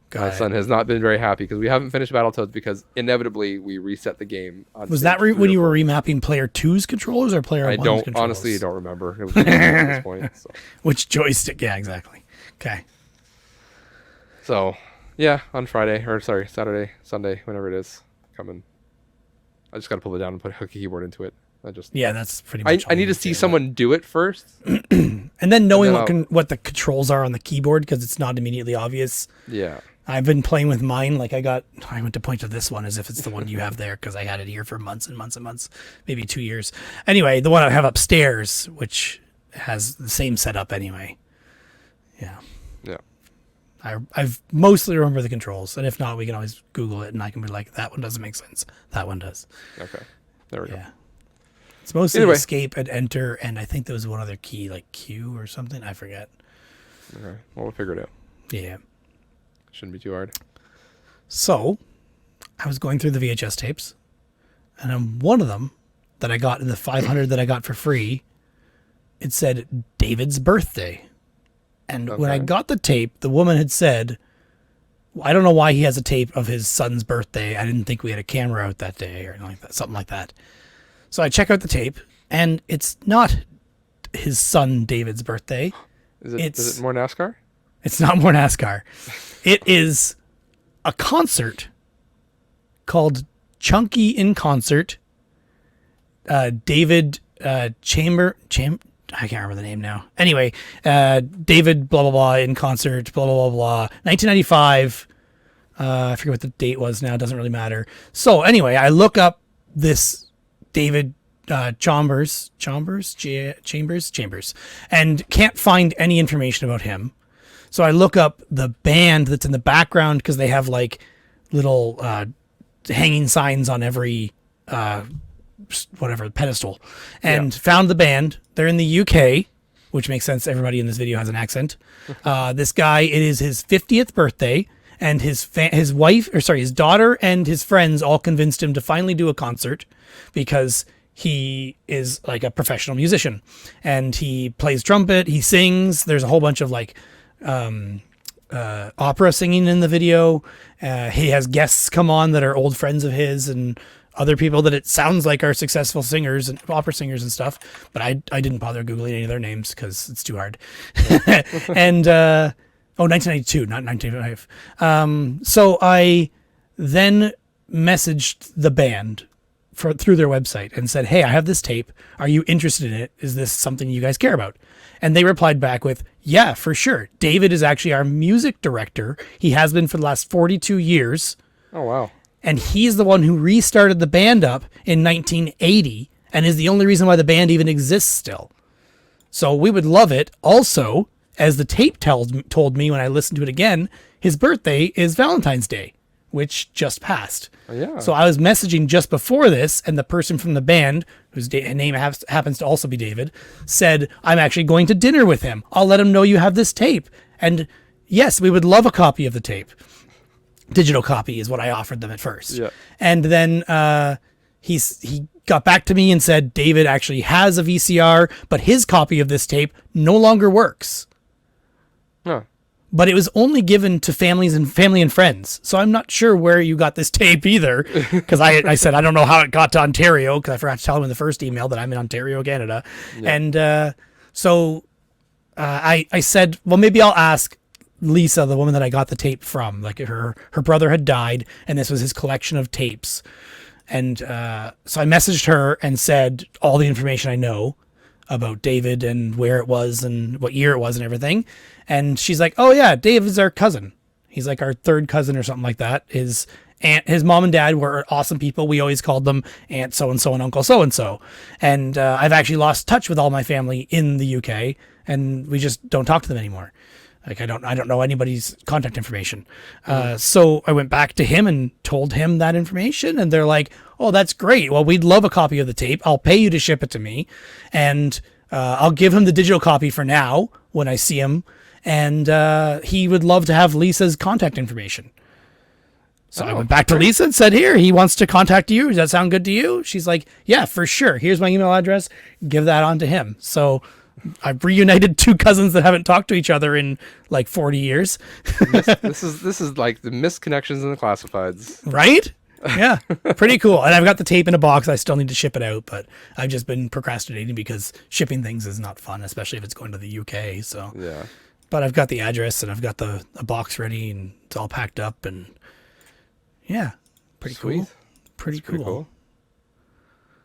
Got My it. son has not been very happy because we haven't finished Battletoads because inevitably we reset the game. On Was stage that 3 when or you 4. were remapping player 2's controllers or player I 1's don't controllers? honestly don't remember. It was at this point. Which joystick? Yeah, exactly. Okay. So yeah, on Saturday, Sunday, whenever it is, coming. I just got to pull it down and put a keyboard into it. Yeah, that's pretty much. I need to see someone do it first. and then knowing and then what the controls are on the keyboard because it's not immediately obvious. Yeah. I've been playing with mine. Like I went to point to this one as if it's the one you have there because I had it here for months and months and months, maybe 2 years. Anyway, the one I have upstairs, which has the same setup anyway. Yeah. Yeah. I've mostly remember the controls, and if not, we can always Google it, and I can be like, that one doesn't make sense. That one does. Okay. There we go. Yeah. It's mostly Anyway. escape and enter, and I think there was one other key, like Q or something. I forget. Okay. Well, we'll figure it out. Yeah. Shouldn't be too hard. So, I was going through the VHS tapes, and on one of them that I got in the 500 that I got for free, it said David's birthday. And when I Okay. got the tape, the woman had said, I don't know why he has a tape of his son's birthday. I didn't think we had a camera out that day or anything like that, something like that. So I check out the tape, And it's not his son David's birthday. Is it more NASCAR? It's not more NASCAR. It is a concert called Chunky in Concert. David I can't remember the name now. Anyway, David blah blah blah in concert, blah blah blah blah. 1995. I forget what the date was now. It doesn't really matter. So anyway, I look up this David Chambers, and can't find any information about him. So I look up the band that's in the background because they have like little hanging signs on every pedestal, and found the band. They're in the UK, which makes sense. Everybody in this video has an accent. This guy, it is his 50th birthday, and his daughter and his friends all convinced him to finally do a concert because he is like a professional musician and he plays trumpet, he sings. There's a whole bunch of like opera singing in the video. He has guests come on that are old friends of his and other people that it sounds like are successful singers and opera singers and stuff. But I didn't bother Googling any of their names because it's too hard. And 1992, not 1995. So I then messaged the band through their website and said, hey, I have this tape. Are you interested in it? Is this something you guys care about? And they replied back with, yeah, for sure. David is actually our music director. He has been for the last 42 years. Oh, wow. And he's the one who restarted the band up in 1980 and is the only reason why the band even exists still. So we would love it. Also, as the tape told me when I listened to it again, his birthday is Valentine's Day, which just passed. Oh, yeah. So I was messaging just before this, and the person from the band, whose name happens to also be David, said, I'm actually going to dinner with him. I'll let him know you have this tape. And yes, we would love a copy of the tape. Digital copy is what I offered them at first. Yeah. And then he got back to me and said David actually has a VCR, but his copy of this tape no longer works. Huh. But it was only given to family and friends. So I'm not sure where you got this tape either. Because I said, I don't know how it got to Ontario, because I forgot to tell him in the first email that I'm in Ontario, Canada. Yeah. And so I said, well, maybe I'll ask Lisa, the woman that I got the tape from. Like her brother had died, and this was his collection of tapes. And so I messaged her and said all the information I know about David and where it was and what year it was and everything. And she's like, oh yeah, Dave is our cousin. He's like our third cousin or something like that. His mom and dad were awesome people. We always called them Aunt so-and-so and Uncle so-and-so. And I've actually lost touch with all my family in the UK, and we just don't talk to them anymore. Like I don't know anybody's contact information. So I went back to him and told him that information, and they're like, oh, that's great. Well, we'd love a copy of the tape. I'll pay you to ship it to me, and I'll give him the digital copy for now when I see him, and he would love to have Lisa's contact information. So I went back to Lisa and said, here, he wants to contact you. Does that sound good to you? She's like, yeah, for sure. Here's my email address. Give that on to him. So I've reunited two cousins that haven't talked to each other in like 40 years. This is like the missed connections in the classifieds. Right? Yeah. Pretty cool. And I've got the tape in a box. I still need to ship it out, but I've just been procrastinating because shipping things is not fun, especially if it's going to the UK. So yeah. But I've got the address and I've got the box ready and it's all packed up, and yeah. Pretty Sweet. cool. Pretty cool.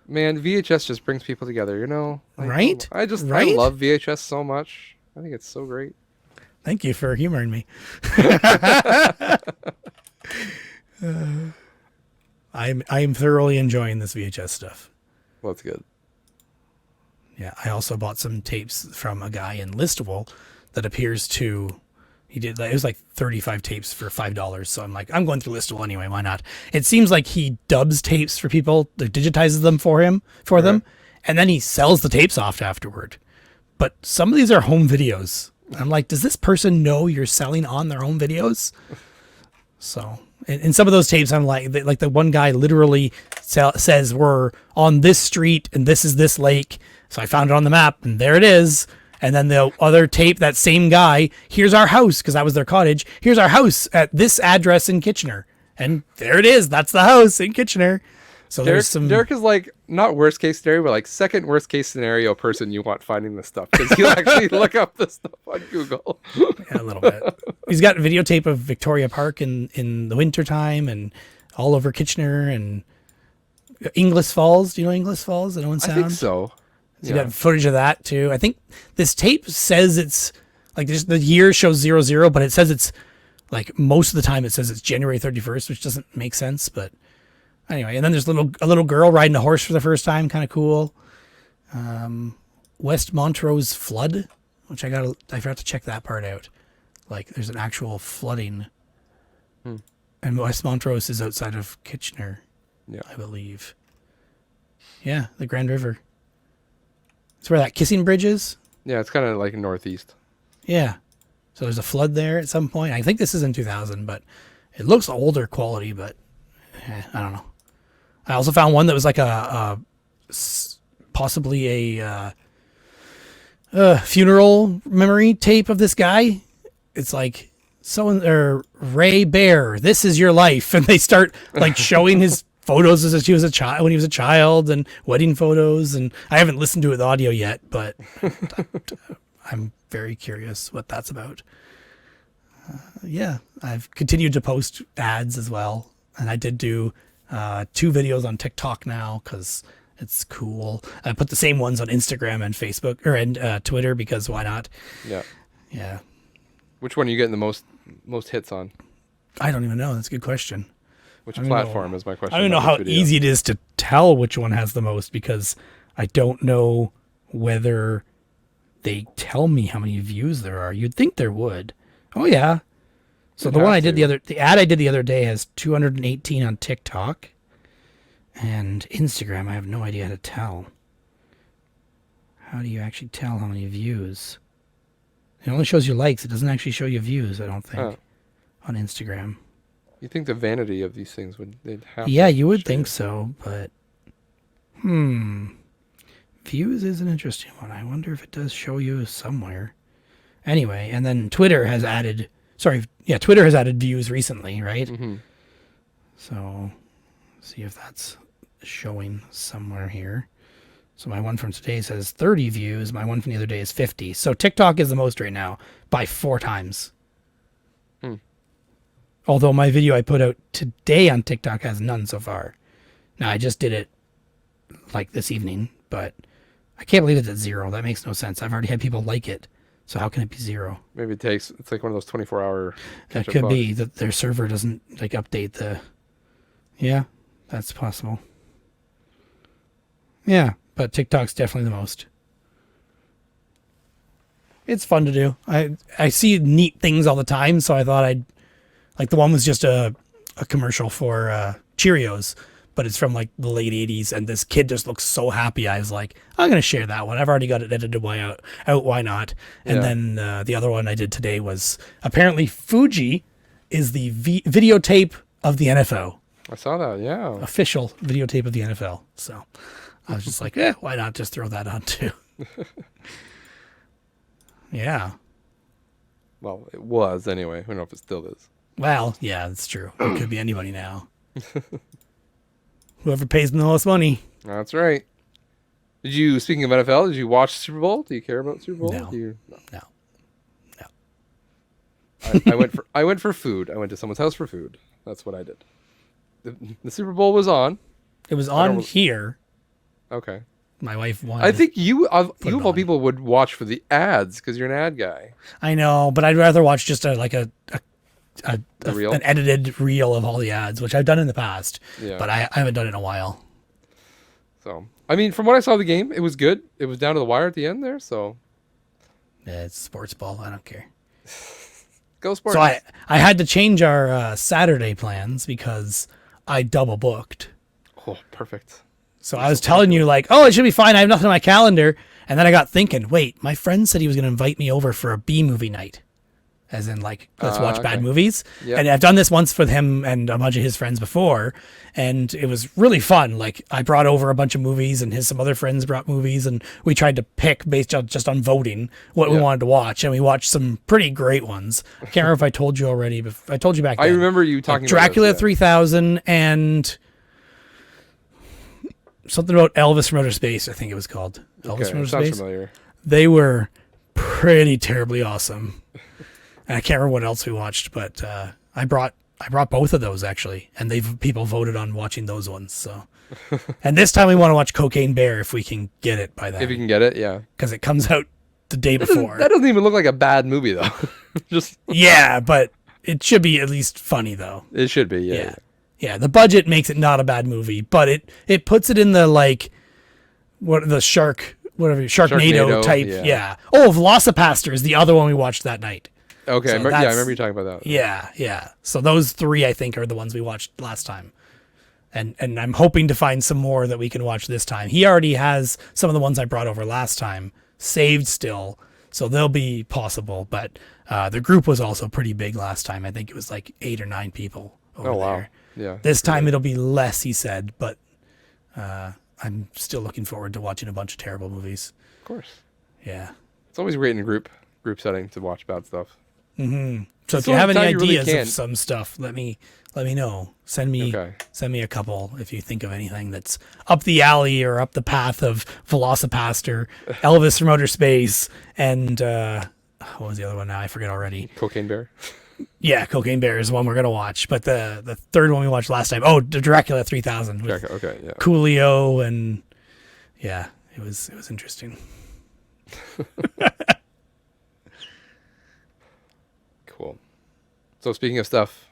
Man, VHS just brings people together, you know? Like, right? I right? love VHS so much. I think it's so great. Thank you for humoring me. I'm thoroughly enjoying this VHS stuff. Well, that's good. Yeah, I also bought some tapes from a guy in Listowel that appears to... it was like 35 tapes for $5. So I'm like, I'm going through Listowel anyway. Why not? It seems like he dubs tapes for people, digitizes them for them, and then he sells the tapes off afterward. But some of these are home videos. I'm like, does this person know you're selling on their home videos? So in some of those tapes, I'm like the one guy literally says we're on this street and this is this lake. So I found it on the map and there it is. And then the other tape, that same guy, here's our house, because that was their cottage. Here's our house at this address in Kitchener. And there it is. That's the house in Kitchener. So Derek, there's some. Derek is like not worst case scenario, but like second worst case scenario person you want finding this stuff because he'll actually look up this stuff on Google. Yeah, a little bit. He's got videotape of Victoria Park in the wintertime and all over Kitchener and Inglis Falls. Do you know Inglis Falls? The Owen Sound? I think so. You got footage of that too. I think this tape says it's like the year shows 00, but it says it's like most of the time it says it's January 31st, which doesn't make sense. But anyway, and then there's a little girl riding a horse for the first time, kind of cool. West Montrose flood, which I forgot to check that part out. Like there's an actual flooding, and West Montrose is outside of Kitchener, I believe. Yeah, the Grand River. It's where that Kissing Bridge is. Yeah, it's kind of like northeast. Yeah. So there's a flood there at some point. I think this is in 2000, but it looks older quality, but I don't know. I also found one that was like possibly a funeral memory tape of this guy. It's like Ray Bear, this is your life. And they start like showing his photos as he was a child, when he was a child, and wedding photos. And I haven't listened to the audio yet, but I'm very curious what that's about. Yeah, I've continued to post ads as well, and I did do 2 videos on TikTok now because it's cool. I put the same ones on Instagram and Facebook and Twitter because why not? Yeah. Which one are you getting the most hits on? I don't even know. That's a good question. Which platform is my question? I don't know how easy it is to tell which one has the most because I don't know whether they tell me how many views there are. You'd think there would. Oh yeah. So the ad I did the other day has 218 on TikTok, and Instagram I have no idea how to tell. How do you actually tell how many views? It only shows you likes. It doesn't actually show you views, I don't think, on Instagram. You think the vanity of these things they'd have? Yeah, you would think so, but views is an interesting one. I wonder if it does show you somewhere. Anyway, and then Twitter has added views recently, right? Mm-hmm. So, see if that's showing somewhere here. So my one from today says 30 views. My one from the other day is 50. So TikTok is the most right now by 4 times. Although my video I put out today on TikTok has none so far. Now, I just did it like this evening, but I can't believe it's at 0. That makes no sense. I've already had people like it. So how can it be 0? Maybe it's like one of those 24-hour. That could be that their server doesn't like update the. Yeah, that's possible. Yeah, but TikTok's definitely the most. It's fun to do. I see neat things all the time, so I thought I'd. Like the one was just a commercial for Cheerios, but it's from like the late 80s, and this kid just looks so happy. I was like, I'm going to share that one. I've already got it edited out, why not? And then the other one I did today was apparently Fuji is the videotape of the NFL. I saw that, yeah. Official videotape of the NFL. So I was just like, why not just throw that on too? Yeah. Well, it was anyway. I don't know if it still is. Well, yeah, that's true. It could be anybody now. Whoever pays the most money. That's right. Speaking of NFL, did you watch Super Bowl? Do you care about Super Bowl? No. No. I went for food. I went to someone's house for food. That's what I did. The Super Bowl was on. It was on here. Okay. My wife wanted. I think you of all people would watch for the ads because you're an ad guy. I know, but I'd rather watch just an edited reel of all the ads, which I've done in the past. Yeah. But I haven't done it in a while. So, I mean, from what I saw of the game, it was good. It was down to the wire at the end there, so. Yeah, it's sports ball. I don't care. Go sports. So I had to change our Saturday plans because I double booked. Oh, perfect. So I was telling you like, it should be fine. I have nothing on my calendar. And then I got thinking, wait, my friend said he was going to invite me over for a B movie night. As in like, let's watch bad movies. Yep. And I've done this once with him and a bunch of his friends before. And it was really fun. Like I brought over a bunch of movies and some other friends brought movies. And we tried to pick based on just on voting what we wanted to watch. And we watched some pretty great ones. I can't remember if I told you already, but I told you back then. I remember you talking Dracula about this, 3000 and something about Elvis from Outer Space, I think it was called. Elvis Okay, from Outer sounds Space. familiar. They were pretty terribly awesome. And I can't remember what else we watched, but I brought both of those actually, and people voted on watching those ones. So, and this time we want to watch Cocaine Bear if we can get it by then. If you can get it, yeah. Because it comes out the day before. That doesn't even look like a bad movie though. Just yeah, but it should be at least funny though. it should be, yeah. Yeah, the budget makes it not a bad movie, but it puts it in the like Sharknado type. Yeah. Oh, Velocipaster is the other one we watched that night. Okay, So I remember you talking about that. Yeah. So those three I think are the ones we watched last time. And I'm hoping to find some more that we can watch this time. He already has some of the ones I brought over last time saved still, so they'll be possible, but the group was also pretty big last time. I think it was like 8 or 9 people over there. Yeah. This time it'll be less, he said, but I'm still looking forward to watching a bunch of terrible movies. Of course. Yeah. It's always great in a group setting to watch bad stuff. Mm-hmm. So if So you have any anytime you really ideas can. of some stuff, let me know. Send me a couple if you think of anything that's up the alley or up the path of Velocipaster, Elvis from Outer Space, and what was the other one now? I forget already. Cocaine Bear. Yeah, Cocaine Bear is one we're gonna watch. But the third one we watched last time, the Dracula 3000 with Okay, yeah. Coolio, and yeah, it was interesting. Cool. So speaking of stuff,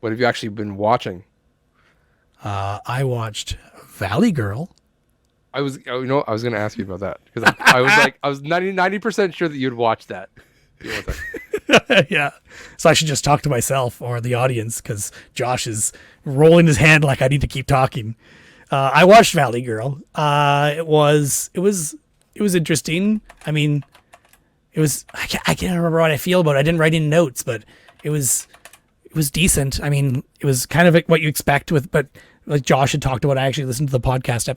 what have you actually been watching? I watched Valley Girl. I was going to ask you about that because I was 90% sure that you'd watch that. Give me 1 second. Yeah. So I should just talk to myself or the audience because Josh is rolling his hand like I need to keep talking. I watched Valley Girl. It was interesting. I mean, I can't remember what I feel about it. I didn't write any notes, but it was decent. I mean, it was kind of what you expect but like Josh had talked about, I actually listened to our podcast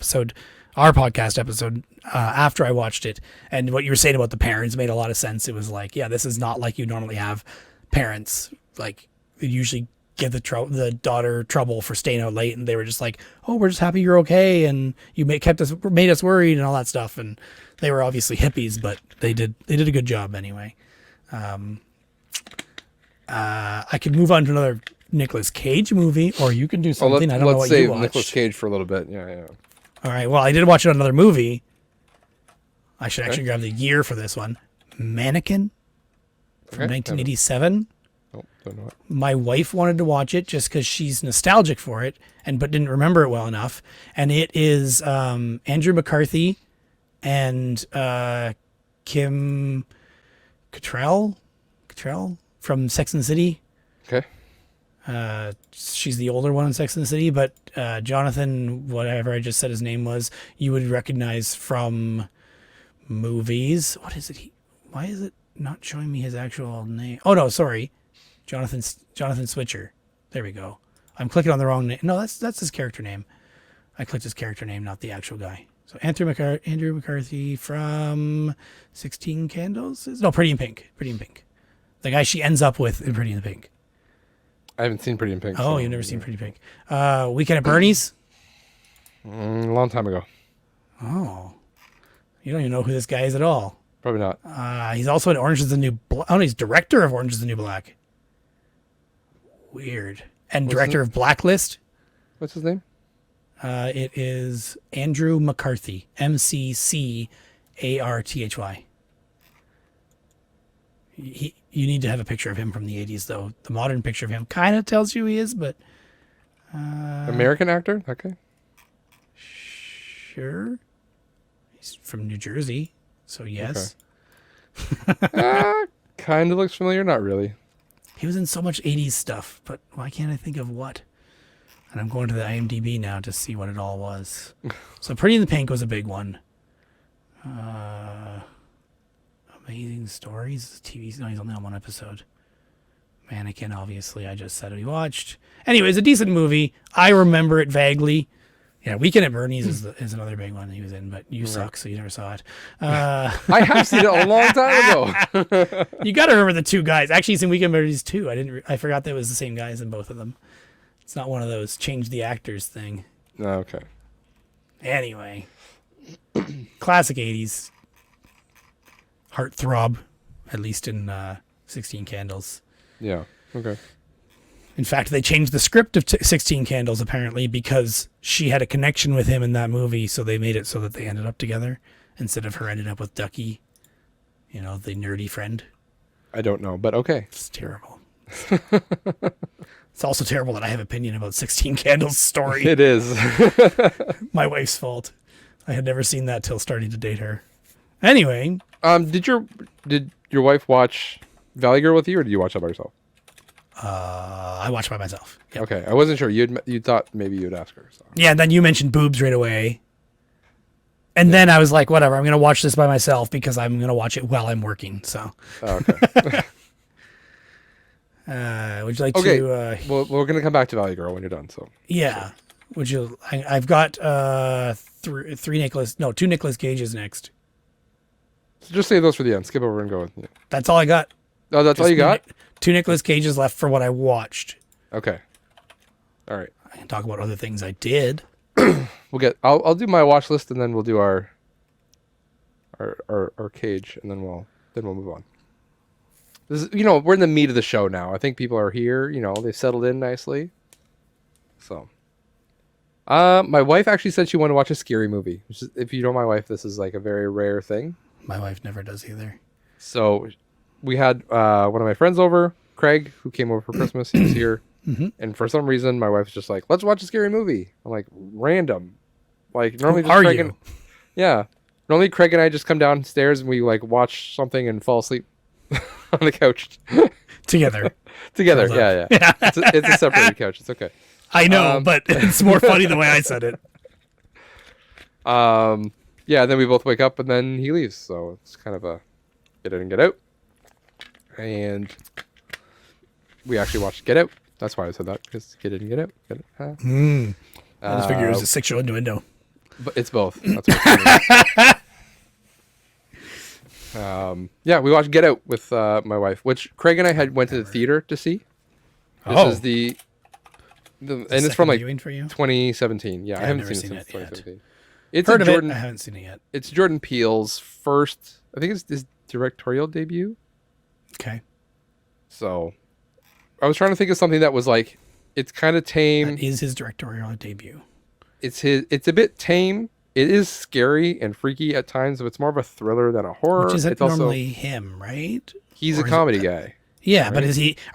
episode after I watched it, and what you were saying about the parents made a lot of sense. It was like, yeah, this is not like you normally have parents like they usually give the daughter trouble for staying out late, and they were just like, oh, we're just happy you're okay, and you made us worried and all that stuff, and they were obviously hippies, but they did a good job anyway. I could move on to another Nicolas Cage movie, or you can do something. I don't know what you watched. Let's save Nicolas Cage for a little bit. Yeah. All right. Well, I did watch another movie. I should actually grab the year for this one. Mannequin from 1987. Oh, don't know it. My wife wanted to watch it just because she's nostalgic for it, but didn't remember it well enough. And it is Andrew McCarthy and Kim Cattrall from Sex and the City. Okay. She's the older one in Sex and the City, but Jonathan, whatever I just said his name was, you would recognize from movies. What is it? Why is it not showing me his actual name? Oh no, sorry, Jonathan Switcher. There we go. I'm clicking on the wrong name. No, that's his character name. I clicked his character name, not the actual guy. So Andrew McCarthy from 16 Candles. No, Pretty in Pink. Pretty in Pink. The guy she ends up with in Pretty in Pink. I haven't seen Pretty in Pink. Oh, you've never seen Pretty Pink. Weekend at Bernie's? A long time ago. Oh. You don't even know who this guy is at all. Probably not. He's also in Orange is the New Black. Oh, no, he's director of Orange is the New Black. Weird. And director of Blacklist. What's his name? It is Andrew McCarthy. McCarthy. You need to have a picture of him from the 80s, though. The modern picture of him kind of tells you who he is, but... American actor? Okay. Sure. He's from New Jersey, so yes. Okay. Kind of looks familiar, not really. He was in so much 80s stuff, but why can't I think of what? And I'm going to the IMDb now to see what it all was. So Pretty in the Pink was a big one. Amazing Stories. TV. No, he's only on one episode. Mannequin, obviously. I just said we watched. Anyway, it's a decent movie. I remember it vaguely. Yeah, Weekend at Bernie's is another big one he was in, but you suck, so you never saw it. I have seen it a long time ago. You got to remember the two guys. Actually, he's in Weekend at Bernie's too. I forgot that it was the same guys in both of them. It's not one of those change the actors thing. Okay. Anyway, classic 80s heartthrob, at least in 16 Candles. Yeah. Okay. In fact, they changed the script of 16 Candles apparently because she had a connection with him in that movie, so they made it so that they ended up together instead of her ending up with Ducky, the nerdy friend. I don't know, but okay. It's terrible. It's also terrible that I have opinion about 16 Candles' story. It is. My wife's fault. I had never seen that till starting to date her. Anyway. Did your wife watch Valley Girl with you, or did you watch that by yourself? I watched by myself. Yep. Okay, I wasn't sure. You thought maybe you'd ask her. So. Yeah, and then you mentioned boobs right away. And then I was like, whatever, I'm going to watch this by myself because I'm going to watch it while I'm working. So. Oh, okay. Would you like okay. to... Well, we're going to come back to Valley Girl when you're done. So. Yeah. Would you... I've got two Nicolas Cages next. So just save those for the end. Skip over and go with you. That's all I got. Oh, that's all you got? Two Nicolas Cages left for what I watched. Okay. All right. I can talk about other things I did. I'll do my watch list and then we'll do our cage and then we'll move on. This is, we're in the meat of the show now. I think people are here. They've settled in nicely. So, my wife actually said she wanted to watch a scary movie. Which is, if you know my wife, this is like a very rare thing. My wife never does either. So, we had one of my friends over, Craig, who came over for Christmas. He was here. Mm-hmm. And for some reason, my wife's just like, let's watch a scary movie. I'm like, random. Like, normally Who just are Craig you? Yeah. Normally, Craig and I just come downstairs and we, like, watch something and fall asleep on the couch. Together. Together, yeah. It's a separated couch. It's okay. I know, but it's more funny the way I said it. Yeah, then we both wake up and then he leaves. So it's kind of a get in and get out. And we actually watched Get Out. That's why I said that, because get in and get out. Get it? Huh? I just figured it was a sexual innuendo. But it's both. That's what yeah, we watched Get Out with my wife, which Craig and I went to the theater to see. This is the and it's from like for you? 2017. Yeah, I haven't seen it since yet. 2017. It's Heard of Jordan, it. I haven't seen it yet. It's Jordan Peele's first, I think it's his directorial debut. Okay. So I was trying to think of something that was like, it's kind of tame. That is his directorial debut. It's a bit tame. It is scary and freaky at times, but it's more of a thriller than a horror. Which isn't it's normally him, right? He's a comedy guy. Yeah, right? but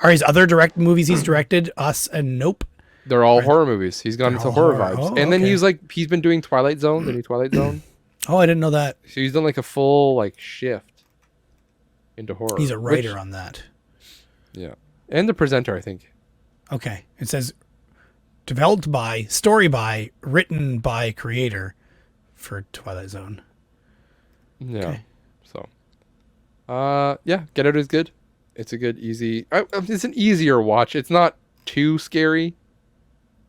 are his other movies he's directed, Us and Nope? They're all horror movies. He's gone into horror vibes. Oh, and then okay. he's been doing Twilight Zone, the new Twilight Zone. Oh, I didn't know that. So he's done like a full like shift into horror. He's a writer on that. Yeah. And the presenter, I think. Okay. It says developed by, story by, written by creator for Twilight Zone. Yeah. Okay. So, yeah, Get Out is good. It's a good, easy. It's an easier watch. It's not too scary,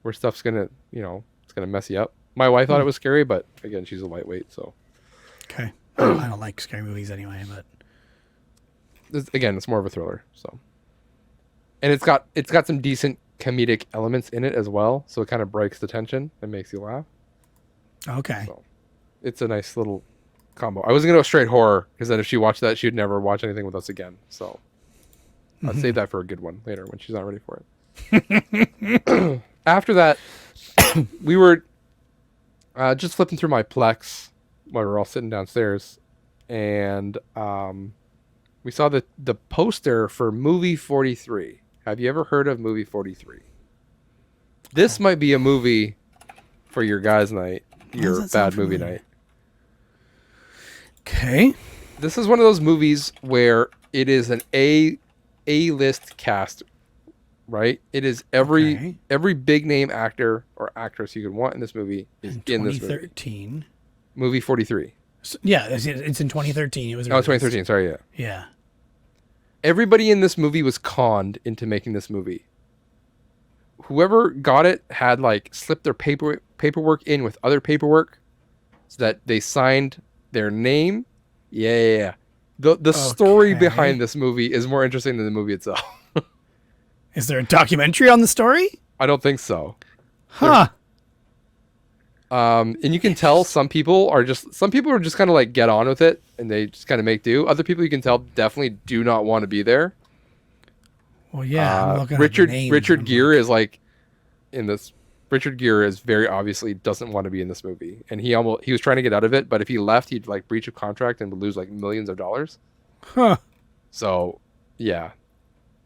where stuff's gonna, it's gonna mess you up. My wife thought it was scary, but again, she's a lightweight, so. Okay. I don't like scary movies anyway, but it's more of a thriller. So, and it's got some decent comedic elements in it as well, so it kind of breaks the tension and makes you laugh. okay. So, it's a nice little combo. I wasn't gonna go straight horror, because then if she watched that, she'd never watch anything with us again. So, I'll save that for a good one later when she's not ready for it. After that, we were just flipping through my Plex while we were all sitting downstairs, and we saw the poster for Movie 43. Have you ever heard of Movie 43? This might be a movie for your guys' night, your bad movie night. Okay. This is one of those movies where it is an A-list cast, right? It is every big name actor or actress you could want in this movie is in this movie. 2013. Movie 43. So, yeah, it's in 2013. It was. Oh, 2013. Sorry, yeah. Yeah. Everybody in this movie was conned into making this movie. Whoever got it had like slipped their paperwork in with other paperwork, so that they signed their name. Yeah. The story behind this movie is more interesting than the movie itself. Is there a documentary on the story? I don't think so. Huh. And you can tell some people are just kind of like get on with it and they just kind of make do. Other people you can tell definitely do not want to be there. Well, yeah, I'm looking at the Richard names. Richard I'm Gere like, is like in this. Richard Gere is very obviously doesn't want to be in this movie, and he was trying to get out of it. But if he left, he'd like breach a contract and would lose like millions of dollars. huh. So, yeah,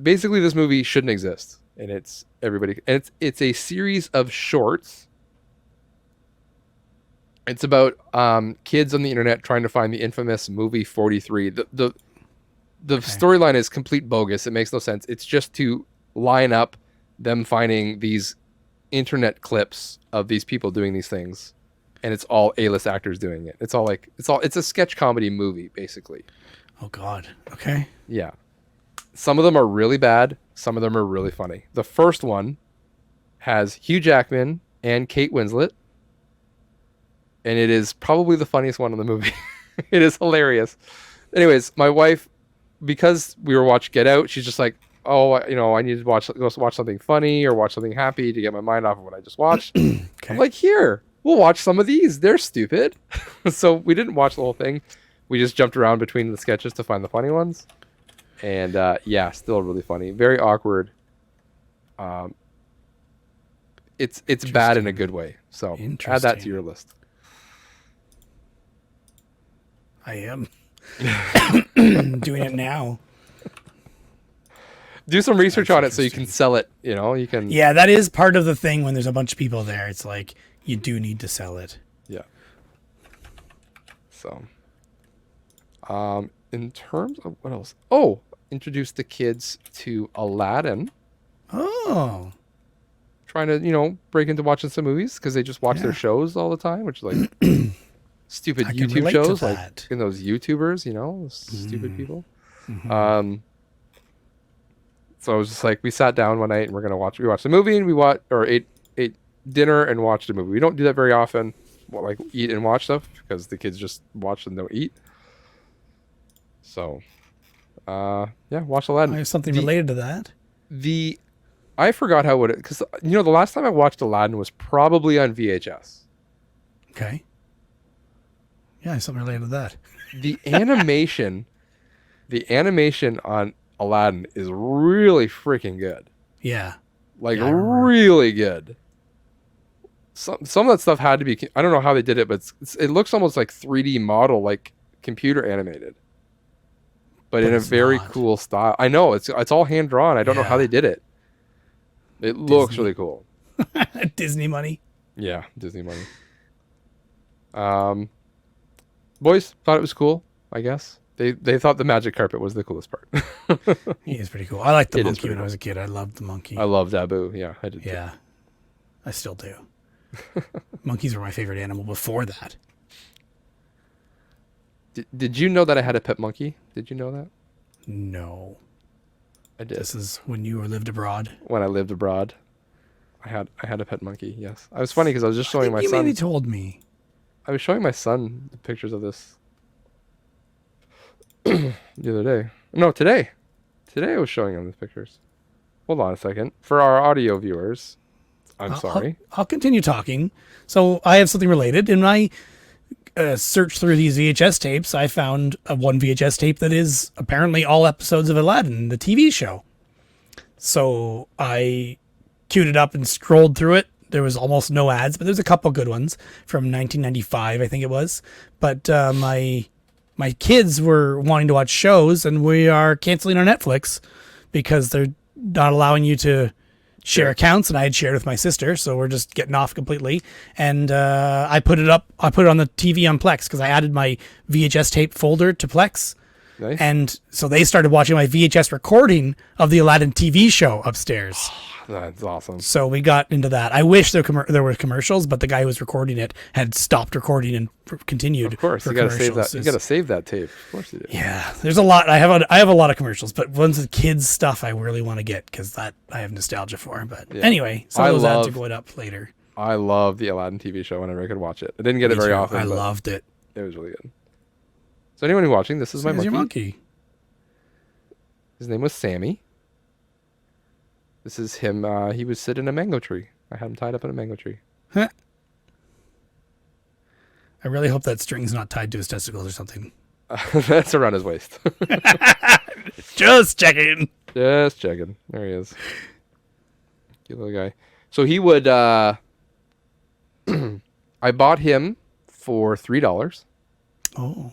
basically this movie shouldn't exist, and it's everybody. And it's a series of shorts. It's about kids on the internet trying to find the infamous movie 43. The storyline is complete bogus. It makes no sense. It's just to line up them finding these internet clips of these people doing these things, and it's all A-list actors doing it. It's a sketch comedy movie basically. Oh God. Okay. Yeah. Some of them are really bad, some of them are really funny. The first one has Hugh Jackman and Kate Winslet, and it is probably the funniest one in the movie. It is hilarious. Anyways, my wife, because we were watching Get Out, she's just like, oh, I need to watch something funny or watch something happy to get my mind off of what I just watched. Okay. I'm like, here, we'll watch some of these. They're stupid. So we didn't watch the whole thing. We just jumped around between the sketches to find the funny ones. And yeah, still really funny. Very awkward. It's bad in a good way. So add that to your list. I am doing it now. Do some research on it so you can sell it. You can. Yeah, that is part of the thing when there's a bunch of people there. It's like you do need to sell it. Yeah. So, in terms of what else? Oh, introduce the kids to Aladdin. Oh. Trying to, break into watching some movies because they just watch their shows all the time, which is like stupid YouTube shows, like in those YouTubers, those stupid people. Mm-hmm. So I was just like, we sat down one night and we watched a movie and ate dinner and watched a movie. We don't do that very often, like eat and watch stuff because the kids just watch and don't eat. So, yeah, watch Aladdin. I have something related to that. I forgot how it, because the last time I watched Aladdin was probably on VHS. Okay. Yeah, I have something related to that. The animation on Aladdin is really freaking good. Yeah. Like really good. Some of that stuff had to be, I don't know how they did it, but it looks almost like 3D model, like computer animated. But in a very cool style. I know, it's all hand drawn. I don't know how they did it. It looks really cool. Disney money. Yeah, Disney money. Boys thought it was cool, I guess. They thought the magic carpet was the coolest part. He is pretty cool. I liked the monkey when I was a kid. I loved the monkey. I loved Abu. Yeah, I did too. Yeah, I still do. Monkeys were my favorite animal before that. Did you know that I had a pet monkey? Did you know that? No. I did. This is when you lived abroad? When I lived abroad. I had a pet monkey, yes. I was funny because I was just showing my son. You maybe told me. I was showing my son the pictures of this the other day. No, today. Today I was showing him the pictures. Hold on a second. For our audio viewers, I'm sorry. I'll continue talking. So I have something related. In my search through these VHS tapes, I found one VHS tape that is apparently all episodes of Aladdin, the TV show. So I queued it up and scrolled through it. There was almost no ads, but there's a couple good ones from 1995, I think it was. But my kids were wanting to watch shows, and we are canceling our Netflix because they're not allowing you to share accounts, and I had shared with my sister, so we're just getting off completely. And I put it on the TV on Plex because I added my VHS tape folder to Plex. Nice. And so they started watching my VHS recording of the Aladdin TV show upstairs. That's awesome. So we got into that. I wish there were commercials, but the guy who was recording it had stopped recording and continued. Of course, you got to save that. You got to save that tape. Of course you do. Yeah, there's a lot. I have a lot of commercials, but ones with kids stuff I really want to get because that I have nostalgia for. But anyway, some of those ads are going up later. I love the Aladdin TV show whenever I could watch it. I didn't get it very often. I loved it. It was really good. So anyone watching, this is my monkey. Your monkey. His name was Sammy. This is him. He was sitting in a mango tree. I had him tied up in a mango tree. Huh. I really hope that string's not tied to his testicles or something. That's around his waist. Just checking. Just checking. There he is. Cute little guy. So he would. I bought him for $3 Oh.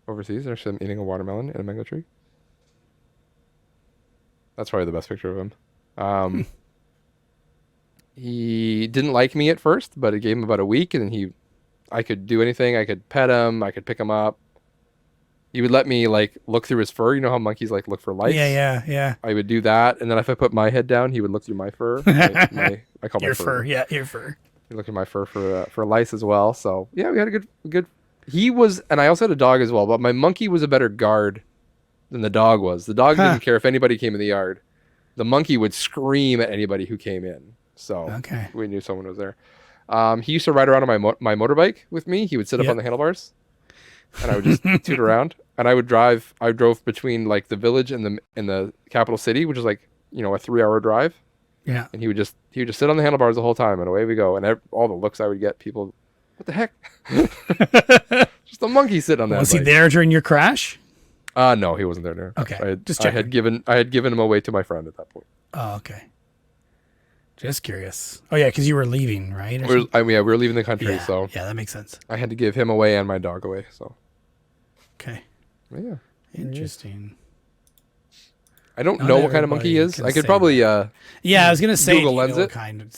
overseas. Actually, I'm eating a watermelon in a mango tree. That's probably the best picture of him. He didn't like me at first, but it gave him about a week, and then I could do anything. I could pet him. I could pick him up. He would let me like look through his fur. You know how monkeys like look for lice? Yeah. I would do that, and then if I put my head down, he would look through my fur. I call Your my fur. Yeah, your fur. He looked at my fur for lice as well. So yeah, we had a good. He was, and I also had a dog as well. But my monkey was a better guard than the dog was. The dog didn't care if anybody came in the yard. The monkey would scream at anybody who came in. So okay. We knew someone was there. He used to ride around on my motorbike with me. He would sit up on the handlebars, and I would just toot around. And I would drive. I drove between like the village and the capital city, which is like a 3-hour drive. Yeah. And he would just sit on the handlebars the whole time, and away we go. And all the looks I would get, people, what the heck? Just a monkey sitting on that. Was he there during your crash? No, he wasn't there. Okay. I had given him away to my friend at that point. Oh, okay. Just curious. Oh yeah, because you were leaving, right? We were leaving the country, so yeah, that makes sense. I had to give him away and my dog away. So okay. But yeah. Interesting. I don't know what kind of monkey he is. I could probably yeah, I was gonna say Google Lens it. Kind of.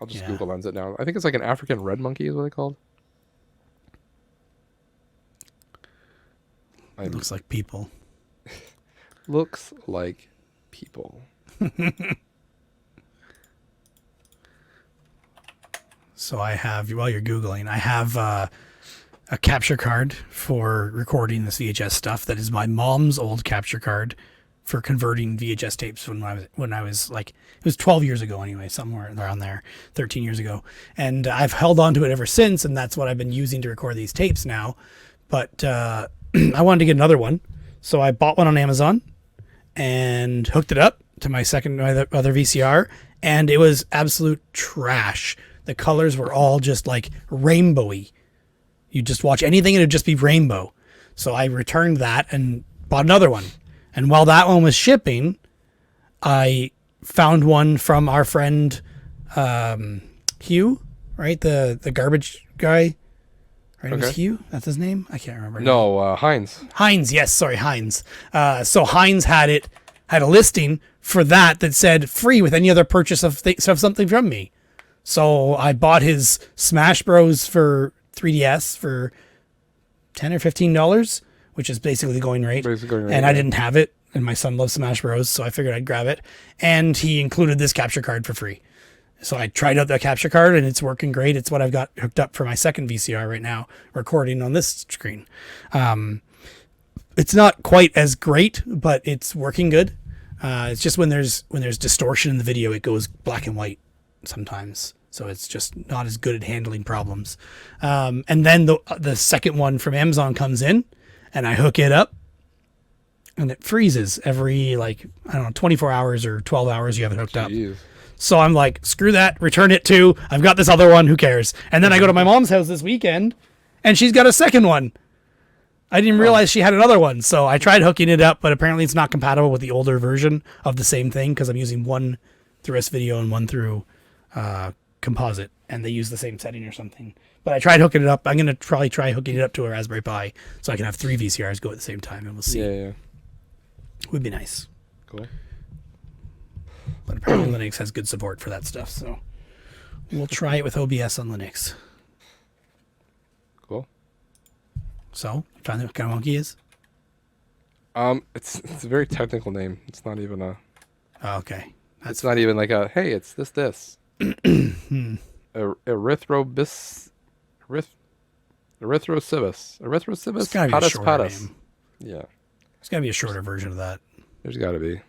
I'll just Google Lens it now. I think it's like an African red monkey is what they called. It looks like people. Looks like people. So I have, while you're Googling, I have a capture card for recording this VHS stuff. That is my mom's old capture card for converting VHS tapes when I was like, it was 12 years ago anyway, somewhere around there, 13 years ago. And I've held on to it ever since, and that's what I've been using to record these tapes now. But I wanted to get another one. So I bought one on Amazon and hooked it up to my other VCR, and it was absolute trash. The colors were all just like rainbowy. You just watch anything and it'd just be rainbow. So I returned that and bought another one. And while that one was shipping, I found one from our friend Hugh, right? The garbage guy. Right? It was Hugh? That's his name? I can't remember. No, Heinz. Heinz, yes, sorry, Heinz. So Heinz had a listing for that said free with any other purchase of something from me. So I bought his Smash Bros for 3DS for $10 or $15, which is basically the going rate. And I didn't have it, and my son loves Smash Bros, so I figured I'd grab it. And he included this capture card for free. So I tried out the capture card, and it's working great. It's what I've got hooked up for my second VCR right now, recording on this screen. It's not quite as great, but it's working good. It's just when there's distortion in the video, it goes black and white sometimes. So it's just not as good at handling problems. And then the second one from Amazon comes in, and I hook it up, and it freezes every 24 hours or 12 hours you have it hooked up. So I'm like, screw that, return it too. I've got this other one, who cares? And then I go to my mom's house this weekend, and she's got a second one. I didn't realize she had another one. So I tried hooking it up, but apparently it's not compatible with the older version of the same thing, because I'm using one through S-Video and one through Composite, and they use the same setting or something. But I tried hooking it up. I'm going to probably try hooking it up to a Raspberry Pi so I can have 3 VCRs go at the same time, and we'll see. Yeah. Would be nice. Cool. But apparently Linux has good support for that stuff, so we'll try it with OBS on Linux. Cool. So, trying to know what kind of monkey is? It's a very technical name. It's not even a... Oh, okay. It's not even like a, hey, it's this. Erythrocibus. It's gotta be a shorter name. Yeah. There's gotta be a shorter version of that. There's gotta be.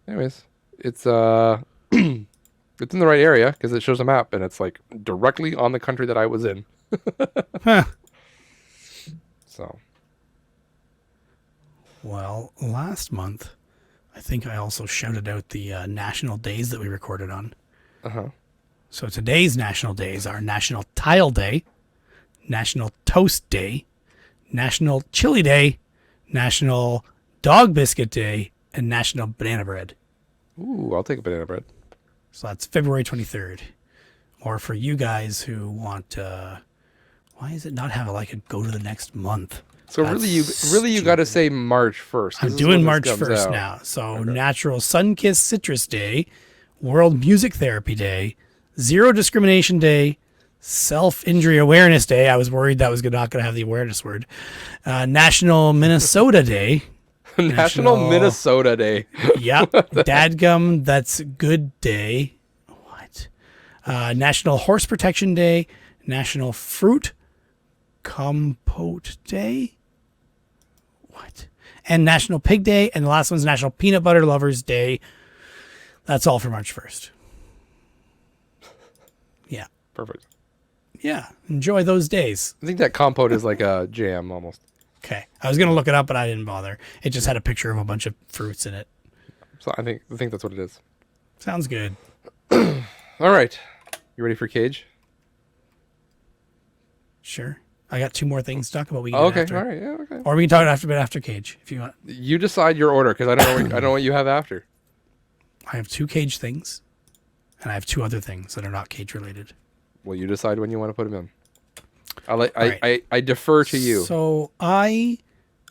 Anyways, it's it's in the right area because it shows a map, and it's like directly on the country that I was in. Huh. So. Well, last month, I think I also shouted out the national days that we recorded on. Uh-huh. So today's national days are National Tile Day, National Toast Day, National Chili Day, National Dog Biscuit Day, and National Banana Bread. Ooh, I'll take a banana bread. So that's February 23rd. Or for you guys who want, why does it not have a go to the next month? So That's you got to say March 1st. I'm doing March 1st now. So Natural Sun-Kissed Citrus Day, World Music Therapy Day, Zero Discrimination Day, Self-Injury Awareness Day. I was worried that was not going to have the awareness word. National Minnesota Day. National Minnesota Day. Yep. Dadgum, That's Good Day. What? National Horse Protection Day, National Fruit Compote Day. What? And National Pig Day, and the last one's National Peanut Butter Lovers Day. That's all for March 1st. Yeah. Perfect. Yeah. Enjoy those days. I think that compote is like a jam almost. Okay. I was going to look it up, but I didn't bother. It just had a picture of a bunch of fruits in it. So I think that's what it is. Sounds good. All right. You ready for Cage? Sure. I got 2 more things to talk about. We can Okay. after. All right. Yeah. Okay. Or we can talk after Cage if you want. You decide your order because I don't know what you have after. I have 2 Cage things, and I have 2 other things that are not Cage related. Well, you decide when you want to put them in. Right. I defer to you. So a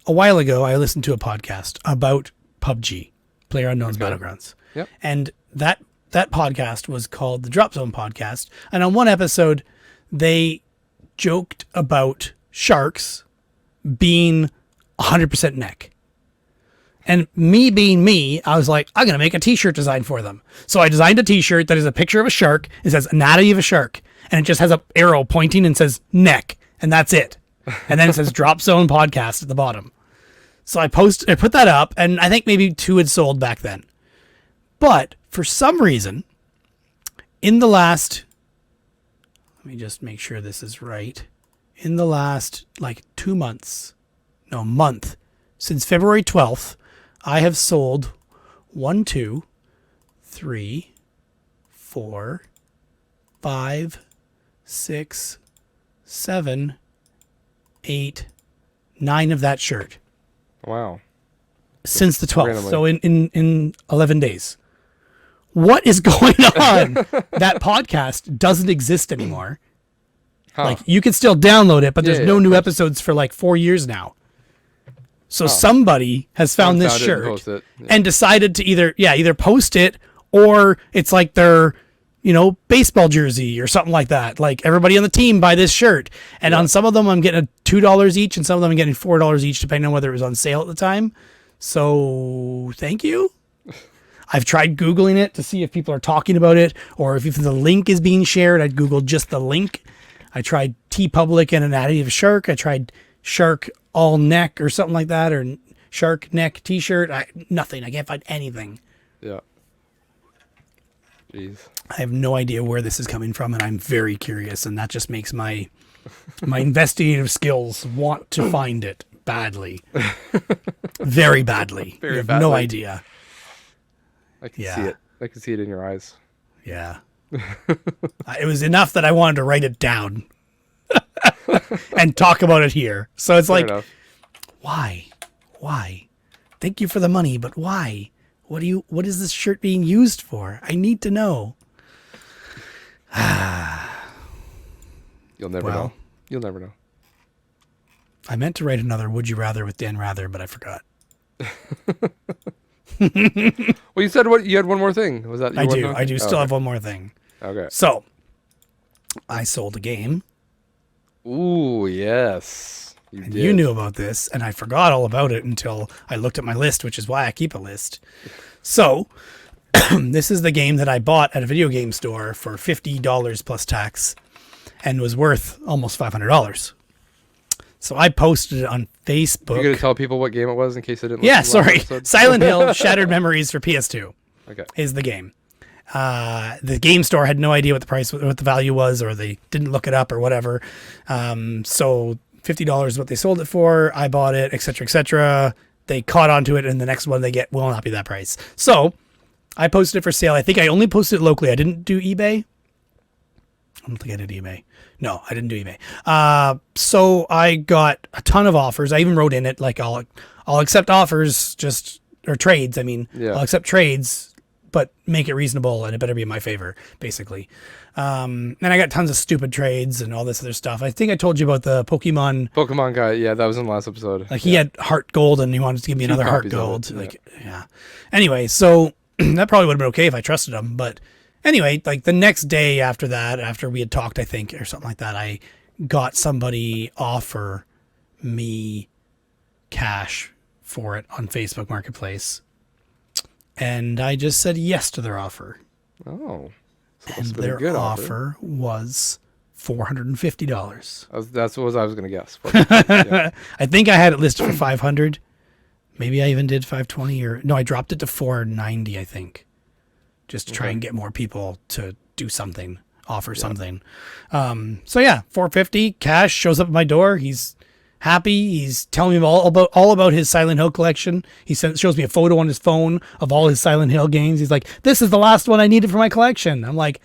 while ago, I listened to a podcast about PUBG, PlayerUnknown's Battlegrounds. Yep. And that podcast was called the Drop Zone Podcast. And on one episode, they joked about sharks being 100% neck. And me being me, I was like, I'm going to make a t-shirt design for them. So I designed a t-shirt that is a picture of a shark. It says anatomy of a shark. And it just has an arrow pointing and says neck. And that's it. And then it says Drop Zone Podcast at the bottom. So I put that up, and I think maybe 2 had sold back then. But for some reason, in the last, let me just make sure this is right. In the last 2 months, no, month, since February 12th, I have sold 1, 2, 3, 4, 5, 6, 7, 8, 9 of that shirt. Wow. Since the 12th. Randomly. So in 11 days. What is going on? That podcast doesn't exist anymore. Huh. You can still download it, but there's no of new course. episodes for 4 years now. So somebody has found this found it and shirt posted it. Yeah. and decided to either post it, or it's like their baseball jersey or something like that. Like, everybody on the team buy this shirt. And on some of them, I'm getting $2 each, and some of them I'm getting $4 each, depending on whether it was on sale at the time. So thank you. I've tried Googling it to see if people are talking about it, or if the link is being shared. I'd Google just the link. I tried TeePublic and Anatomy of a Shark. I tried Shark All Neck or something like that, or Shark Neck T-shirt. Nothing. I can't find anything. Yeah. Jeez. I have no idea where this is coming from, and I'm very curious, and that just makes my investigative skills want to find it badly. Very badly. Very you have badly. no idea. I can see it. I can see it in your eyes. Yeah. It was enough that I wanted to write it down and talk about it here. So it's Fair enough. why? Why? Thank you for the money, but why? What is this shirt being used for? I need to know. You'll never know. You'll never know. I meant to write another Would You Rather with Dan Rather, but I forgot. Well, you said you had one more thing. Was that? I do still have one more thing. Okay. So, I sold a game. Ooh, yes. You knew about this, and I forgot all about it until I looked at my list, which is why I keep a list. So, this is the game that I bought at a video game store for $50 plus tax and was worth almost $500. So I posted it on Facebook. You're going to tell people what game it was in case they didn't Yeah, listen to the last sorry. episode? Silent Hill Shattered Memories for PS2 Okay. is the game. The game store had no idea what the value was, or they didn't look it up or whatever. So $50 is what they sold it for. I bought it, etc., etc. They caught onto it, and the next one they get will not be that price. So I posted it for sale. I think I only posted it locally. I didn't do eBay. I don't think I did eBay. No, I didn't do eBay. So I got a ton of offers. I even wrote in it like I'll accept offers, or trades. I mean, Yeah. I'll accept trades, but make it reasonable and it better be in my favor, basically. And I got tons of stupid trades and all this other stuff. I think I told you about the Pokemon guy. Yeah, that was in the last episode. Like he had heart gold and he wanted to give me another heart copies of gold. it, Like, yeah. Anyway, so that probably would have been okay if I trusted him. But anyway, like the next day after that, after we had talked, I think, or something like that, I got somebody offer me cash for it on Facebook Marketplace. And I just said yes to their offer. Oh. So And that's been a their good offer was $450. That's what I was going to guess. Yeah. I think I had it listed for 500. Maybe I even did 520 or no, I dropped it to 490, I think. Just to try and get more people to do something, offer something. So yeah, 450 cash shows up at my door. He's happy. He's telling me all about his Silent Hill collection. He shows me a photo on his phone of all his Silent Hill games. He's like, "This is the last one I needed for my collection." I'm like,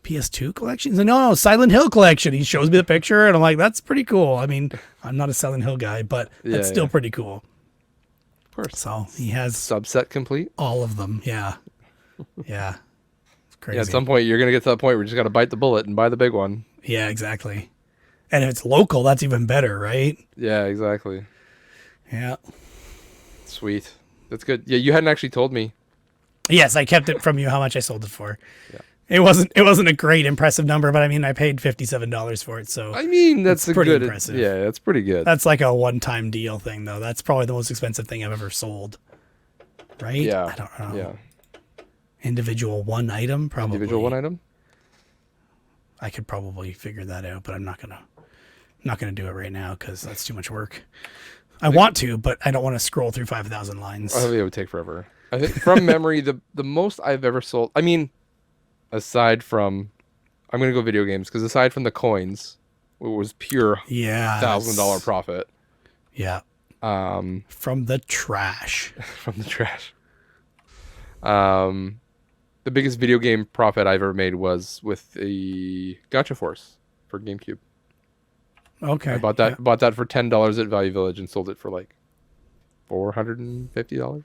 PS2 collection? He's like, no, Silent Hill collection. He shows me the picture, and I'm like, that's pretty cool. I mean, I'm not a Silent Hill guy, but that's still pretty cool. Of course. So he has Subset complete. all of them. Yeah. Yeah. It's crazy. Yeah, at some point you're going to get to that point where you just got to bite the bullet and buy the big one. Yeah, exactly. And if it's local, that's even better, right? Yeah, exactly. Yeah. Sweet. That's good. Yeah, you hadn't actually told me. Yes, I kept it from you how much I sold it for. Yeah. It wasn't a great impressive number, but I mean I paid $57 for it, so I mean that's a pretty good impressive. Yeah, that's pretty good. That's like a one-time deal thing though. That's probably the most expensive thing I've ever sold. Right? Yeah. I don't know. Yeah. Individual one item, probably. Individual one item? I could probably figure that out, but I'm not gonna do it right now because that's too much work. I want to, but I don't want to scroll through 5,000 lines. Oh, it would take forever. I think from memory, the most I've ever sold. I mean, aside from, I'm gonna go video games because aside from the coins, it was pure Yeah. $1,000 profit. Yeah. From the trash. From the trash. The biggest video game profit I've ever made was with the Gacha Force for GameCube. Okay. I bought that for $10 at Value Village and sold it for like $450.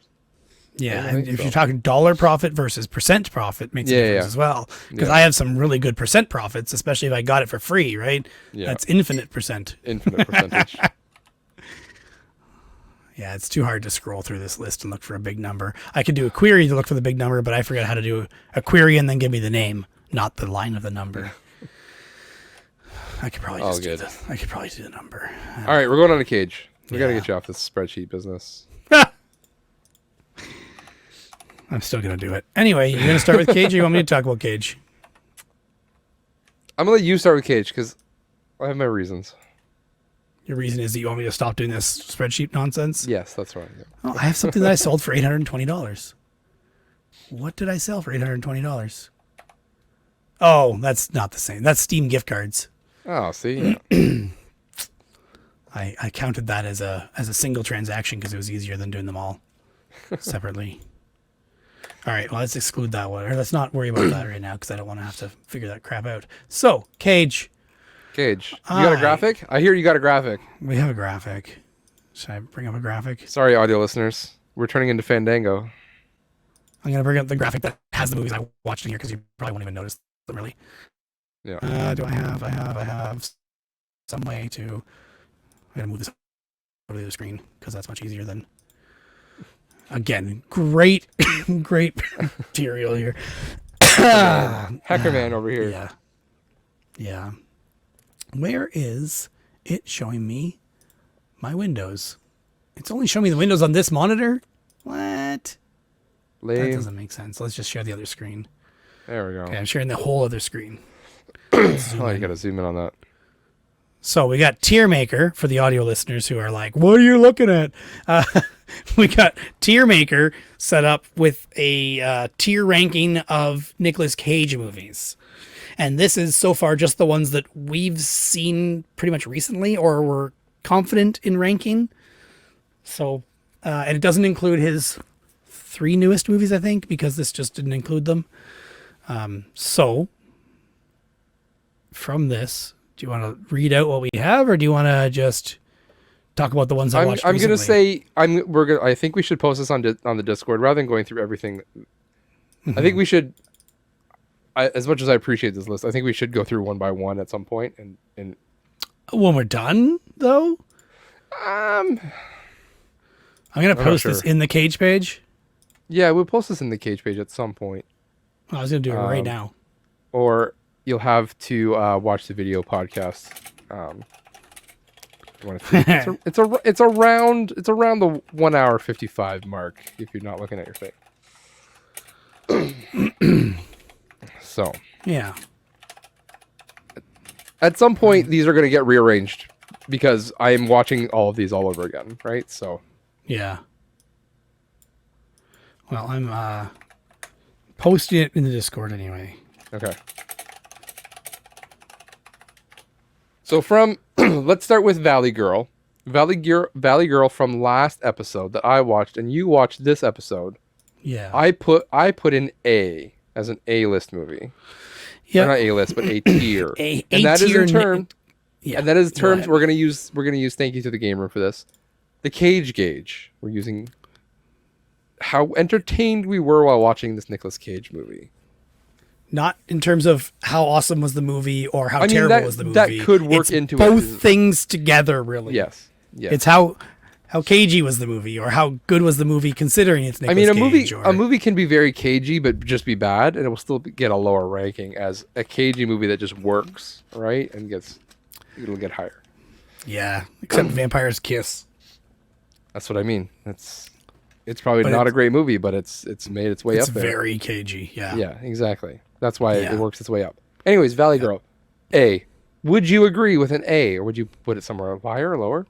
Yeah, I and think if so. you're talking dollar profit versus percent profit, makes a difference as well. Because I have some really good percent profits, especially if I got it for free, right? Yeah. That's infinite percent. Infinite percentage. Yeah, it's too hard to scroll through this list and look for a big number. I could do a query to look for the big number, but I forgot how to do a query and then give me the name, not the line of the number. I could probably just do the number. All right, we're going on a Cage. We got to Yeah. get you off this spreadsheet business. I'm still going to do it. Anyway, you're going to start with Cage or you want me to talk about Cage? I'm going to let you start with Cage because I have my reasons. Your reason is that you want me to stop doing this spreadsheet nonsense? Yes, that's right. Yeah. Oh, I have something that I sold for $820. What did I sell for $820? Oh, that's not the same. That's Steam gift cards. Oh, see? Yeah. I counted that as a single transaction because it was easier than doing them all separately. All right, well, let's exclude that one. Or let's not worry about that right now because I don't want to have to figure that crap out. So, Cage. Cage. You got a graphic? I hear you got a graphic. We have a graphic. Should I bring up a graphic? Sorry, audio listeners. We're turning into Fandango. I'm going to bring up the graphic that has the movies I watched in here because you probably won't even notice them really. Yeah. Do I have some way to... I'm going to move this over to the screen because that's much easier than... Again, great material here. Hacker man over here. Yeah. Yeah. Where is it showing me my windows? It's only showing me the windows on this monitor? What? That Lame. doesn't make sense. Let's just share the other screen. There we go. Okay, I'm sharing the whole other screen. Oh, you got to zoom in on that. So we got Tier Maker for the audio listeners who are like, what are you looking at? We got Tier Maker set up with a tier ranking of Nicolas Cage movies. And this is so far just the ones that we've seen pretty much recently or we're confident in ranking. So, and it doesn't include his 3 newest movies, I think, because this just didn't include them. So from this, do you want to read out what we have, or do you want to just talk about the ones I watched I'm gonna recently? say I think we should post this on the Discord rather than going through everything. I think we should. As much as I appreciate this list, I think we should go through one by one at some point. And When we're done, though, um, I'm going to I'm not post this sure. in the Cage page. Yeah, we'll post this in the Cage page at some point, I was going to do it right now. or you'll have to watch the video podcast. You want to see? It's around the 1 hour 55 mark if you're not looking at your thing. So Yeah. at some point these are going to get rearranged because I am watching all of these all over again, right? So Yeah. Well, I'm posting it in the Discord anyway. okay. So from let's start with Valley Girl. Valley Girl from last episode that I watched and you watched this episode. Yeah. I put in A as an A-list movie. Or Yeah. not A-list, but A tier. A And that is tier in term Yeah. and that is go terms ahead. we're gonna use thank you to the game room for this. The Cage Gauge. We're using how entertained we were while watching this Nicolas Cage movie. Not in terms of how awesome was the movie or how I mean, terrible that- was the movie. that could work It's into it. both things together, really. Yes. Yes. It's how cagey was the movie, or how good was the movie considering it's Nicolas I mean, Cage. a movie can be very cagey, but just be bad, and it will still get a lower ranking as a cagey movie that just works, right? And it'll get higher. Yeah, except Vampire's Kiss. That's what I mean. It's probably But not it's- a great movie, but it's made its way It's up there. very cagey. Yeah. Yeah, exactly. That's why Yeah. it works its way up. Anyways, Valley Girl, A. Would you agree with an A, or would you put it somewhere higher or lower?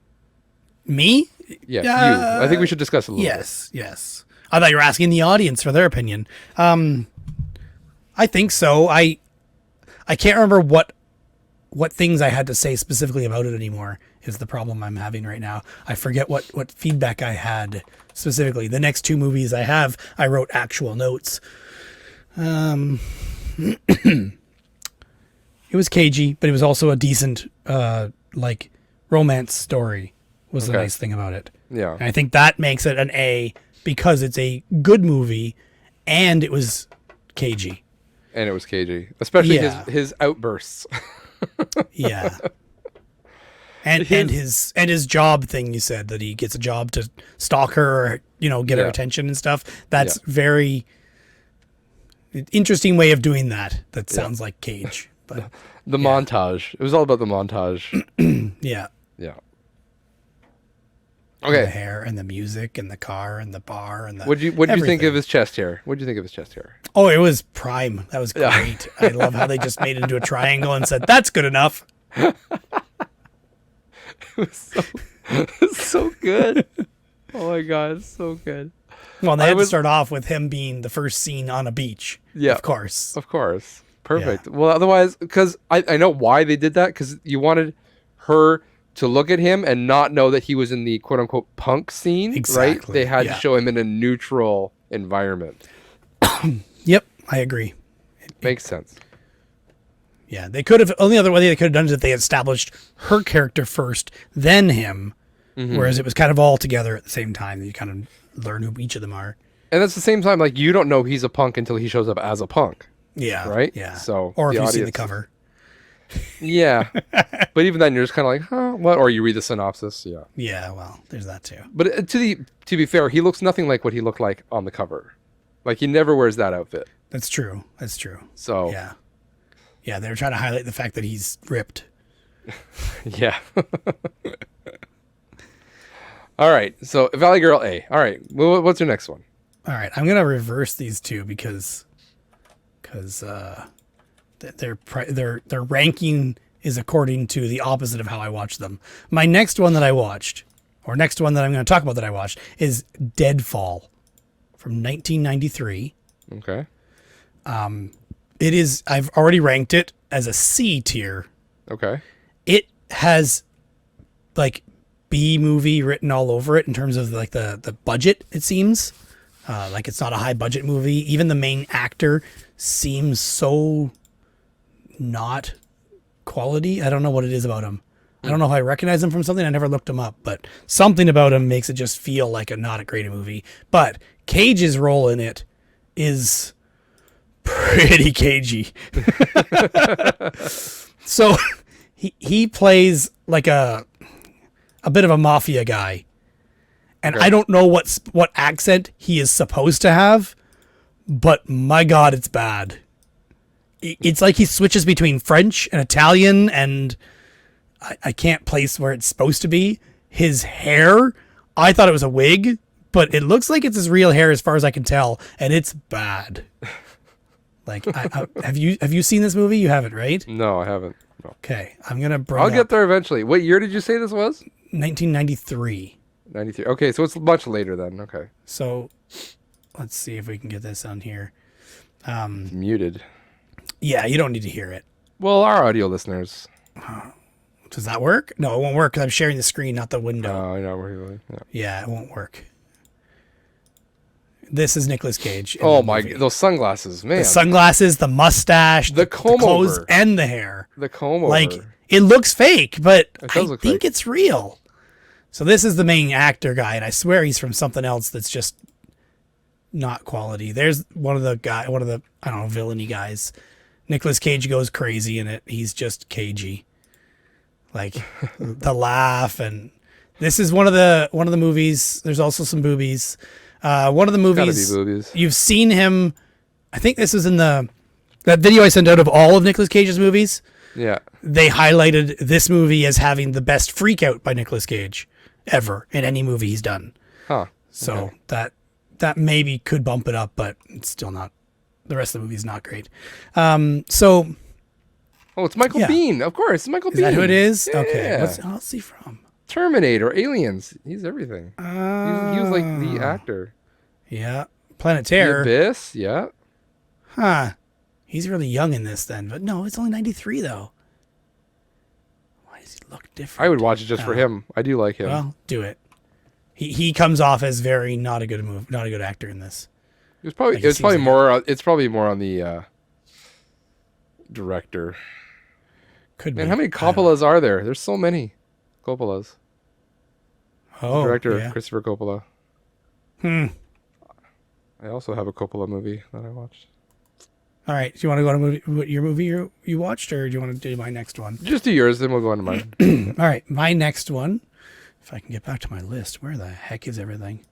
Me? Yes, you. I think we should discuss it a little bit. Yes. I thought you were asking the audience for their opinion. I think so. I can't remember what things I had to say specifically about it anymore is the problem I'm having right now. I forget what feedback I had specifically. The next two movies I wrote actual notes. It was cagey, but it was also a decent like romance story was the Okay. nice thing about it. Yeah. And I think that makes it an A because it's a good movie and it was cagey. And it was cagey, especially Yeah. his outbursts. Yeah. And his job thing, you said that he gets a job to stalk her or, get her Yeah. attention and stuff. That's very interesting way of doing that. That sounds like Cage. But The montage. It was all about the montage. yeah. Yeah. And the Okay. hair and the music and the car and the bar and the What'd you think everything. of his chest hair? What'd you think of his chest hair? Oh, it was prime. That was Yeah. great. I love how they just made it into a triangle and said, that's good enough. So good. Oh my god, it's so good. Well, they I had to was- start off with him being the first scene on a beach. Yeah. Of course. Of course. Perfect. Well, otherwise, because I know why they did that, because you wanted her to look at him and not know that he was in the quote unquote punk scene, right? Exactly, They had yeah. to show him in a neutral environment. Yep, I agree. Makes sense. Yeah, they could have. Only other way they could have done is if they established her character first, then him. Whereas it was kind of all together at the same time. You kind of learn who each of them are. And at the same time, like, you don't know he's a punk until he shows up as a punk, Yeah. right? Yeah. So or if the you see the audience- cover. Yeah. But even then, you're just kind of like, huh, what? Or you read the synopsis. Yeah. Yeah. Well, there's that too. But to be fair, he looks nothing like what he looked like on the cover. Like, he never wears that outfit. That's true. That's true. So Yeah. Yeah, they were trying to highlight the fact that he's ripped. yeah. All right. So Valley Girl A. All right. Well, what's your next one? All right, I'm gonna reverse these two because their ranking is according to the opposite of how I watched them. My next one that I watched, or next one that I'm going to talk about that I watched, is Deadfall from 1993. Okay. It is. I've already ranked it as a C tier. Okay. It has like B movie written all over it in terms of like the budget. It seems like it's not a high budget movie. Even the main actor seems so not quality. I don't know what it is about him. I don't know if I recognize him from something. I never looked him up, but something about him makes it just feel like a not a great movie. But Cage's role in it is pretty cagey. So he plays like a bit of a mafia guy. And I don't know what accent he is supposed to have, but my God, it's bad. It's like he switches between French and Italian, and I can't place where it's supposed to be. His hair, I thought it was a wig, but it looks like it's his real hair as far as I can tell, and it's bad. Like, have you seen this movie? You haven't, right? No, I haven't. No. Okay, I'm gonna bring. I'll get there eventually. What year did you say this was? 1993. 93. Okay, so it's much later then. Okay. So, let's see if we can get this on here. It's muted. Yeah, you don't need to hear it. Well, our audio listeners. Does that work? No, it won't work because I'm sharing the screen, not the window. I know where you Yeah, it won't work. This is Nicolas Cage. Oh my, those sunglasses, man. The sunglasses, the mustache, the comb clothes, over. and the hair. The comb over. Like, it looks fake, but I think fake. it's real. So this is the main actor guy, and I swear he's from something else that's just not quality. There's one of the I don't know, villainy guys. Nicolas Cage goes crazy in it. He's just cagey. Like the laugh, and this is one of the movies. There's also some boobies. One of the movies Gotta be boobies. You've seen him. I think this is in that video I sent out of all of Nicolas Cage's movies. Yeah. They highlighted this movie as having the best freak out by Nicolas Cage ever in any movie he's done. Huh. So that maybe could bump it up, but it's still not. The rest of the movie is not great. So. Oh, it's Michael Biehn. Of course, it's Michael Biehn. Is that who it is? Yeah. Okay. What's he from? Terminator, Aliens. He's everything. He was like the actor. Yeah. Planet Terror. The Abyss. Yeah. Huh. He's really young in this then, but no, it's only 93 though. Why does he look different? I would watch it just for him. I do like him. Well, do it. He comes off as very not a good actor in this. It's probably more on the director. Could be. Man, how many Coppolas are there? There's so many Coppolas. Oh, Director yeah. Christopher Coppola. I also have a Coppola movie that I watched. All right. Do you want to go to your movie you watched, or do you want to do my next one? Just do yours, then we'll go on to mine. All right. My next one, if I can get back to my list, where the heck is everything?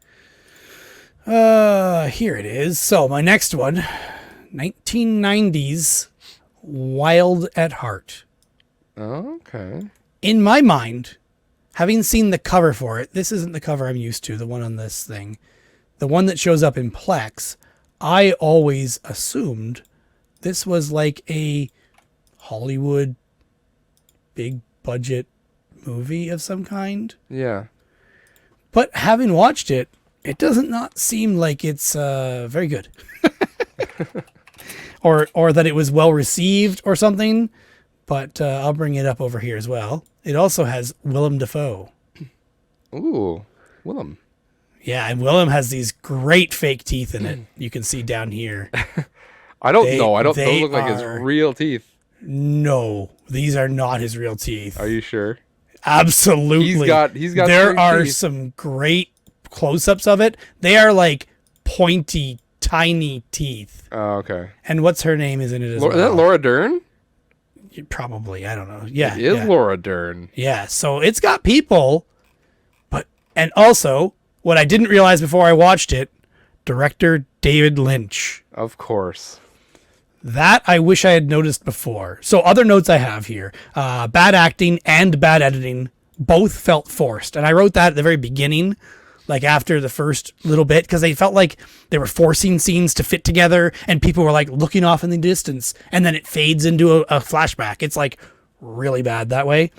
Here it is. So my next one, 1990s Wild at Heart. Okay. In my mind, having seen the cover for it, this isn't the cover I'm used to, the one on this thing. The one that shows up in Plex, I always assumed this was like a Hollywood big budget movie of some kind. Yeah. But having watched it, it doesn't not seem like it's very good. or that it was well received or something. But I'll bring it up over here as well. It also has Willem Dafoe. Ooh, Willem. Yeah, and Willem has these great fake teeth in it. You can see down here. I don't know. Those look like his real teeth. No, these are not his real teeth. Are you sure? Absolutely. He's got. There are teeth. some great close-ups of it. They are like pointy, tiny teeth. Oh, okay. And what's her name is in it as well? Is that Laura Dern? Probably. I don't know. Yeah. It is Laura Dern. Yeah. So it's got people, and also what I didn't realize before I watched it, director David Lynch. Of course. That I wish I had noticed before. So other notes I have here, bad acting and bad editing both felt forced. And I wrote that at the very beginning, like after the first little bit, because they felt like they were forcing scenes to fit together and people were like looking off in the distance and then it fades into a flashback. It's like really bad that way.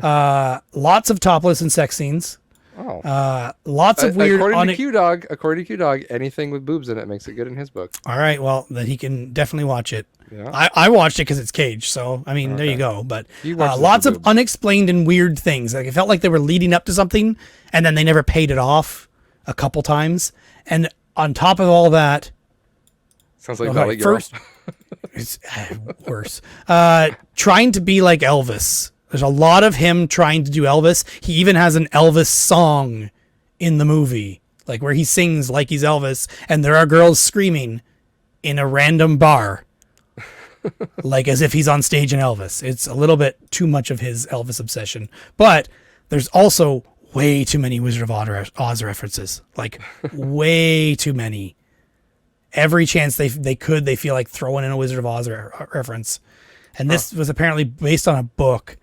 Lots of topless and sex scenes. Oh. Lots of weird. According to Q Dog, anything with boobs in it makes it good in his book. All right, well then he can definitely watch it. Yeah. I watched it because it's Cage, so I mean there you go. But lots of unexplained and weird things. Like it felt like they were leading up to something, and then they never paid it off a couple times. And on top of all that, sounds like Valley Girl. It's worse. Trying to be like Elvis. There's a lot of him trying to do Elvis. He even has an Elvis song in the movie, like where he sings like he's Elvis, and there are girls screaming in a random bar, like as if he's on stage in Elvis. It's a little bit too much of his Elvis obsession. But there's also way too many Wizard of Oz references, like way too many. Every chance they feel like throwing in a Wizard of Oz reference. And this was apparently based on a book,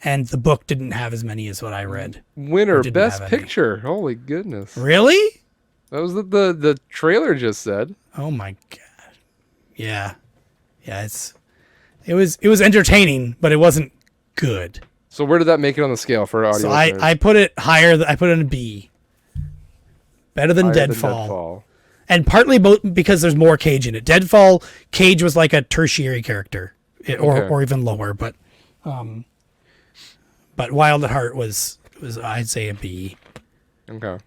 and the book didn't have as many as what I read. Winner, Best Picture. Holy goodness. Really? That was the trailer just said. Oh my god. Yeah. Yeah, it was entertaining, but it wasn't good. So where did that make it on the scale for audio? So I put it higher. I put it in a B. Better than Deadfall. And partly because there's more Cage in it. Deadfall, Cage was like a tertiary character, or even lower. But Wild at Heart was I'd say a B. Okay.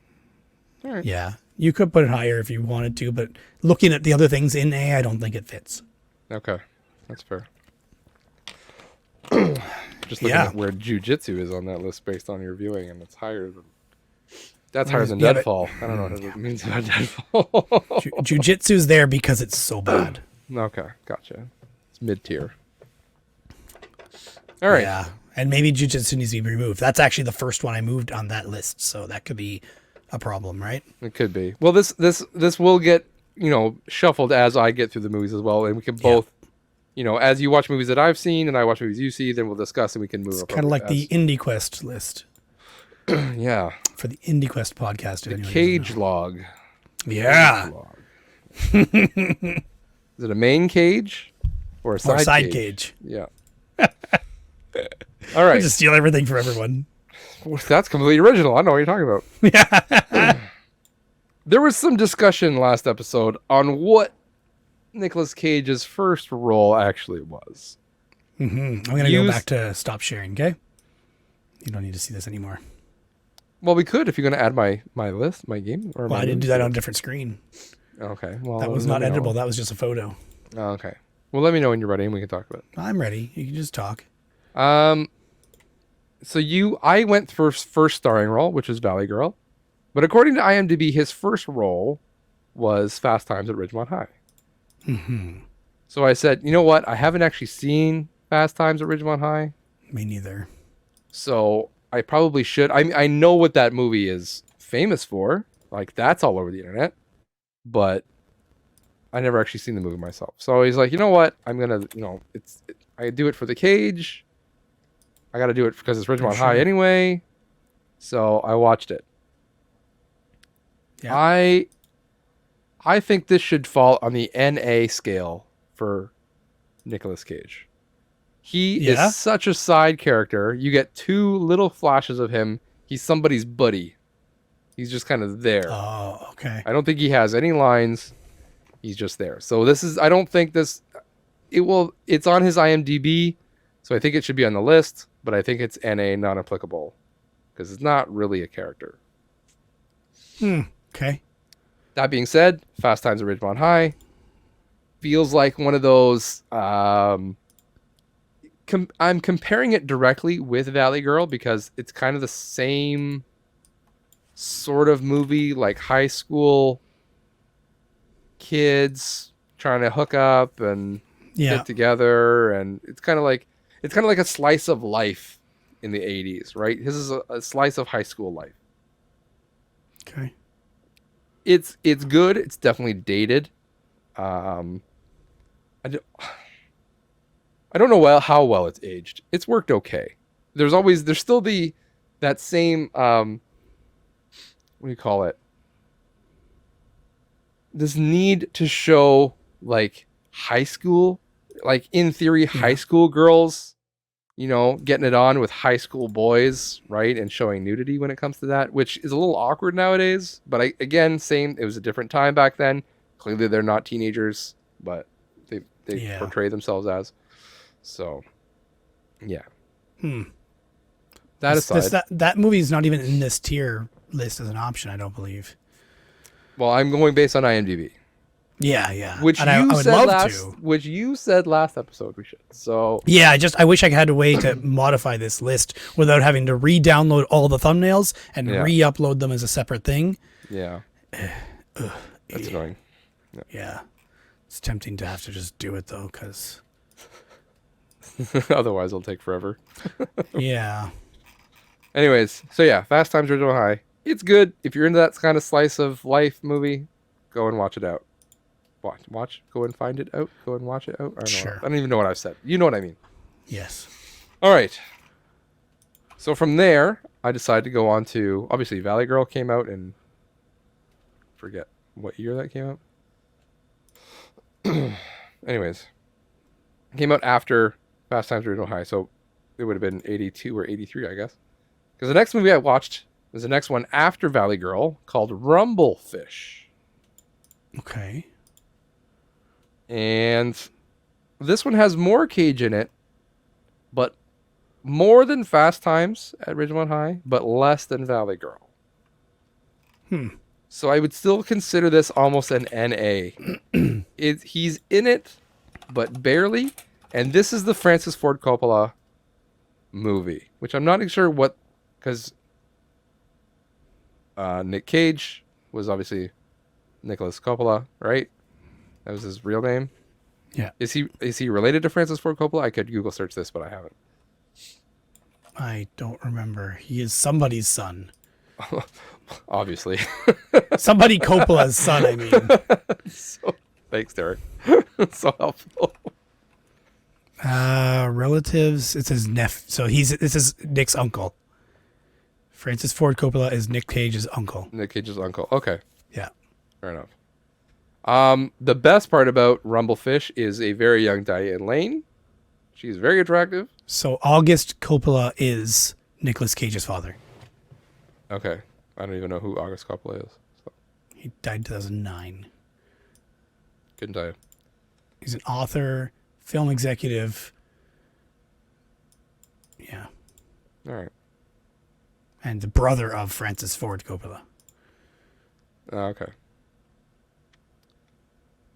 All right. Yeah, you could put it higher if you wanted to, but looking at the other things in A, I don't think it fits. Okay, that's fair. Just looking at where Jiu-Jitsu is on that list based on your viewing, and it's higher than. That's higher than Deadfall. I don't know what it means about Deadfall. Jiu-Jitsu's there because it's so bad. Okay, gotcha. It's mid-tier. All right. Yeah, and maybe Jiu-Jitsu needs to be removed. That's actually the first one I moved on that list, so that could be a problem, right? It could be. Well, this will get, shuffled as I get through the movies as well, and we can both, as you watch movies that I've seen and I watch movies you see, then we'll discuss and we can move. It's kind of like the IndieQuest list. Yeah. For the IndieQuest podcast. The Cage log. Yeah. Cage log. Is it a main cage or a side cage? Yeah. All right. Just steal everything from everyone. That's completely original. I know what you're talking about. Yeah. There was some discussion last episode on what Nicolas Cage's first role actually was. Mm-hmm. I'm going to go back to stop sharing, okay? You don't need to see this anymore. Well, we could if you're going to add my list, my game. Or I didn't do that on a different screen. Okay. Well, that was not editable. That was just a photo. Oh, okay. Well, let me know when you're ready and we can talk about it. I'm ready. You can just talk. So I went for first starring role, which is Valley Girl. But according to IMDb, his first role was Fast Times at Ridgemont High. Mm-hmm. So I said, you know what? I haven't actually seen Fast Times at Ridgemont High. Me neither. So I probably should. I know what that movie is famous for. Like, that's all over the internet. But I never actually seen the movie myself. So he's like, you know what? I'm going to, I do it for the Cage. I got to do it because it's Ridgemont High anyway. So I watched it. Yeah. I think this should fall on the NA scale for Nicolas Cage. He is such a side character. You get two little flashes of him. He's somebody's buddy. He's just kind of there. Oh, okay. I don't think he has any lines. He's just there. So I don't think it's on his IMDb. So I think it should be on the list, but I think it's NA non-applicable because it's not really a character. Okay. That being said, Fast Times at Ridgemont High feels like one of those. I'm comparing it directly with Valley Girl because it's kind of the same sort of movie, like high school kids trying to hook up and get together, and it's kind of like a slice of life in the 80s, right? This is a slice of high school life. Okay. It's good. It's definitely dated. I don't know how well it's aged. It's worked okay. There's still that same what do you call it? This need to show like high school, like in theory, high school girls, getting it on with high school boys, right? And showing nudity when it comes to that, which is a little awkward nowadays. But it was a different time back then. Clearly they're not teenagers, but they portray themselves as. So, yeah. That aside. That movie is not even in this tier list as an option, I don't believe. Well, I'm going based on IMDb. Yeah, yeah. Which And you I would said love last, to. which you said last episode we should. So Yeah, I wish I had a way to modify this list without having to re-download all the thumbnails and Yeah. re-upload them as a separate thing. yeah, that's annoying. Yeah. It's tempting to have to just do it though, because Otherwise, it'll take forever. yeah. Anyways, so yeah, Fast Times at Ridgemont High. It's good if you're into that kind of slice of life movie. Go and watch it out. Watch. Go and find it out. Go and watch it out. I don't know. Sure. I don't even know what I've said. You know what I mean. Yes. All right. So from there, I decided to go on to obviously Valley Girl came out in forget what year that came out. Anyways, it came out after Fast Times at Ridgemont High, so it would have been 82 or 83, I guess. Because the next movie I watched was the next one after Valley Girl called Rumblefish. Okay. And this one has more Cage in it, but more than Fast Times at Ridgemont High, but less than Valley Girl. So I would still consider this almost an NA. He's in it, but barely. And this is the Francis Ford Coppola movie, which I'm not sure what, because Nick Cage was obviously Nicholas Coppola, right? That was his real name. Yeah. Is he related to Francis Ford Coppola? I could Google search this, but I haven't. I don't remember. He is somebody's son. Obviously. Somebody Coppola's son, I mean. Thanks, Derek. So helpful. Relatives. It says So this is Nick's uncle. Francis Ford Coppola is Nick Cage's uncle. Nick Cage's uncle. Okay. Yeah. Fair enough. The best part about Rumblefish is a very young Diane Lane. She's very attractive. So August Coppola is Nicolas Cage's father. Okay. I don't even know who August Coppola is. So. He died in 2009. Couldn't tell you. He's an author, film executive. Yeah. All right. And the brother of Francis Ford Coppola. Okay.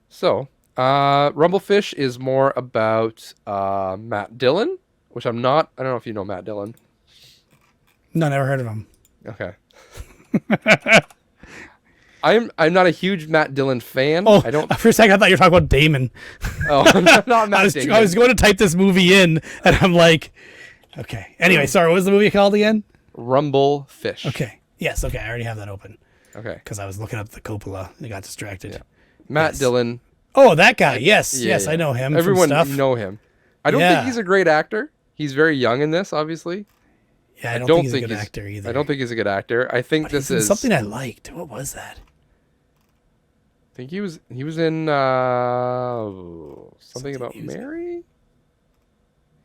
So, Rumblefish is more about Matt Dillon, which I don't know if you know Matt Dillon. No, never heard of him. Okay. I'm not a huge Matt Dillon fan. Oh, I don't. For a second, I thought you were talking about Damon. Oh, not Matt Damon. I was going to type this movie in, and I'm like, okay. Anyway, sorry. What was the movie called again? Rumblefish. Okay. Yes. Okay. I already have that open. Okay. Because I was looking up the Coppola. I got distracted. Yeah. Matt Yes. Dillon. Oh, that guy. Yes. Yeah, yes. yeah. I know him. Everyone from stuff. know him. I don't Yeah. think he's a great actor. He's very young in this, obviously. Yeah, I don't think he's a good actor either. I don't think he's a good actor. I think But this he's in is something I liked. What was that? I think he was in something about he was in. Mary.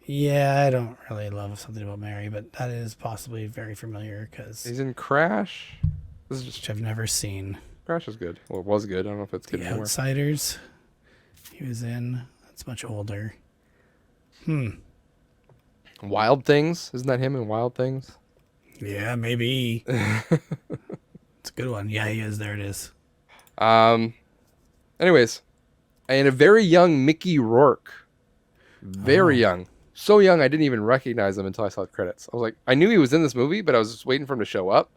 Yeah, I don't really love Something About Mary, but that is possibly very familiar because He's in Crash. This is just I've never seen. Crash is good. Well, it was good. I don't know if it's good The anymore. Outsiders. He was in. That's much older. Wild Things. Isn't that him in Wild Things? Yeah, maybe. It's a good one. Yeah, he is. There it is. Anyways, and a very young Mickey Rourke. Very young. So young I didn't even recognize him until I saw the credits. I was like, I knew he was in this movie, but I was just waiting for him to show up.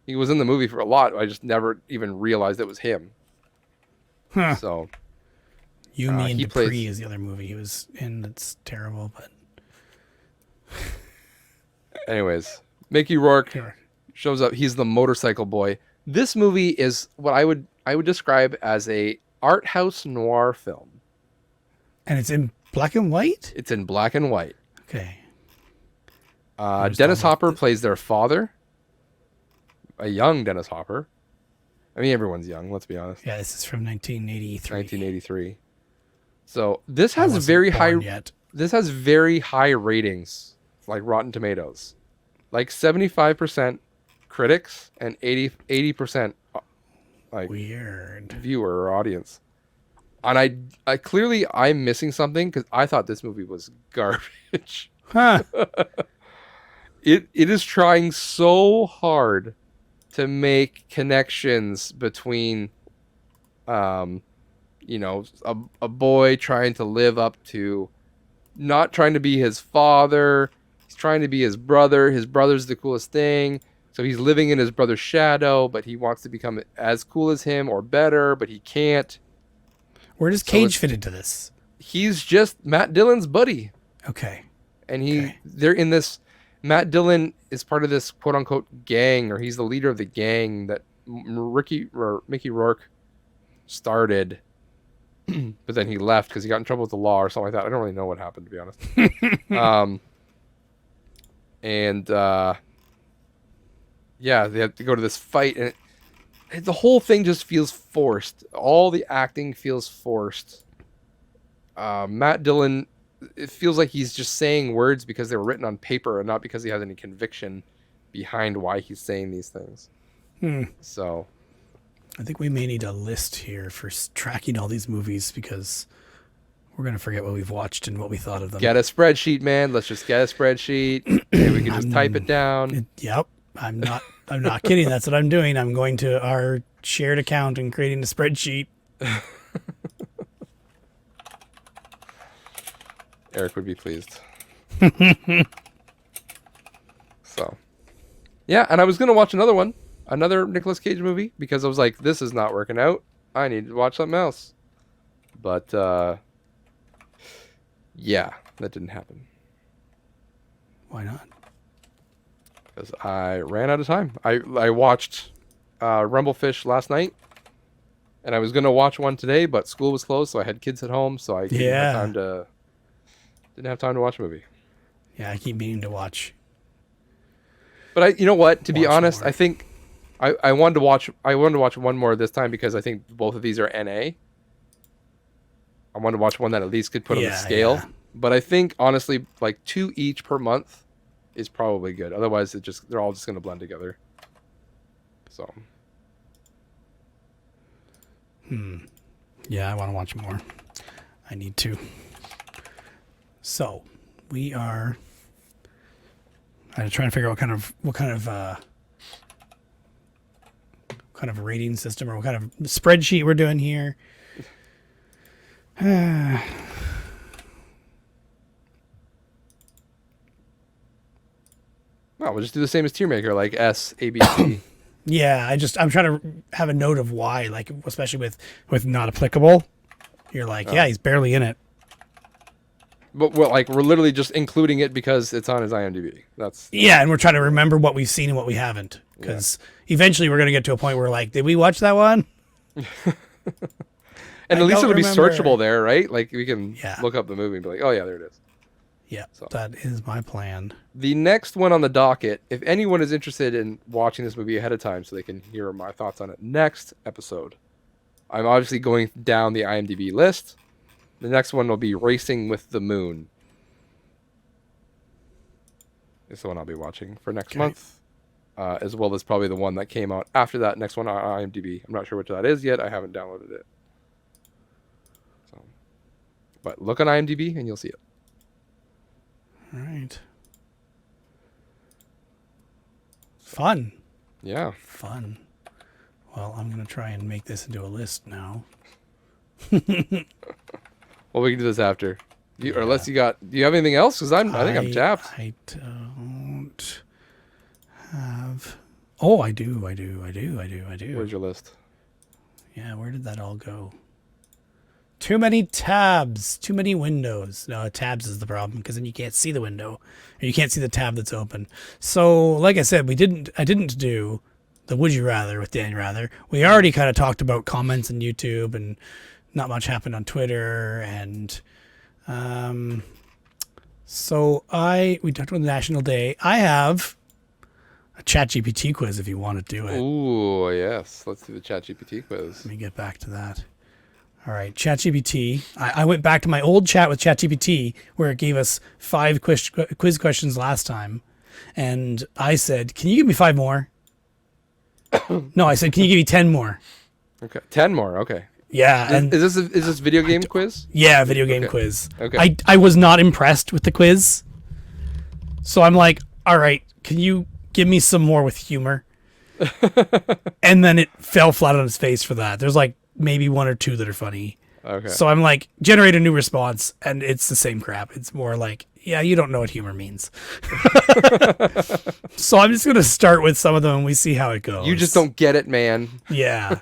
He was in the movie for a lot. I just never even realized it was him. Huh. So You, Me, and he Dupree plays- is the other movie he was in. It's terrible, but anyways, Mickey Rourke sure. shows up. He's the motorcycle boy. This movie is what I would describe as a art house noir film. And it's in black and white? It's in black and white. Okay. Dennis Hopper plays their father. A young Dennis Hopper. I mean, everyone's young, let's be honest. Yeah, this is from 1983. 1983. So this I has wasn't very high. born yet. This has very high ratings, like Rotten Tomatoes, like 75% critics and 80% like Weird. viewer or audience. And I clearly I'm missing something because I thought this movie was garbage. Huh. It is trying so hard to make connections between a boy trying to live up to, not trying to be his father. He's trying to be his brother. His brother's the coolest thing. So he's living in his brother's shadow, but he wants to become as cool as him or better, but he can't. Where does Cage fit into this? He's just Matt Dillon's buddy. Okay. And they're in this. Matt Dillon is part of this quote unquote gang, or he's the leader of the gang that Mickey Rourke started, but then he left because he got in trouble with the law or something like that. I don't really know what happened, to be honest. Yeah, they have to go to this fight, and the whole thing just feels forced. All the acting feels forced. Matt Dillon, it feels like he's just saying words because they were written on paper and not because he has any conviction behind why he's saying these things. So I think we may need a list here for tracking all these movies because we're going to forget what we've watched and what we thought of them. Get a spreadsheet, man. Let's just get a spreadsheet. And we can just type it down. Yep. I'm not kidding. That's what I'm doing. I'm going to our shared account and creating a spreadsheet. Eric would be pleased. So, yeah, and I was going to watch another Nicolas Cage movie, because I was like, this is not working out. I need to watch something else. But, yeah, that didn't happen. Why not? Because I ran out of time. I watched Rumblefish last night, and I was going to watch one today, but school was closed, so I had kids at home, so I didn't have time to watch a movie. Yeah, I keep meaning to watch. But you know what? To be honest, more. I think I wanted to watch one more this time because I think both of these are NA. I wanted to watch one that at least could put on the scale. Yeah. But I think honestly, like 2 each per month is probably good. Otherwise, they're all just going to blend together. So. Yeah, I want to watch more. I need to. So, we are. I'm trying to figure out what kind of rating system or what kind of spreadsheet we're doing here. Well, we'll just do the same as Tier Maker, like S, A, B, C. Yeah, I'm trying to have a note of why, like especially with not applicable. You're like, yeah, he's barely in it. But we're literally just including it because it's on his IMDb. Yeah, and we're trying to remember what we've seen and what we haven't, because eventually we're going to get to a point where like, did we watch that one? And at least it'll be searchable there, right? Like we can look up the movie and be like, oh yeah, there it is. Yeah, so that is my plan. The next one on the docket, if anyone is interested in watching this movie ahead of time so they can hear my thoughts on it next episode, I'm obviously going down the IMDb list. The next one will be Racing with the Moon. It's the one I'll be watching for next month, as well as probably the one that came out after that next one on IMDb. I'm not sure which that is yet. I haven't downloaded it. So, but look on IMDb and you'll see it. All right. Fun. Yeah. Fun. Well, I'm going to try and make this into a list now. Well, we can do this after. Or unless do you have anything else? Because I think I'm tapped. I don't have. Oh, I do. Where's your list? Yeah, where did that all go? Too many tabs, too many windows. No, tabs is the problem because then you can't see the window, or you can't see the tab that's open. So, like I said, I didn't do the Would You Rather with Dan Rather. We already kind of talked about comments on YouTube, and not much happened on Twitter, and so we talked about the National Day. I have a ChatGPT quiz if you want to do it. Ooh, yes. Let's do the ChatGPT quiz. Let me get back to that. All right, ChatGPT. I went back to my old chat with ChatGPT where it gave us 5 quiz questions last time, and I said, "Can you give me 5 more?" No, I said, "Can you give me 10 more?" Okay, 10 more. Okay. Yeah, and is this video game quiz? Yeah, video game quiz. Okay. I was not impressed with the quiz, so I'm like, "All right, can you give me some more with humor?" And then it fell flat on its face for that. There's like maybe 1 or 2 that are funny. Okay. So I'm like, generate a new response, and it's the same crap. It's more like, yeah, you don't know what humor means. So I'm just going to start with some of them and we see how it goes. You just don't get it, man. Yeah.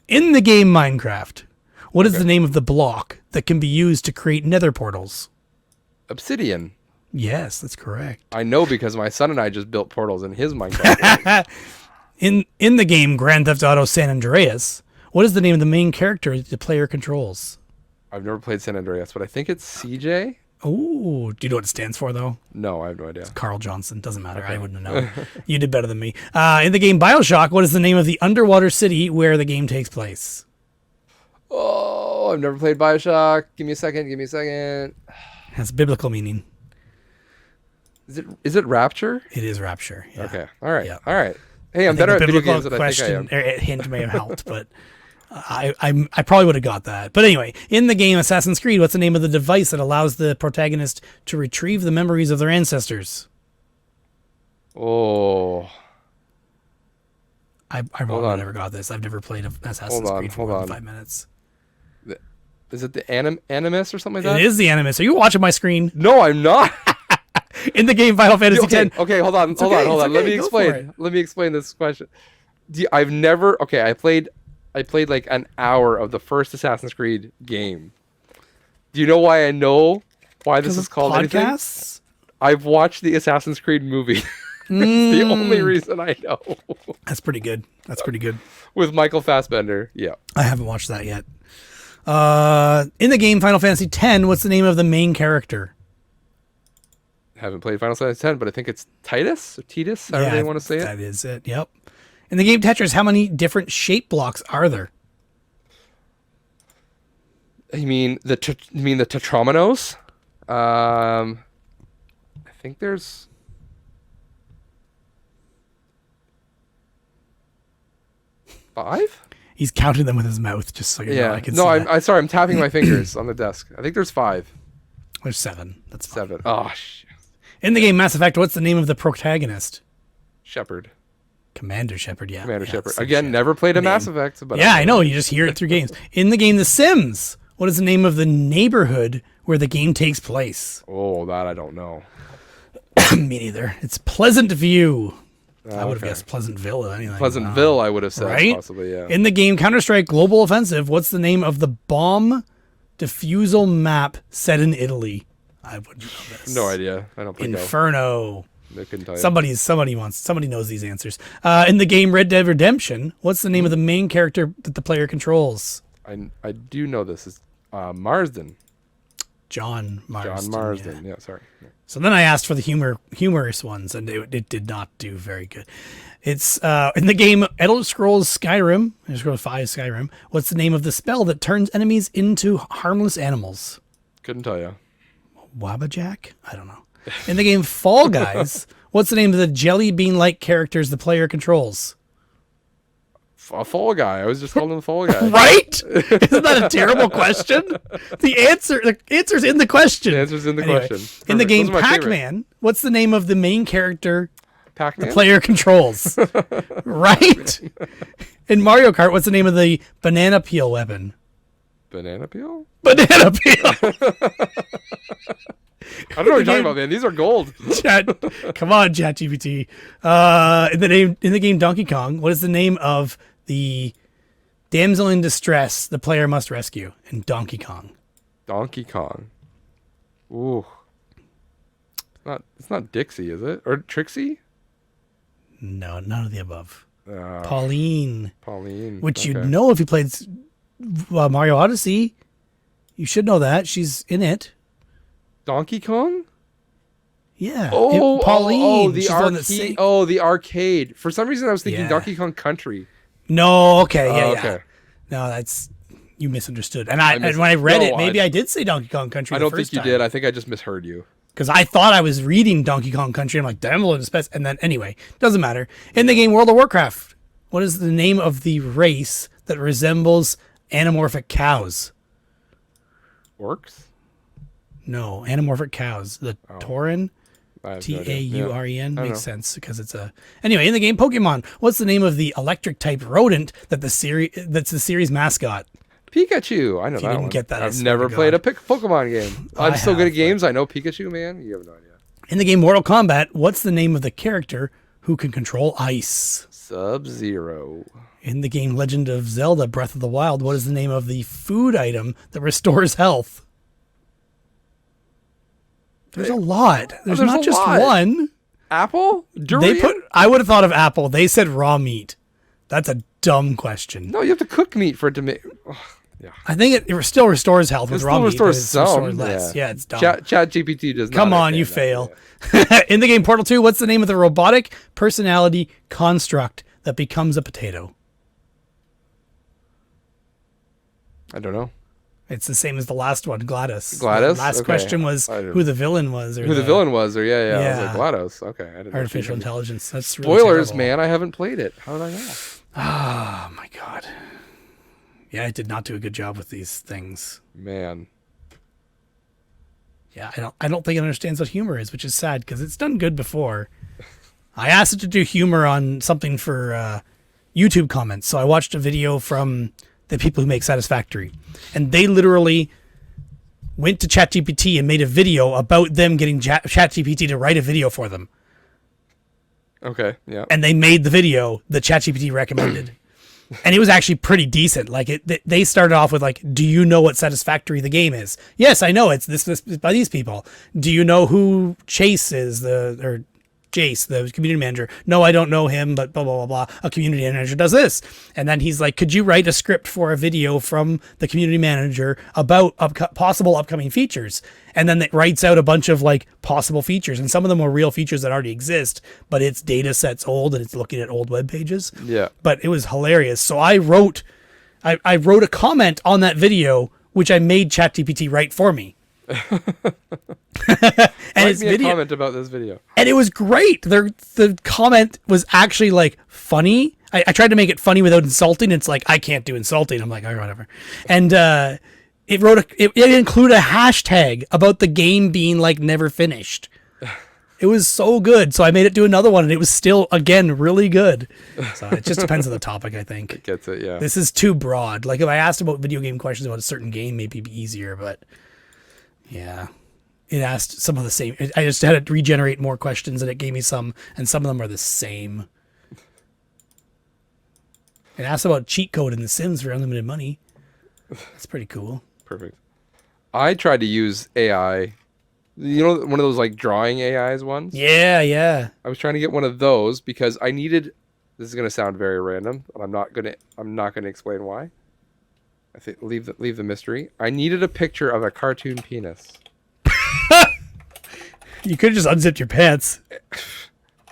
In the game Minecraft, what is the name of the block that can be used to create nether portals? Obsidian. Yes, that's correct. I know because my son and I just built portals in his Minecraft. In the game Grand Theft Auto San Andreas, what is the name of the main character the player controls? I've never played San Andreas, but I think it's CJ. Oh, do you know what it stands for, though? No, I have no idea. Carl Johnson. Doesn't matter. Okay. I wouldn't know. You did better than me. In the game Bioshock, what is the name of the underwater city where the game takes place? Oh, I've never played Bioshock. Give me a second. It has biblical meaning. Is it Rapture? It is Rapture. Yeah. Okay. All right. Yeah. All right. Hey, I'm better at video games than I think I am. Hint may have helped, but I probably would have got that. But anyway, in the game Assassin's Creed, what's the name of the device that allows the protagonist to retrieve the memories of their ancestors? Oh. I probably never got this. I've never played Assassin's Creed for more than 5 minutes. Is it the Animus or something like that? It is the Animus. Are you watching my screen? No, I'm not. In the game Final Fantasy X. Okay, hold on. Let me explain this question. I played like an hour of the first Assassin's Creed game. Do you know why I know why this is called podcasts? Anything? I've watched the Assassin's Creed movie. That's the only reason I know. That's pretty good. With Michael Fassbender. Yeah. I haven't watched that yet. In the game Final Fantasy X, what's the name of the main character? Haven't played Final Fantasy X, but I think it's Titus or Titus, however they want to say it. That is it. Yep. In the game Tetris, how many different shape blocks are there? You mean the tetrominos? I think there's 5. He's counting them with his mouth, just so you know. I can see I'm sorry. I'm tapping my fingers on the desk. I think there's 5. There's 7. That's 7. Oh shit. In the game Mass Effect, what's the name of the protagonist? Shepard. Commander Shepard, yeah. Commander Shepard. Again, never played a Mass Effect. But I know. You just hear it through games. In the game The Sims, what is the name of the neighborhood where the game takes place? Oh, that I don't know. Me neither. It's Pleasant View. I would have guessed Pleasantville or anything. Pleasantville, I would have said, right? Possibly, yeah. In the game Counter-Strike Global Offensive, what's the name of the bomb defusal map set in Italy? I wouldn't know this. No idea. I don't think Inferno. I couldn't tell you. Somebody knows these answers. In the game Red Dead Redemption, what's the name of the main character that the player controls? I do know this is Marsden. John Marsden. John Marsden. Yeah, sorry. Yeah. So then I asked for the humorous ones, and it did not do very good. It's in the game Elder Scrolls Skyrim, Elder Scrolls 5 Skyrim. What's the name of the spell that turns enemies into harmless animals? Couldn't tell you. Wabajack? I don't know. In the game Fall Guys, what's the name of the jelly bean-like characters the player controls? A Fall Guy. I was just calling him Fall Guy. Right? Isn't that a terrible question? The answer's in the question. The answer's in the question. Perfect. In the game Pac-Man, what's the name of the main character Pac-Man? the player controls? Right? In Mario Kart, what's the name of the banana peel weapon? Banana peel? Banana peel. I don't know what you're talking about, man. These are gold. Come on, ChatGPT. In the game Donkey Kong, what is the name of the damsel in distress the player must rescue in Donkey Kong? Donkey Kong. Ooh. It's not Dixie, is it? Or Trixie? No, none of the above. Pauline. Which you'd okay. know if you played Mario Odyssey. You should know that. She's in it. Donkey Kong? Yeah. Pauline. She's the one that the arcade. For some reason, I was thinking Donkey Kong Country. No, okay, yeah. Okay. No, that's you misunderstood. And when I read it, maybe I did say Donkey Kong Country. I don't think you did. I think I just misheard you. Because I thought I was reading Donkey Kong Country. I'm like, damn, and then anyway, doesn't matter. In the game World of Warcraft, what is the name of the race that resembles anamorphic cows? Orcs? No, anamorphic cows. The Tauren. Tauren makes sense because it's a. Anyway, in the game Pokemon, what's the name of the electric type rodent that's the series mascot? Pikachu. I know If you that didn't one. get that, I I've swear never to played a God. Pokemon game. I'm so good at games. I know Pikachu, man. You have no idea. In the game Mortal Kombat, what's the name of the character who can control ice? Sub-Zero. In the game Legend of Zelda Breath of the Wild, what is the name of the food item that restores health? There's a lot. There's there's not a just lot. one. Apple? Durian? I would have thought of apple. They said raw meat. That's a dumb question. No, you have to cook meat for it to make... Yeah. I think it still restores health with It raw still meat. restores but it's some. restored less. Yeah, it's dumb. Chat GPT does not. Come on, you understand fail. that, yeah. In the game Portal 2, what's the name of the robotic personality construct that becomes a potato? I don't know. It's the same as the last one, GLaDOS. GLaDOS? The last Okay. question was I didn't- who the villain was. Or Who the villain was, or I was Yeah. like, GLaDOS. Okay, I didn't know. Artificial intelligence. That's really Spoilers, terrible. man. I haven't played it. How did I know? Oh, my God. Yeah, I did not do a good job with these things. Man. Yeah, I don't think it understands what humor is, which is sad because it's done good before. I asked it to do humor on something for YouTube comments. So I watched a video from the people who make Satisfactory, and they literally went to ChatGPT and made a video about them getting ChatGPT to write a video for them. Okay, yeah. And they made the video that ChatGPT recommended. And it was actually pretty decent. Like they started off with like, do you know what Satisfactory the game is? Yes, I know it's this by these people. Do you know who Chase is, or Jace, the community manager? No, I don't know him, but blah, blah, blah, blah. A community manager does this. And then he's like, could you write a script for a video from the community manager about possible upcoming features? And then it writes out a bunch of like possible features. And some of them are real features that already exist, but its data set's old and it's looking at old web pages. Yeah. But it was hilarious. So I wrote a comment on that video, which I made ChatGPT write for me. And Write me a comment about this video. and it was great. The comment was actually like funny. I tried to make it funny without insulting. It's like, I can't do insulting. I'm like, all right, whatever. And it included a hashtag about the game being like never finished. It was so good. So I made it do another one, and it was still, again, really good. So it just depends on the topic, I think. It gets it, yeah. This is too broad. Like if I asked about video game questions about a certain game, maybe it'd be easier, but yeah. It asked some of the same. I just had it regenerate more questions, and it gave me some, and some of them are the same. It asked about cheat code in The Sims for unlimited money. That's pretty cool. Perfect. I tried to use AI. You know, one of those like drawing AIs ones? Yeah, yeah. I was trying to get one of those because I needed, this is going to sound very random, but I'm not going to explain why. I think leave the mystery. I needed a picture of a cartoon penis. You could have just unzipped your pants.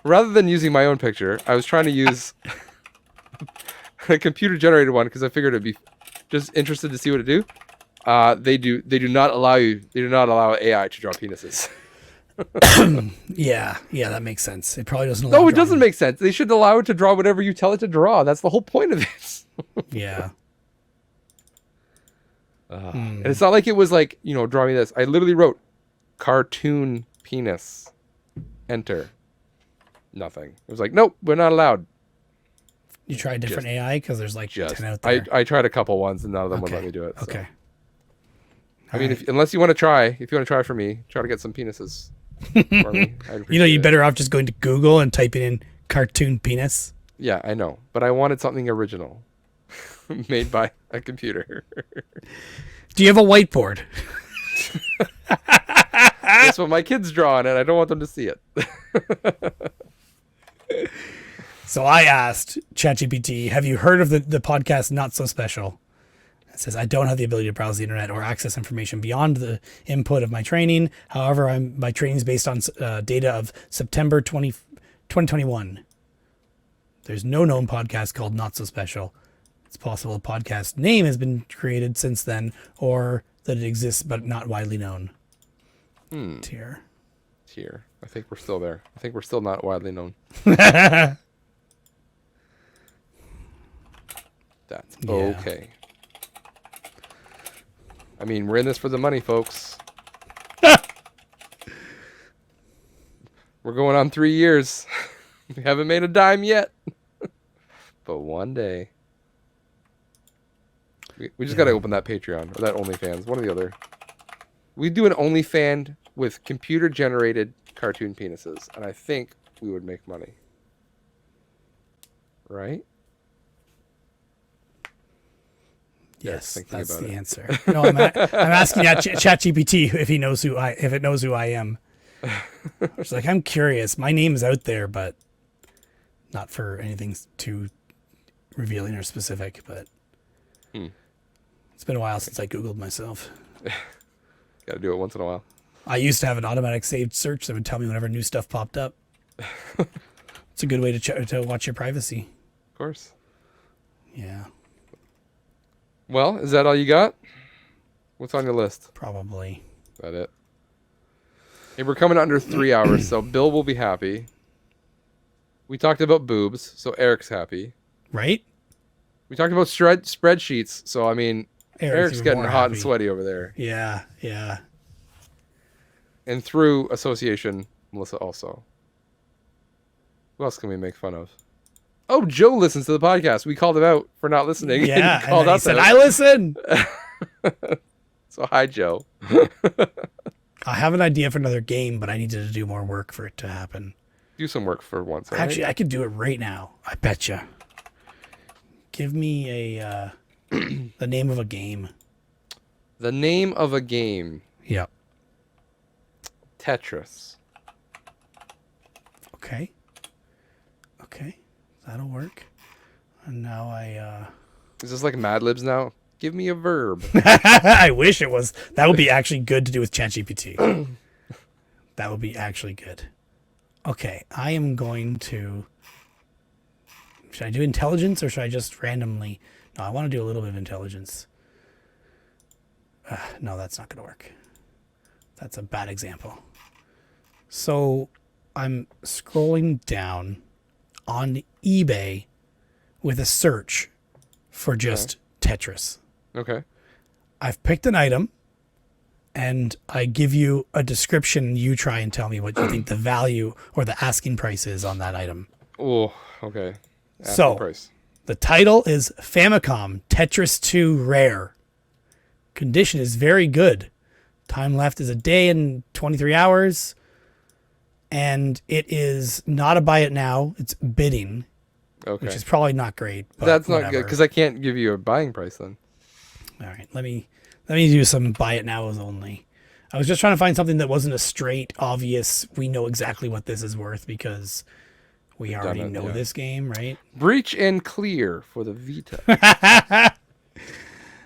Rather than using my own picture, I was trying to use a computer generated one because I figured it'd be just interested to see what it do. They do not allow AI to draw penises. Yeah, that makes sense. It probably doesn't. No, it doesn't make sense. They should allow it to draw whatever you tell it to draw. That's the whole point of it. Yeah. And it's not like it was like, draw me this. I literally wrote cartoon penis. Enter. Nothing. It was like, nope, we're not allowed. You tried different AI because there's like 10 out I there. tried a couple ones and none of them would Okay. let me do it. So. Okay. I mean, unless you want to try, if you want to try for me, try to get some penises for me. I'd appreciate You're it. better off just going to Google and typing in cartoon penis. Yeah, I know, but I wanted something original, made by a computer. Do you have a whiteboard? That's what my kids draw on it. I don't want them to see it. So I asked ChatGPT, have you heard of the podcast Not So Special? It says, I don't have the ability to browse the internet or access information beyond the input of my training. However, my training is based on data of September 2021. There's no known podcast called Not So Special. It's possible a podcast name has been created since then, or that it exists but not widely known. Tier. I think we're still there. I think we're still not widely known. That's okay. I mean, we're in this for the money, folks. We're going on 3 years. We haven't made a dime yet. But one day. We just got to open that Patreon or that OnlyFans, one or the other. We do an OnlyFans with computer-generated cartoon penises, and I think we would make money. Right? Yes, thinking that's about the it. answer. No, I'm asking ChatGPT if it knows who I am. It's like, I'm curious. My name's out there, but not for anything too revealing or specific. But it's been a while since I Googled myself. Got to do it once in a while. I used to have an automatic saved search that would tell me whenever new stuff popped up. It's a good way to watch your privacy. Of course. Yeah. Well, is that all you got? What's on your list? Probably. Is that it? Hey, we're coming under 3 hours, so Bill will be happy. We talked about boobs, so Eric's happy. Right? We talked about spreadsheets, so I mean, Eric's even getting more hot happy. and sweaty over there. Yeah, yeah. And through association, Melissa also. Who else can we make fun of? Oh, Joe listens to the podcast. We called him out for not listening. Yeah, He called and then he us said, out. I listen. So hi, Joe. I have an idea for another game, but I needed to do more work for it to happen. Do some work for once. All right? Actually, I could do it right now. I betcha. Give me a the name of a game. The name of a game. Yep. Tetris. Okay. Okay. That'll work. And now Is this like Mad Libs now? Give me a verb. I wish it was. That would be actually good to do with ChatGPT. That would be actually good. Okay, I am going to... Should I do intelligence or should I just randomly... No, I want to do a little bit of intelligence. No, that's not going to work. That's a bad example. So I'm scrolling down on eBay with a search for just Tetris. Okay. I've picked an item and I give you a description. You try and tell me what you think the value or the asking price is on that item. Oh, okay. So, price. The title is Famicom Tetris 2 Rare. Condition is very good. Time left is a day and 23 hours. And it is not a buy it now. It's bidding, Okay. which is probably not great. But That's not whatever. good because I can't give you a buying price then. All right, let me do some buy it nows only. I was just trying to find something that wasn't a straight, obvious, we know exactly what this is worth because we already it, know yeah. this game, right? Breach and clear for the Vita.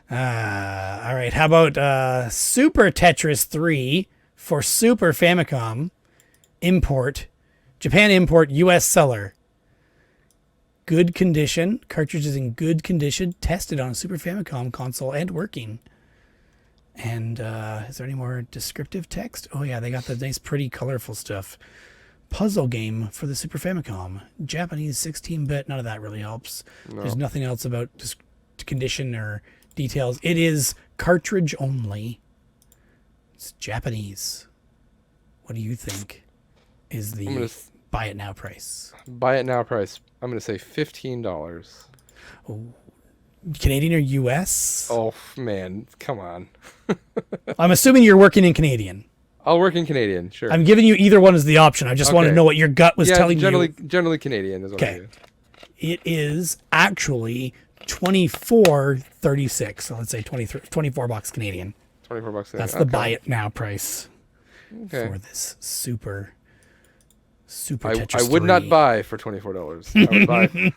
All right, how about Super Tetris 3 for Super Famicom, import, Japan import, US seller. Good condition, cartridges in good condition, tested on a Super Famicom console and working. And is there any more descriptive text? Oh yeah, they got the nice, pretty, colorful stuff. Puzzle game for the Super Famicom. Japanese 16-bit. None of that really helps. No. There's nothing else about condition or details. It is cartridge only. It's Japanese. What do you think is the buy it now price? Buy it now price. I'm going to say $15. Oh, Canadian or US? Oh, man. Come on. I'm assuming you're working in Canadian. I'll work in Canadian, sure. I'm giving you either one as the option. I just want to Okay. know what your gut was telling generally, you. Generally Canadian is what I Okay. do. It is actually $24.36. So let's say $24 Canadian. $24. That's the buy it now price Okay. for this super I Tetris would 3. not buy for $24. I would buy.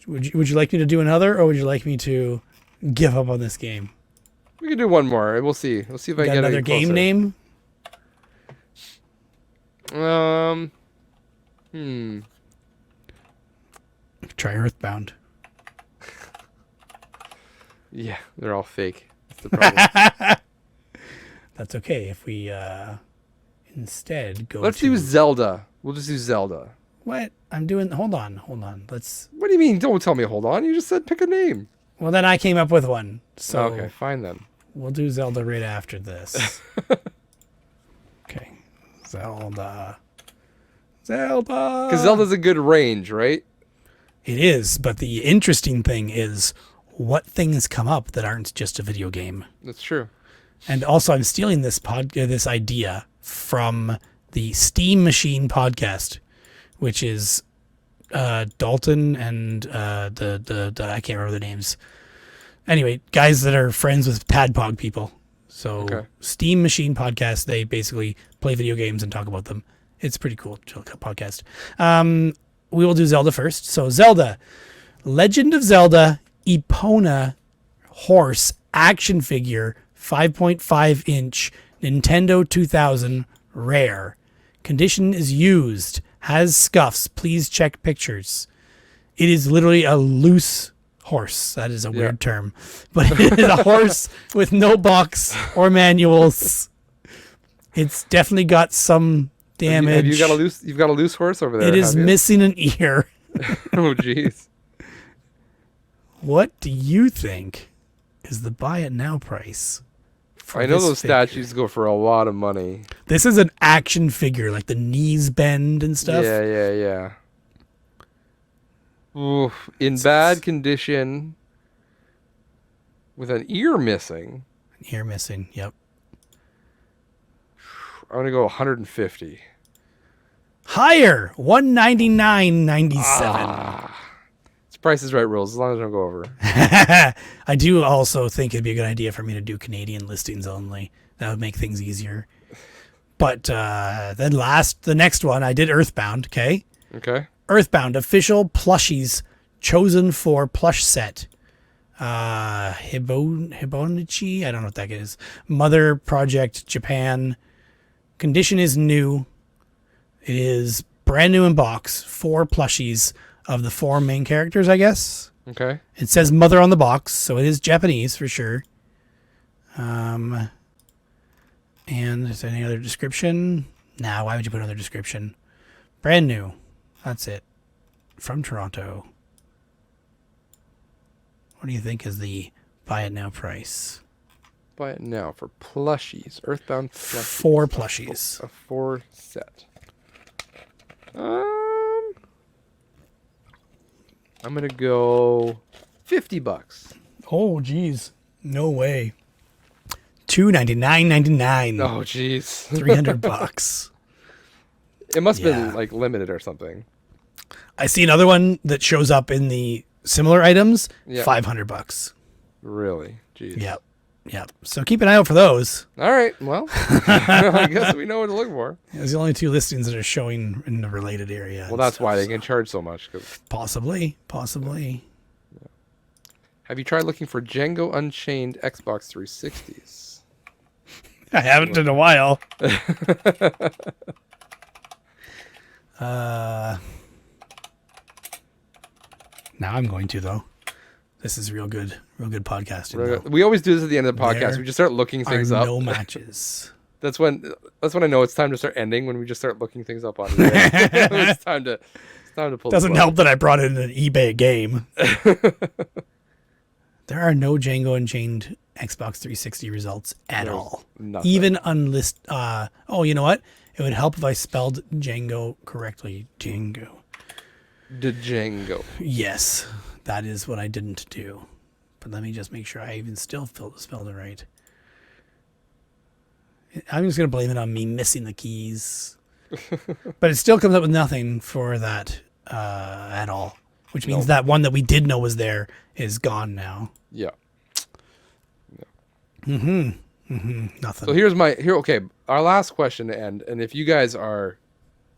Would you like me to do another, or would you like me to give up on this game? We can do one more. We'll see. We'll see if I Got get another any game closer. name? Try Earthbound. Yeah, they're all fake. That's the problem. That's okay if we instead go Let's to... do Zelda. We'll just do Zelda. What? I'm doing... Hold on. Let's... What do you mean? Don't tell me hold on. You just said pick a name. Well, then I came up with one. So Okay, fine then. we'll do Zelda right after this. Okay. Zelda. Because Zelda's a good range, right? It is, but the interesting thing is what things come up that aren't just a video game. That's true. And also, I'm stealing this this idea from the Steam Machine podcast, which is Dalton and the I can't remember the names. Anyway, guys that are friends with Tadpog people. So Steam Machine podcast, they basically play video games and talk about them. It's a pretty cool podcast. We will do Zelda first. So Zelda, Legend of Zelda, Epona horse action figure, 5.5 inch, Nintendo 2000, rare. Condition is used. Has scuffs. Please check pictures. It is literally a loose horse. That is a weird term. But it is a horse with no box or manuals. It's definitely got some damage. Have you got a loose horse over there? It is missing an ear. Oh, jeez. What do you think is the buy it now price? I know those statues go for a lot of money. This is an action figure, like the knees bend and stuff. Yeah. Oof. In bad condition, with an ear missing. An ear missing, yep. I'm gonna go 150. Higher, 199.97. It's Price is Right rules, as long as I don't go over. I do also think it'd be a good idea for me to do Canadian listings only. That would make things easier. But then the next one, I did Earthbound, okay? Okay. Earthbound official plushies chosen for plush set. Hibonichi, I don't know what that is. Mother Project Japan. Condition is new. It is brand new in box. 4 plushies of the 4 main characters, I guess. Okay. It says Mother on the box, so it is Japanese for sure. And is there any other description? Nah, why would you put another description? Brand new. That's it. From Toronto. What do you think is the buy it now price? Buy it now for plushies. Earthbound plushies. 4 plushies. A 4 set. I'm gonna go $50. Oh, geez. No way. $299.99. Oh, jeez. $300. It must have been like limited or something. I see another one that shows up in the similar items. $500. Really? Jeez. Yep. So keep an eye out for those. All right. Well, I guess we know what to look for. There's the only 2 listings that are showing in the related area. Well, that's why they can charge so much. Possibly. Yeah. Have you tried looking for Django Unchained Xbox 360s? I haven't in a while. Now I'm going to, though. This is real good podcasting. We always do this at the end of the podcast. We just start looking things up. No matches. That's when I know it's time to start ending, when we just start looking things up on eBay. It's time to pull. Doesn't help that I brought in an eBay game. There are no Django Unchained Xbox 360 results at all. Nothing. Even unlisted. Oh, you know what? It would help if I spelled Django correctly. Django. Django. Yes, that is what I didn't do. But let me just make sure I even still spelled it right. I'm just going to blame it on me missing the keys. But it still comes up with nothing for that at all. Which means that one that we did know was there is gone now. Yeah. Nothing. So okay, our last question to end, and if you guys are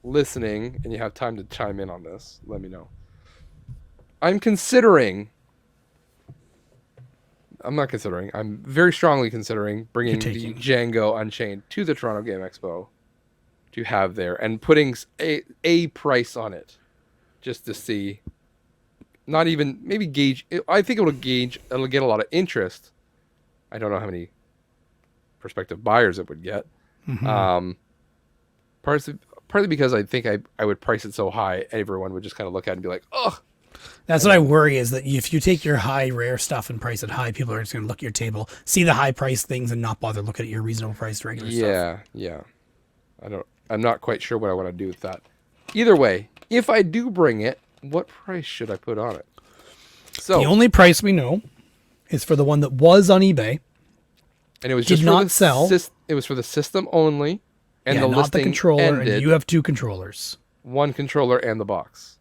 listening and you have time to chime in on this, let me know. I'm very strongly considering bringing the Django Unchained to the Toronto Game Expo to have there and putting a price on it just to see, not even maybe gauge. I think it'll get a lot of interest. I don't know how many prospective buyers it would get. Mm-hmm. Partly because I think I would price it so high, everyone would just kind of look at it and be like, ugh. That's what I worry, is that if you take your high rare stuff and price it high, people are just going to look at your table, see the high price things, and not bother looking at your reasonable priced regular stuff. Yeah. I'm not quite sure what I want to do with that. Either way, if I do bring it, what price should I put on it? So the only price we know is for the one that was on eBay. And it was Did just not for the sell. It was for the system only, and the not listing the controller, ended. and you have 2 controllers. One controller and the box.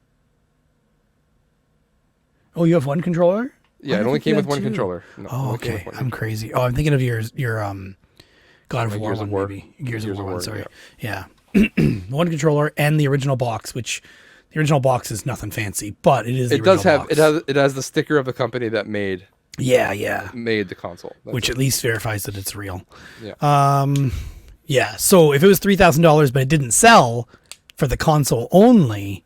Oh, you have 1 controller? Yeah, it only came with 1 controller. No, Oh, okay. I'm crazy. Oh, I'm thinking of your God of War Gears of one, War. maybe. Gears of War one, sorry. Yeah. Yeah. 1 controller and the original box, which the original box is nothing fancy, but it is the original box. It has the sticker of the company that made the console. Which at least verifies that it's real. Yeah. Yeah. So if it was $3,000 but it didn't sell for the console only,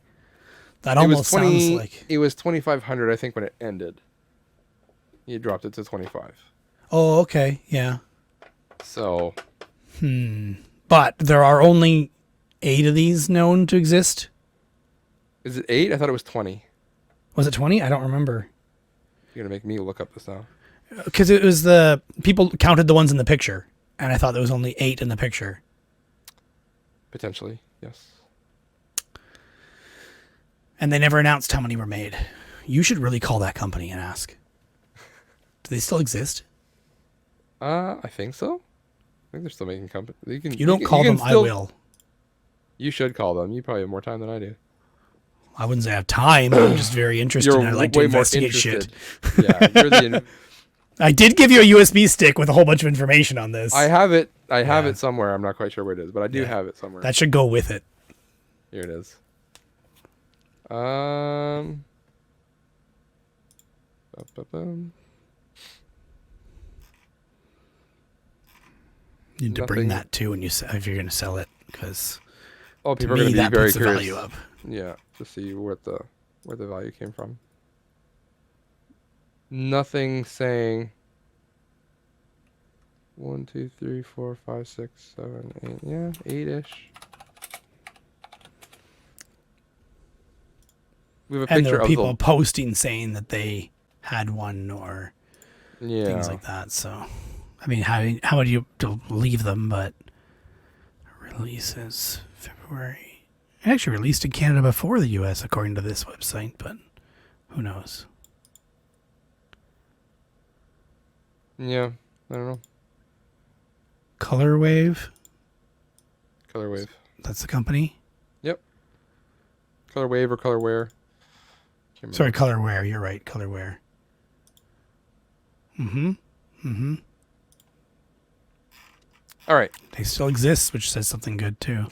that almost sounds like it was $2,500, I think, when it ended. You dropped it to 25. Oh, okay. Yeah. So But there are only 8 of these known to exist. Is it 8? I thought it was 20. Was it 20? I don't remember. You're gonna make me look up this now. Because it was the people counted the ones in the picture, and I thought there was only 8 in the picture. Potentially, yes. And they never announced how many were made. You should really call that company and ask. Do they still exist? I think so. I think they're still making company. You don't call them, I will. You should call them. You probably have more time than I do. I wouldn't say I have time. I'm just very interested. You're and I like to way more investigate interested. shit. Yeah, you're the. I did give you a USB stick with a whole bunch of information on this. I have it. I have it somewhere. I'm not quite sure where it is, but I do have it somewhere. That should go with it. Here it is. You need to bring that too when if you're going to sell it, because people are going to be that very puts the curious. value up. Yeah, to see where the value came from. Nothing saying 1, 2, 3, 4, 5, 6, 7, 8. Yeah, 8-ish. We have a And picture there were of people posting saying that they had one or things like that. So, I mean, how would you believe them? But releases February. It actually released in Canada before the US, according to this website, but who knows? Yeah, I don't know. Color Wave. That's the company? Yep. Color Wave or Colorware. Sorry, Colorware. You're right, Colorware. All right. They still exist, which says something good, too.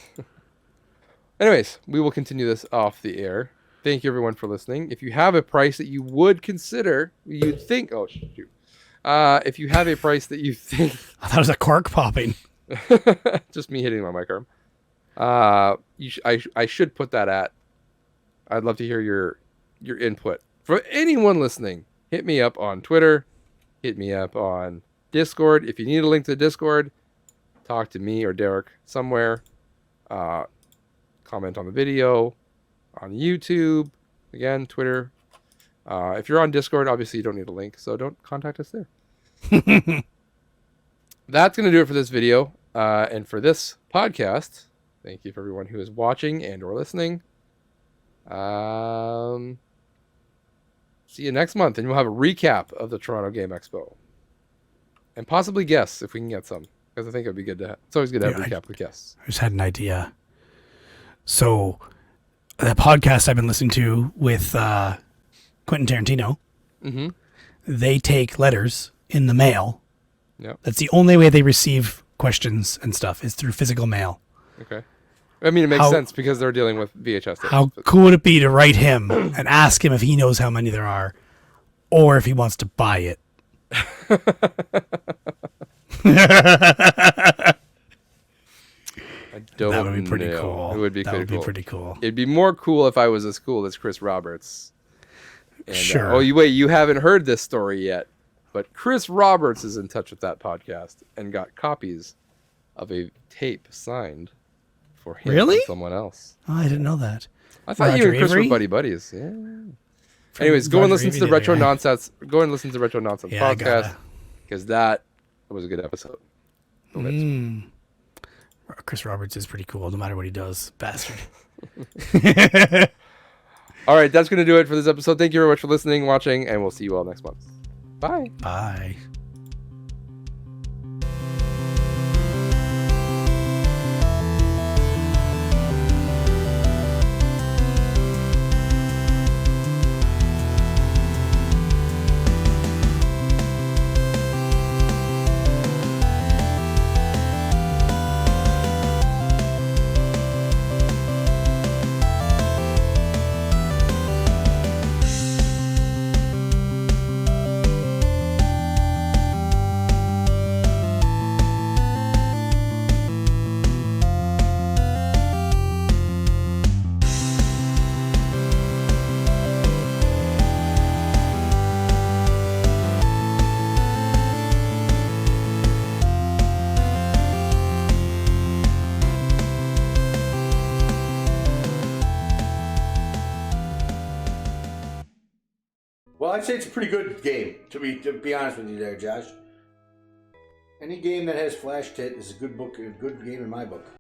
Anyways, we will continue this off the air. Thank you, everyone, for listening. If you have a price that you would consider, you'd think... Oh, shoot. If you have a price that you think... I thought it was a cork popping. Just me hitting my mic arm. I should put that at... I'd love to hear your input. For anyone listening, hit me up on Twitter. Hit me up on Discord. If you need a link to the Discord, talk to me or Derek somewhere. Comment on the video. On YouTube. Again, Twitter. If you're on Discord, obviously you don't need a link, so don't contact us there. That's going to do it for this video and for this podcast. Thank you for everyone who is watching and or listening. See you next month, and we'll have a recap of the Toronto Game Expo. And possibly guests, if we can get some. Because I think it would be good to have. It's always good to have a recap with guests. I just had an idea. So, the podcast I've been listening to with Quentin Tarantino, they take letters in the mail. Yep. That's the only way they receive questions and stuff, is through physical mail. Okay. I mean, it makes sense because they're dealing with VHS tapes. How cool would it be to write him and ask him if he knows how many there are, or if he wants to buy it? That would be pretty cool. It would be pretty cool. It'd be more cool if I was as cool as Chris Roberts. And, sure. You haven't heard this story yet, but Chris Roberts is in touch with that podcast and got copies of a tape signed for him and someone else. Oh, I didn't know that. I thought you and Chris were buddies. Yeah. Anyways, go and listen to the Retro Nonsense. Go and listen to the Retro Nonsense podcast because that was a good episode. Chris Roberts is pretty cool, no matter what he does, bastard. All right, that's going to do it for this episode. Thank you very much for listening, watching, and we'll see you all next month. Bye. Bye. Well, I'd say it's a pretty good game, to be honest with you there, Josh. Any game that has flash tit is a good game in my book.